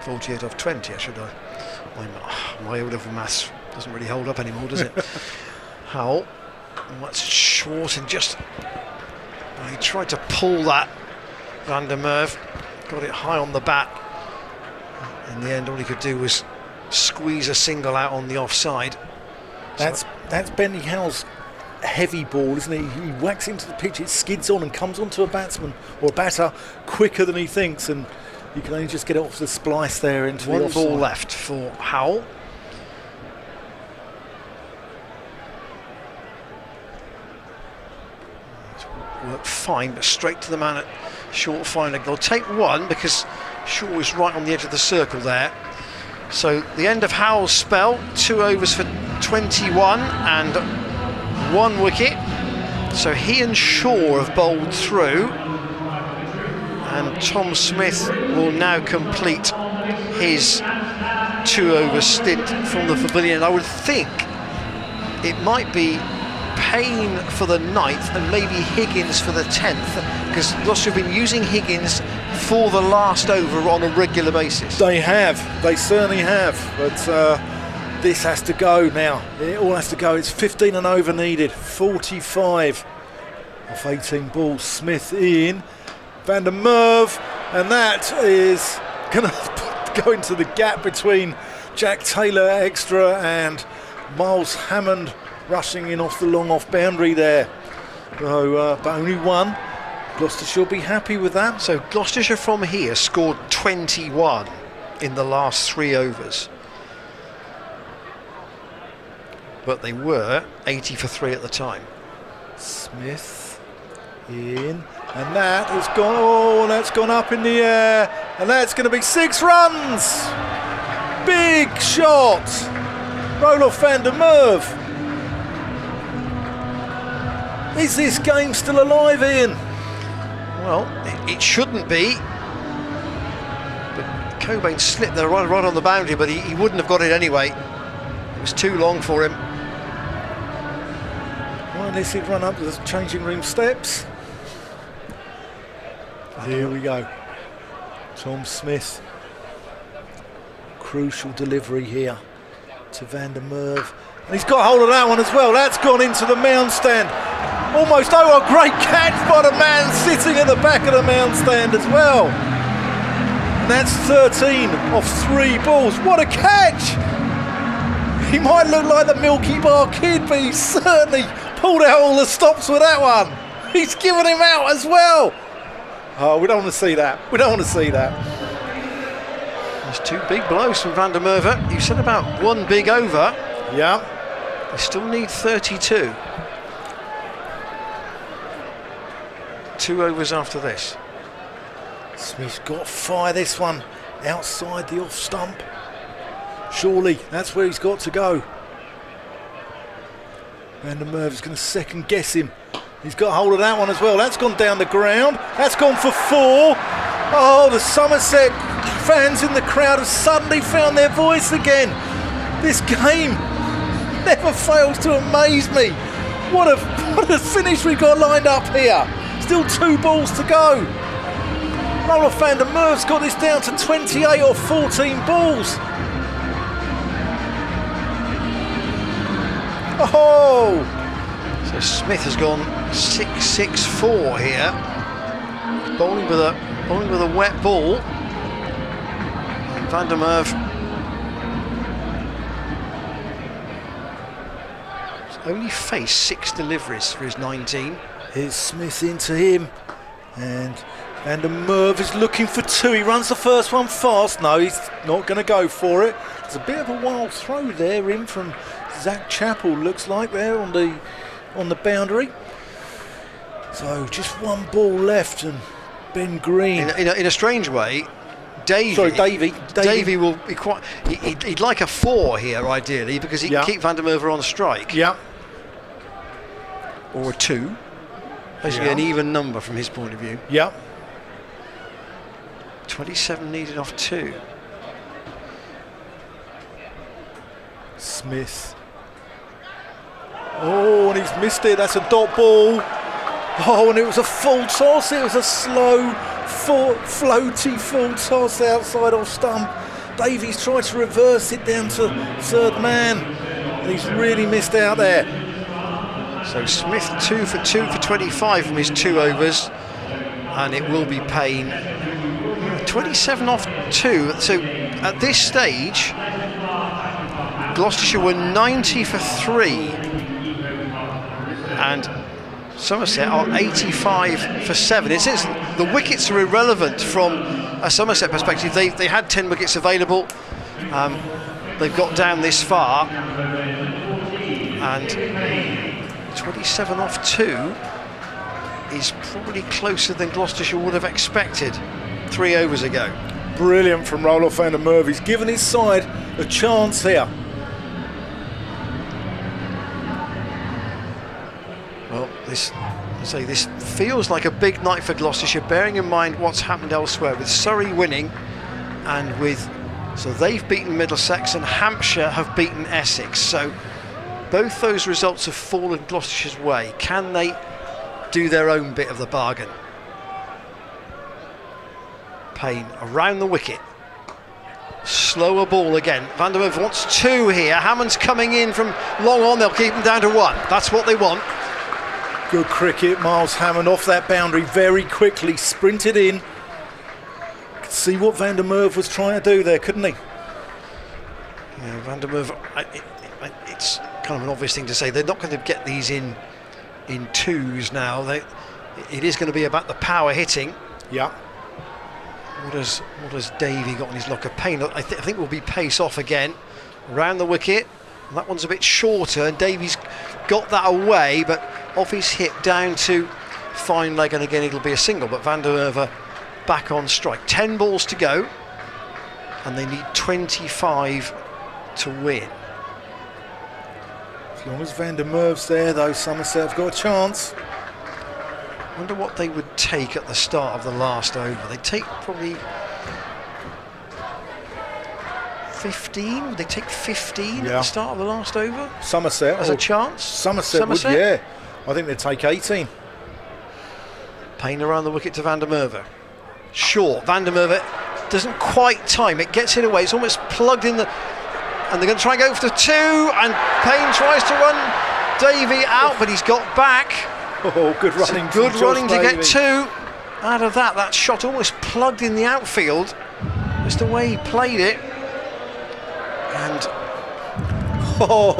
[SPEAKER 1] .48 off 20, my O-level maths doesn't really hold up anymore, does it? Howell Oh, that's short and just... he tried to pull that, Van der Merwe. Got it high on the bat. In the end, all he could do was squeeze a single out on the offside.
[SPEAKER 2] That's Bentley Howell's heavy ball, isn't it? He whacks into the pitch, it skids on and comes onto a batsman or a batter quicker than he thinks, and you can only just get it off the splice there into the offside.
[SPEAKER 1] One ball left for Howell. Worked fine, but straight to the man at short fine leg. They'll take one because Shaw is right on the edge of the circle there. So the end of Howell's spell, 2 overs for 21 and 1 wicket. So he and Shaw have bowled through, and Tom Smith will now complete his 2 over stint from the pavilion. I would think it might be Payne for the 9th and maybe Higgins for the 10th, because Gloucester have been using Higgins for the last over on a regular basis.
[SPEAKER 2] They certainly have, but this has to go now. It all has to go. It's 15 and over needed, 45 off 18 balls. Smith in, Van der Merwe, and that is going to go into the gap between Jack Taylor extra and Miles Hammond rushing in off the long off boundary there. So, but only one. Gloucestershire will be happy with that.
[SPEAKER 1] So Gloucestershire from here scored 21 in the last 3 overs. But they were 80 for 3 at the time.
[SPEAKER 2] Smith in, and that has gone, that's gone up in the air, and that's going to be 6 runs. Big shot. Roelof van der Merwe. Is this game still alive, Ian?
[SPEAKER 1] Well, it shouldn't be. But Cobain slipped there right on the boundary, but he wouldn't have got it anyway. It was too long for him.
[SPEAKER 2] Well, unless he'd run up the changing room steps. Here we go. Tom Smith. Crucial delivery here to Van der Merwe. And he's got hold of that one as well. That's gone into the mound stand. Almost, a great catch by the man sitting at the back of the mound stand as well. And that's 13 off 3 balls. What a catch! He might look like the Milky Bar Kid, but he certainly pulled out all the stops with that one. He's given him out as well. Oh, we don't want to see that. We don't want to see that.
[SPEAKER 1] There's 2 big blows from Van der Merwe. You said about 1 big over.
[SPEAKER 2] Yeah.
[SPEAKER 1] They still need 32. 2 overs after this.
[SPEAKER 2] Smith's got to fire this one outside the off stump. Surely that's where he's got to go. Van der Merwe's going to second guess him. He's got hold of that one as well. That's gone down the ground. That's gone for 4. Oh, the Somerset fans in the crowd have suddenly found their voice again. This game never fails to amaze me. What a finish we've got lined up here. Still 2 balls to go. Roelof van der Merwe's got this down to 28 or 14 balls. Oh!
[SPEAKER 1] So Smith has gone 6-6-4 here. Bowling with a wet ball. And Van der Merwe has only faced 6 deliveries for his 19.
[SPEAKER 2] Here's Smith into him, and Van der Merwe is looking for 2. He runs the first one fast. No, he's not going to go for it. There's a bit of a wild throw there in from Zach Chappell, looks like, there on the boundary. So just 1 ball left, and Ben Green.
[SPEAKER 1] In a strange way, Davey will be quite. He'd like a 4 here ideally, because he can keep Van der Merwe on strike.
[SPEAKER 2] Yeah.
[SPEAKER 1] Or a 2. Basically an even number from his point of view.
[SPEAKER 2] Yeah.
[SPEAKER 1] 27 needed off 2.
[SPEAKER 2] Smith. Oh, and he's missed it. That's a dot ball. Oh, and it was a full toss. It was a slow, floaty full toss outside off stump. Davies tried to reverse it down to 3rd man, and he's really missed out there.
[SPEAKER 1] So Smith 2 for 2 for 25 from his 2 overs, and it will be Payne 27 off 2. So at this stage, Gloucestershire were 90 for 3, and Somerset are 85 for 7. It says the wickets are irrelevant from a Somerset perspective. They had 10 wickets available. They've got down this far, and 27 off 2 is probably closer than Gloucestershire would have expected 3 overs ago.
[SPEAKER 2] Brilliant from Roloff van der Merwe. He's given his side a chance here.
[SPEAKER 1] Well, this feels like a big night for Gloucestershire, bearing in mind what's happened elsewhere with Surrey winning, and so they've beaten Middlesex and Hampshire have beaten Essex. So both those results have fallen Gloucestershire's way. Can they do their own bit of the bargain? Payne around the wicket. Slower ball again. Van der Merwe wants 2 here. Hammond's coming in from long on. They'll keep him down to 1. That's what they want.
[SPEAKER 2] Good cricket. Miles Hammond off that boundary very quickly. Sprinted in. Could see what Van der Merwe was trying to do there, couldn't he?
[SPEAKER 1] Yeah, Van der Merwe, it's kind of an obvious thing to say. They're not going to get these in 2s now. It is going to be about the power hitting.
[SPEAKER 2] Yeah.
[SPEAKER 1] What has Davey got in his locker? Payne, I think will be pace off again. Around the wicket. And that one's a bit shorter, and Davey's got that away, but off his hip down to fine leg, and again it'll be a single. But Van der Merwe back on strike. 10 balls to go, and they need 25 to win.
[SPEAKER 2] As long as Van der Merwe's there, though, Somerset have got a chance.
[SPEAKER 1] I wonder what they would take at the start of the last over. They'd take probably 15. Would they take 15 at the start of the last over?
[SPEAKER 2] Somerset
[SPEAKER 1] as a chance.
[SPEAKER 2] Somerset would, yeah. I think they'd take 18.
[SPEAKER 1] Payne around the wicket to Van der Merwe. Short. Van der Merwe doesn't quite time it. Gets it away. It's almost plugged in the. And they're going to try and go for the 2. And Payne tries to run Davey out, but he's got back.
[SPEAKER 2] Oh, good running.
[SPEAKER 1] Good running to get 2 out of that. That shot almost plugged in the outfield. Just the way he played it. And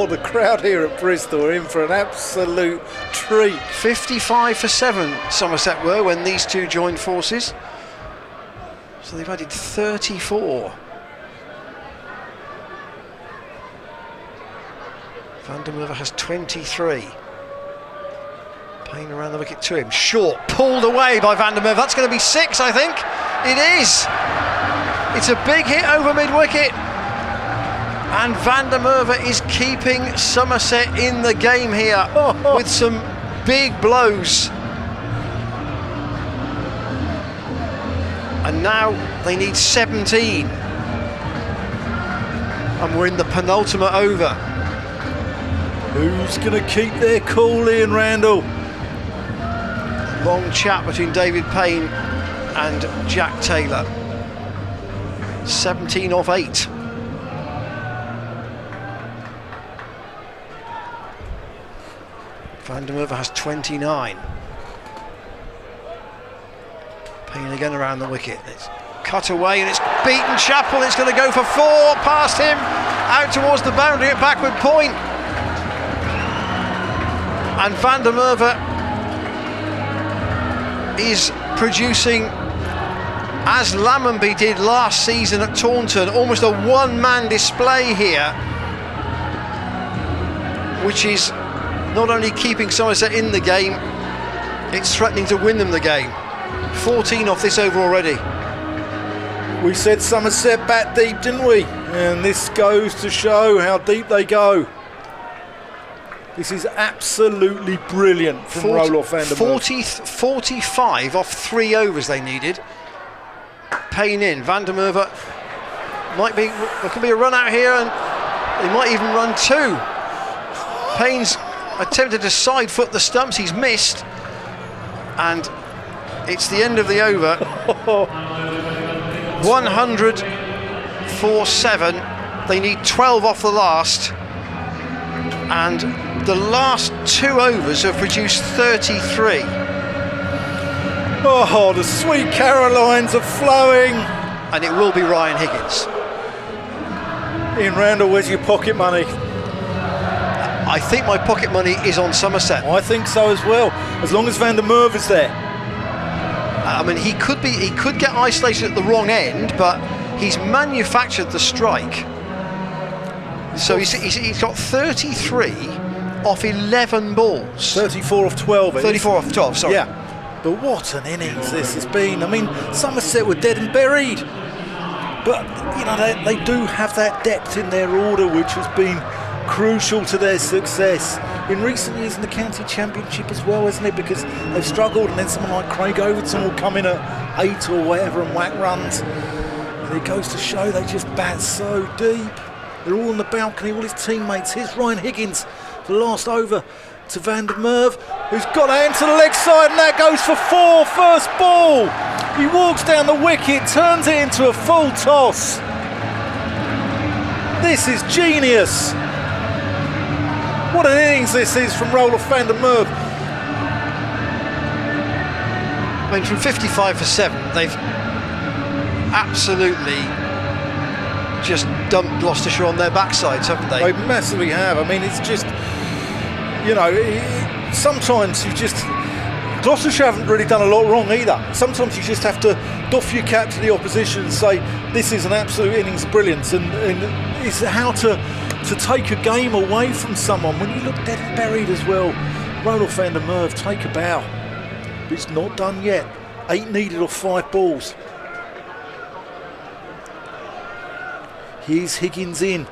[SPEAKER 2] the crowd here at Bristol are in for an absolute treat.
[SPEAKER 1] 55 for 7 Somerset were when these two joined forces. So they've added 34. Van der Merwe has 23. Payne around the wicket to him. Short, pulled away by Van der Merwe. That's going to be 6, I think. It is. It's a big hit over mid-wicket. And Van der Merwe is keeping Somerset in the game here with some big blows. And now they need 17. And we're in the penultimate over.
[SPEAKER 2] Who's going to keep their cool, Ian Randall?
[SPEAKER 1] Long chat between David Payne and Jack Taylor. 17 off 8. Van der Merwe has 29. Payne again around the wicket. It's cut away and it's beaten Chappell. It's going to go for 4 past him, out towards the boundary at backward point. And Van der Merwe is producing as Lammonby did last season at Taunton, almost a one-man display here, which is not only keeping Somerset in the game, it's threatening to win them the game. 14 off this over already.
[SPEAKER 2] We said Somerset bat deep, didn't we? And this goes to show how deep they go. This is absolutely brilliant from Roloff van der Merwe.
[SPEAKER 1] 45 off 3 overs they needed. Payne in. Van der Merwe there could be a run out here, and they might even run 2. Payne's attempted to side foot the stumps, he's missed, and it's the end of the over. 100 for 7. They need 12 off the last, and the last 2 overs have produced 33.
[SPEAKER 2] Oh, the sweet Carolines are flowing.
[SPEAKER 1] And it will be Ryan Higgins.
[SPEAKER 2] Ian Randall, where's your pocket money?
[SPEAKER 1] I think my pocket money is on Somerset.
[SPEAKER 2] I think so as well, as long as Van der Merwe is there.
[SPEAKER 1] I mean, he could get isolated at the wrong end, but he's manufactured the strike. So he's got 33 off 11 balls.
[SPEAKER 2] 34 off 12.
[SPEAKER 1] 34 off 12, sorry.
[SPEAKER 2] Yeah, but what an innings this has been. I mean, Somerset were dead and buried. But, you know, they do have that depth in their order, which has been crucial to their success in recent years in the county championship as well, isn't it? Because they've struggled, and then someone like Craig Overton will come in at 8 or whatever and whack runs. And it goes to show they just bat so deep. They're all on the balcony, all his teammates. Here's Ryan Higgins for the last over to Van der Merwe, who's got that into the leg side, and that goes for 4, first ball. He walks down the wicket, turns it into a full toss. This is genius. What an innings this is from Roelof Van der Merwe.
[SPEAKER 1] I mean, from 55 for 7, they've absolutely just dumped Gloucestershire on their backsides, haven't they?
[SPEAKER 2] They massively have. I mean, it's just, you know, sometimes you just... Gloucestershire haven't really done a lot wrong either. Sometimes you just have to doff your cap to the opposition and say, this is an absolute innings brilliance, and it's how to take a game away from someone when you look dead and buried as well. Roelof Van der Merwe, take a bow. But it's not done yet. 8 needed off 5 balls. Here's Higgins in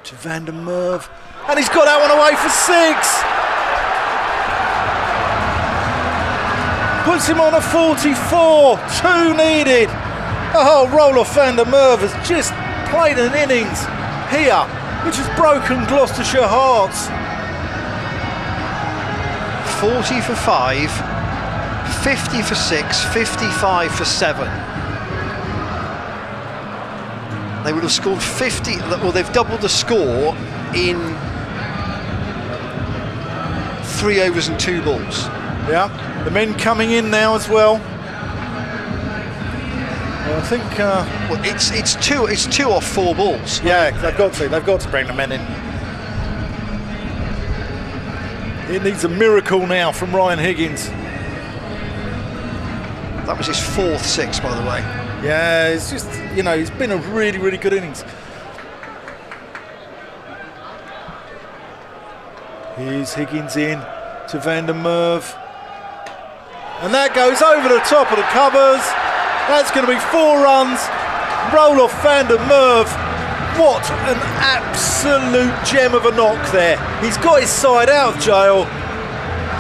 [SPEAKER 2] to Van der Merwe, and he's got that one away for 6. Puts him on a 44, 2 needed. Oh, Roelof Van der Merwe has just played an innings here which has broken Gloucestershire hearts.
[SPEAKER 1] 40 for 5, 50 for 6, 55 for 7. They would have scored 50, well, they've doubled the score in 3 overs and 2 balls.
[SPEAKER 2] Yeah, the men coming in now as well. Well, I think
[SPEAKER 1] well, it's two off 4 balls.
[SPEAKER 2] Yeah, they've got to bring the men in. It needs a miracle now from Ryan Higgins.
[SPEAKER 1] That was his 4th 6, by the way.
[SPEAKER 2] Yeah, it's just, you know, it's been a really, really good innings. Here's Higgins in to Van der Merwe. And that goes over the top of the covers. That's going to be 4 runs. Roelof Van der Merwe. What an absolute gem of a knock there. He's got his side out of jail.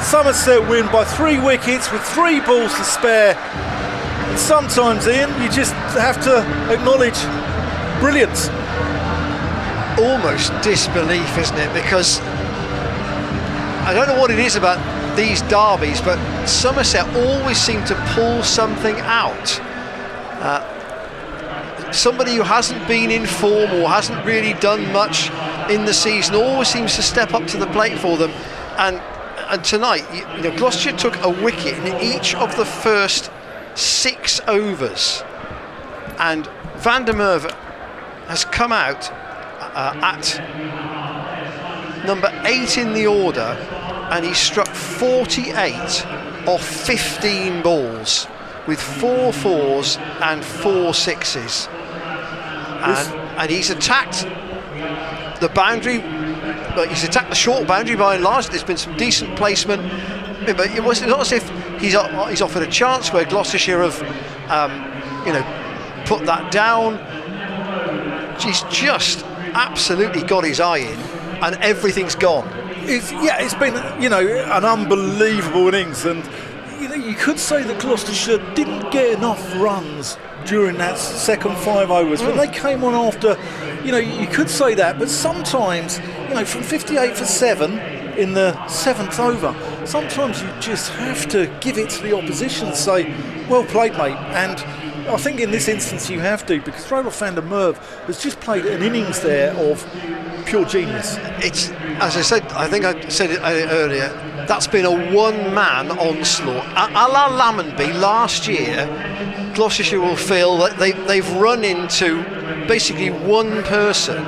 [SPEAKER 2] Somerset win by 3 wickets with 3 balls to spare. And sometimes, Ian, you just have to acknowledge brilliance.
[SPEAKER 1] Almost disbelief, isn't it? Because I don't know what it is about these derbies, but Somerset always seem to pull something out. Somebody who hasn't been in form or hasn't really done much in the season always seems to step up to the plate for them. And tonight, you know, Gloucestershire took a wicket in each of the first 6 overs, and Van der Merwe has come out at number 8 in the order, and he struck 48 off 15 balls with 4 4s and 4 6s. And he's attacked the boundary, but he's attacked the short boundary by and large. There's been some decent placement, but it's not as if he's offered a chance where Gloucestershire have, you know, put that down. He's just absolutely got his eye in, and everything's gone.
[SPEAKER 2] It's been, you know, an unbelievable innings, and you know, you could say that Gloucestershire didn't get enough runs during that second 5 overs. When they came on after, you know, you could say that, but sometimes, you know, from 58 for 7 in the 7th over, sometimes you just have to give it to the opposition and say, well played, mate. And I think in this instance you have to, because Roloff van der Merwe has just played an innings there of pure genius.
[SPEAKER 1] It's, as I said, I think I said it earlier, that's been a one-man onslaught. A la Lammonby last year, Gloucestershire will feel that they've run into basically one person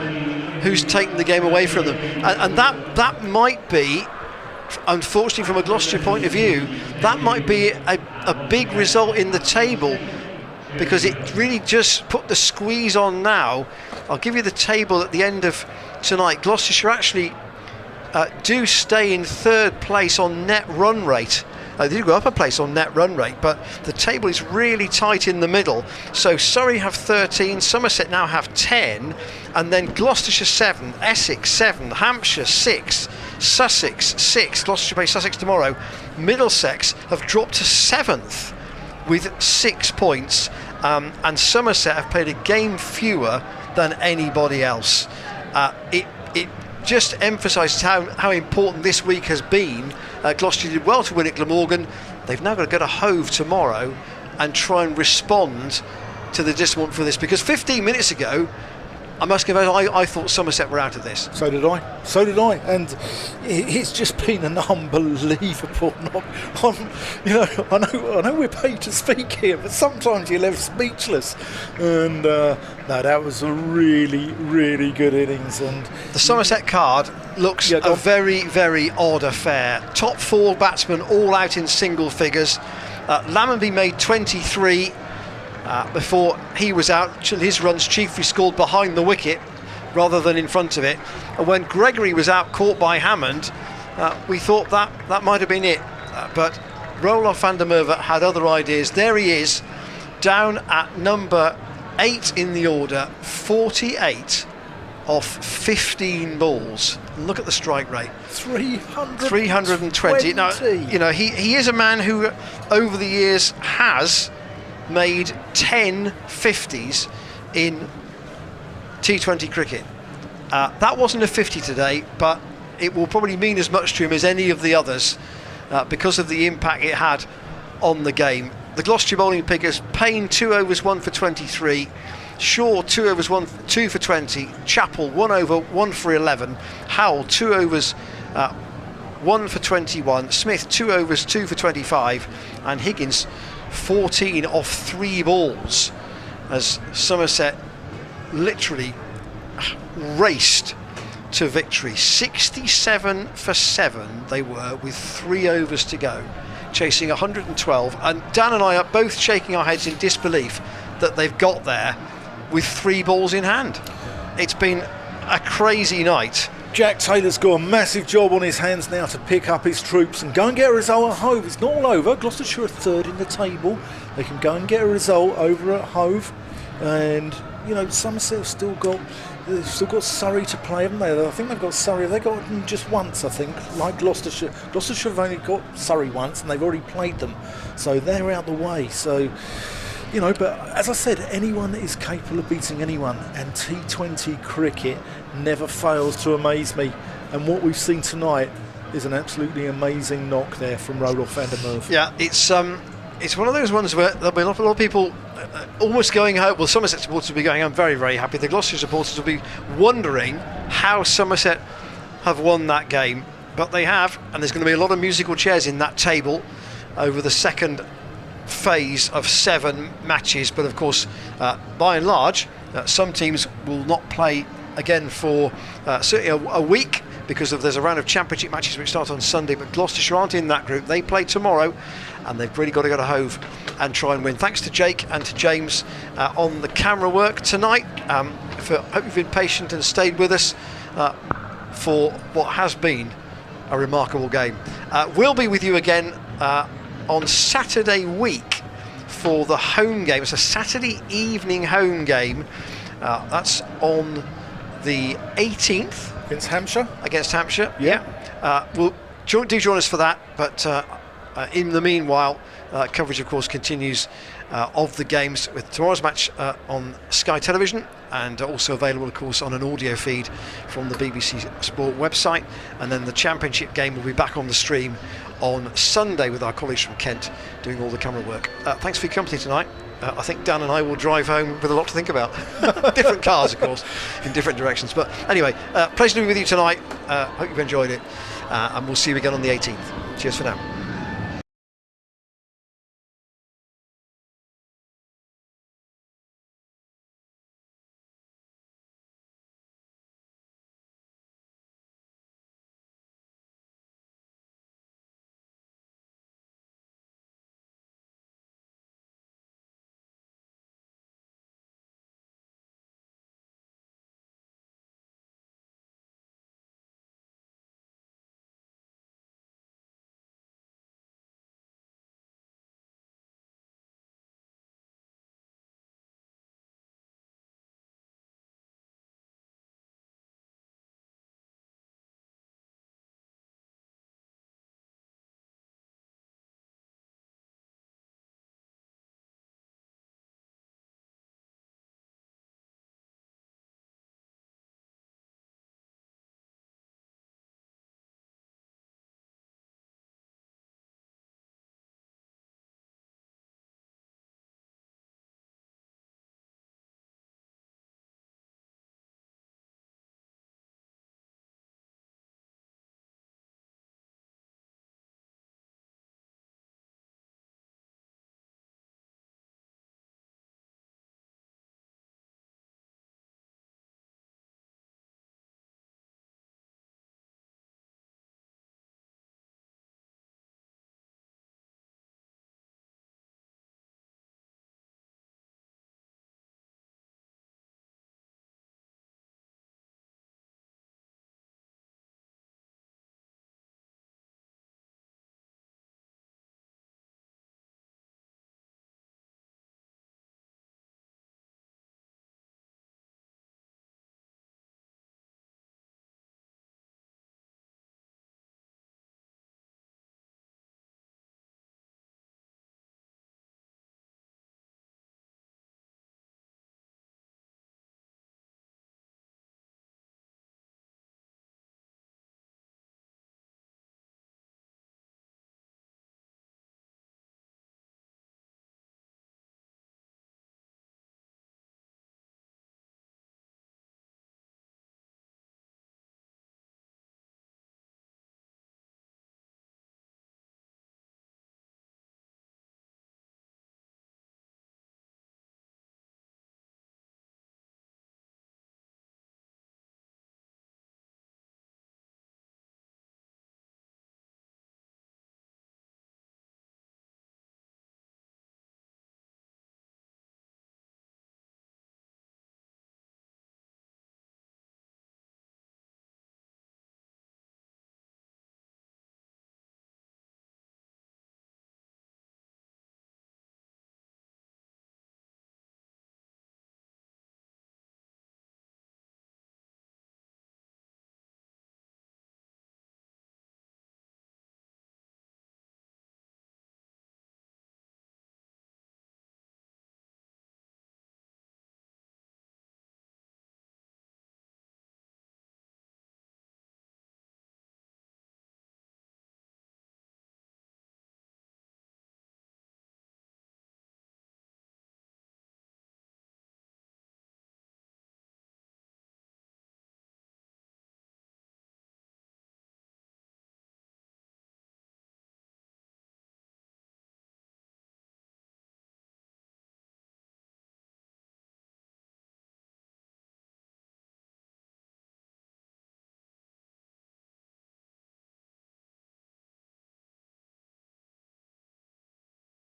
[SPEAKER 1] who's taken the game away from them. And that might be, unfortunately from a Gloucestershire point of view, that might be a big result in the table, because it really just put the squeeze on now. I'll give you the table at the end of tonight. Gloucestershire actually do stay in third place on net run rate. They do go up a place on net run rate, but the table is really tight in the middle. So Surrey have 13, Somerset now have 10, and then Gloucestershire 7, Essex 7, Hampshire 6, Sussex 6, Gloucestershire play Sussex tomorrow. Middlesex have dropped to 7th with 6 points, and Somerset have played a game fewer than anybody else. It just emphasises how important this week has been. Gloucestershire did well to win at Glamorgan. They've now got to go to Hove tomorrow and try and respond to the disappointment for this, because 15 minutes ago, I must confess, I thought Somerset were out of this.
[SPEAKER 2] So did I, and it's just been an unbelievable knock. I know we're paid to speak here, but sometimes you're left speechless. And no, that was a really, really good innings. And
[SPEAKER 1] the Somerset card looks a very, very odd affair. Top 4 batsmen all out in single figures. Lammonby made 23. Before he was out. His runs chiefly scored behind the wicket rather than in front of it. And when Gregory was out, caught by Hammond, we thought that might have been it. But Roloff van der Merwe had other ideas. There he is, down at number 8 in the order, 48 off 15 balls. Look at the strike rate. 320. Now, he is a man who over the years has made 10 50s in T20 cricket. That wasn't a 50 today, but it will probably mean as much to him as any of the others because of the impact it had on the game. The Gloucestershire bowling pickers: Payne 2 overs 1 for 23, Shaw 2 overs 2 for 20, Chappell 1 over 1 for 11, Howell 2 overs 1 for 21, Smith 2 overs 2 for 25, and Higgins 14 off 3 balls, as Somerset literally raced to victory. 67 for 7 they were with 3 overs to go, chasing 112, and Dan and I are both shaking our heads in disbelief that they've got there with 3 balls in hand. It's been a crazy night.
[SPEAKER 2] Jack Taylor's got a massive job on his hands now to pick up his troops and go and get a result at Hove. It's not all over. Gloucestershire are 3rd in the table. They can go and get a result over at Hove, and Somerset have still got Surrey to play, haven't they? I think they've got Surrey. They got them just once, I think, like Gloucestershire. Gloucestershire have only got Surrey once, and they've already played them, so they're out the way. So. But as I said, anyone is capable of beating anyone, and T20 cricket never fails to amaze me. And what we've seen tonight is an absolutely amazing knock there from Roloff van der Merwe.
[SPEAKER 1] Yeah, it's one of those ones where there'll be a lot of people almost going home. Well, Somerset supporters will be going, I'm very, very happy. The Gloucestershire supporters will be wondering how Somerset have won that game. But they have, and there's going to be a lot of musical chairs in that table over the second phase of 7 matches. But of course, by and large, some teams will not play again for certainly a week, because there's a round of championship matches which start on Sunday. But Gloucestershire aren't in that group. They play tomorrow, and they've really got to go to Hove and try and win. Thanks to Jake and to James on the camera work tonight. Hope you've been patient and stayed with us for what has been a remarkable game. We'll be with you again on Saturday week for the home game. It's a Saturday evening home game. That's on the 18th. Against Hampshire. Yeah. Do join us for that. But in the meanwhile, coverage, of course, continues of the games with tomorrow's match on Sky Television, and also available, of course, on an audio feed from the BBC Sport website. And then the championship game will be back on the stream on Sunday with our colleagues from Kent doing all the camera work. Thanks for your company tonight. I think Dan and I will drive home with a lot to think about. Different cars, of course, in different directions. But anyway, pleasure to be with you tonight. Hope you've enjoyed it. And we'll see you again on the 18th. Cheers for now.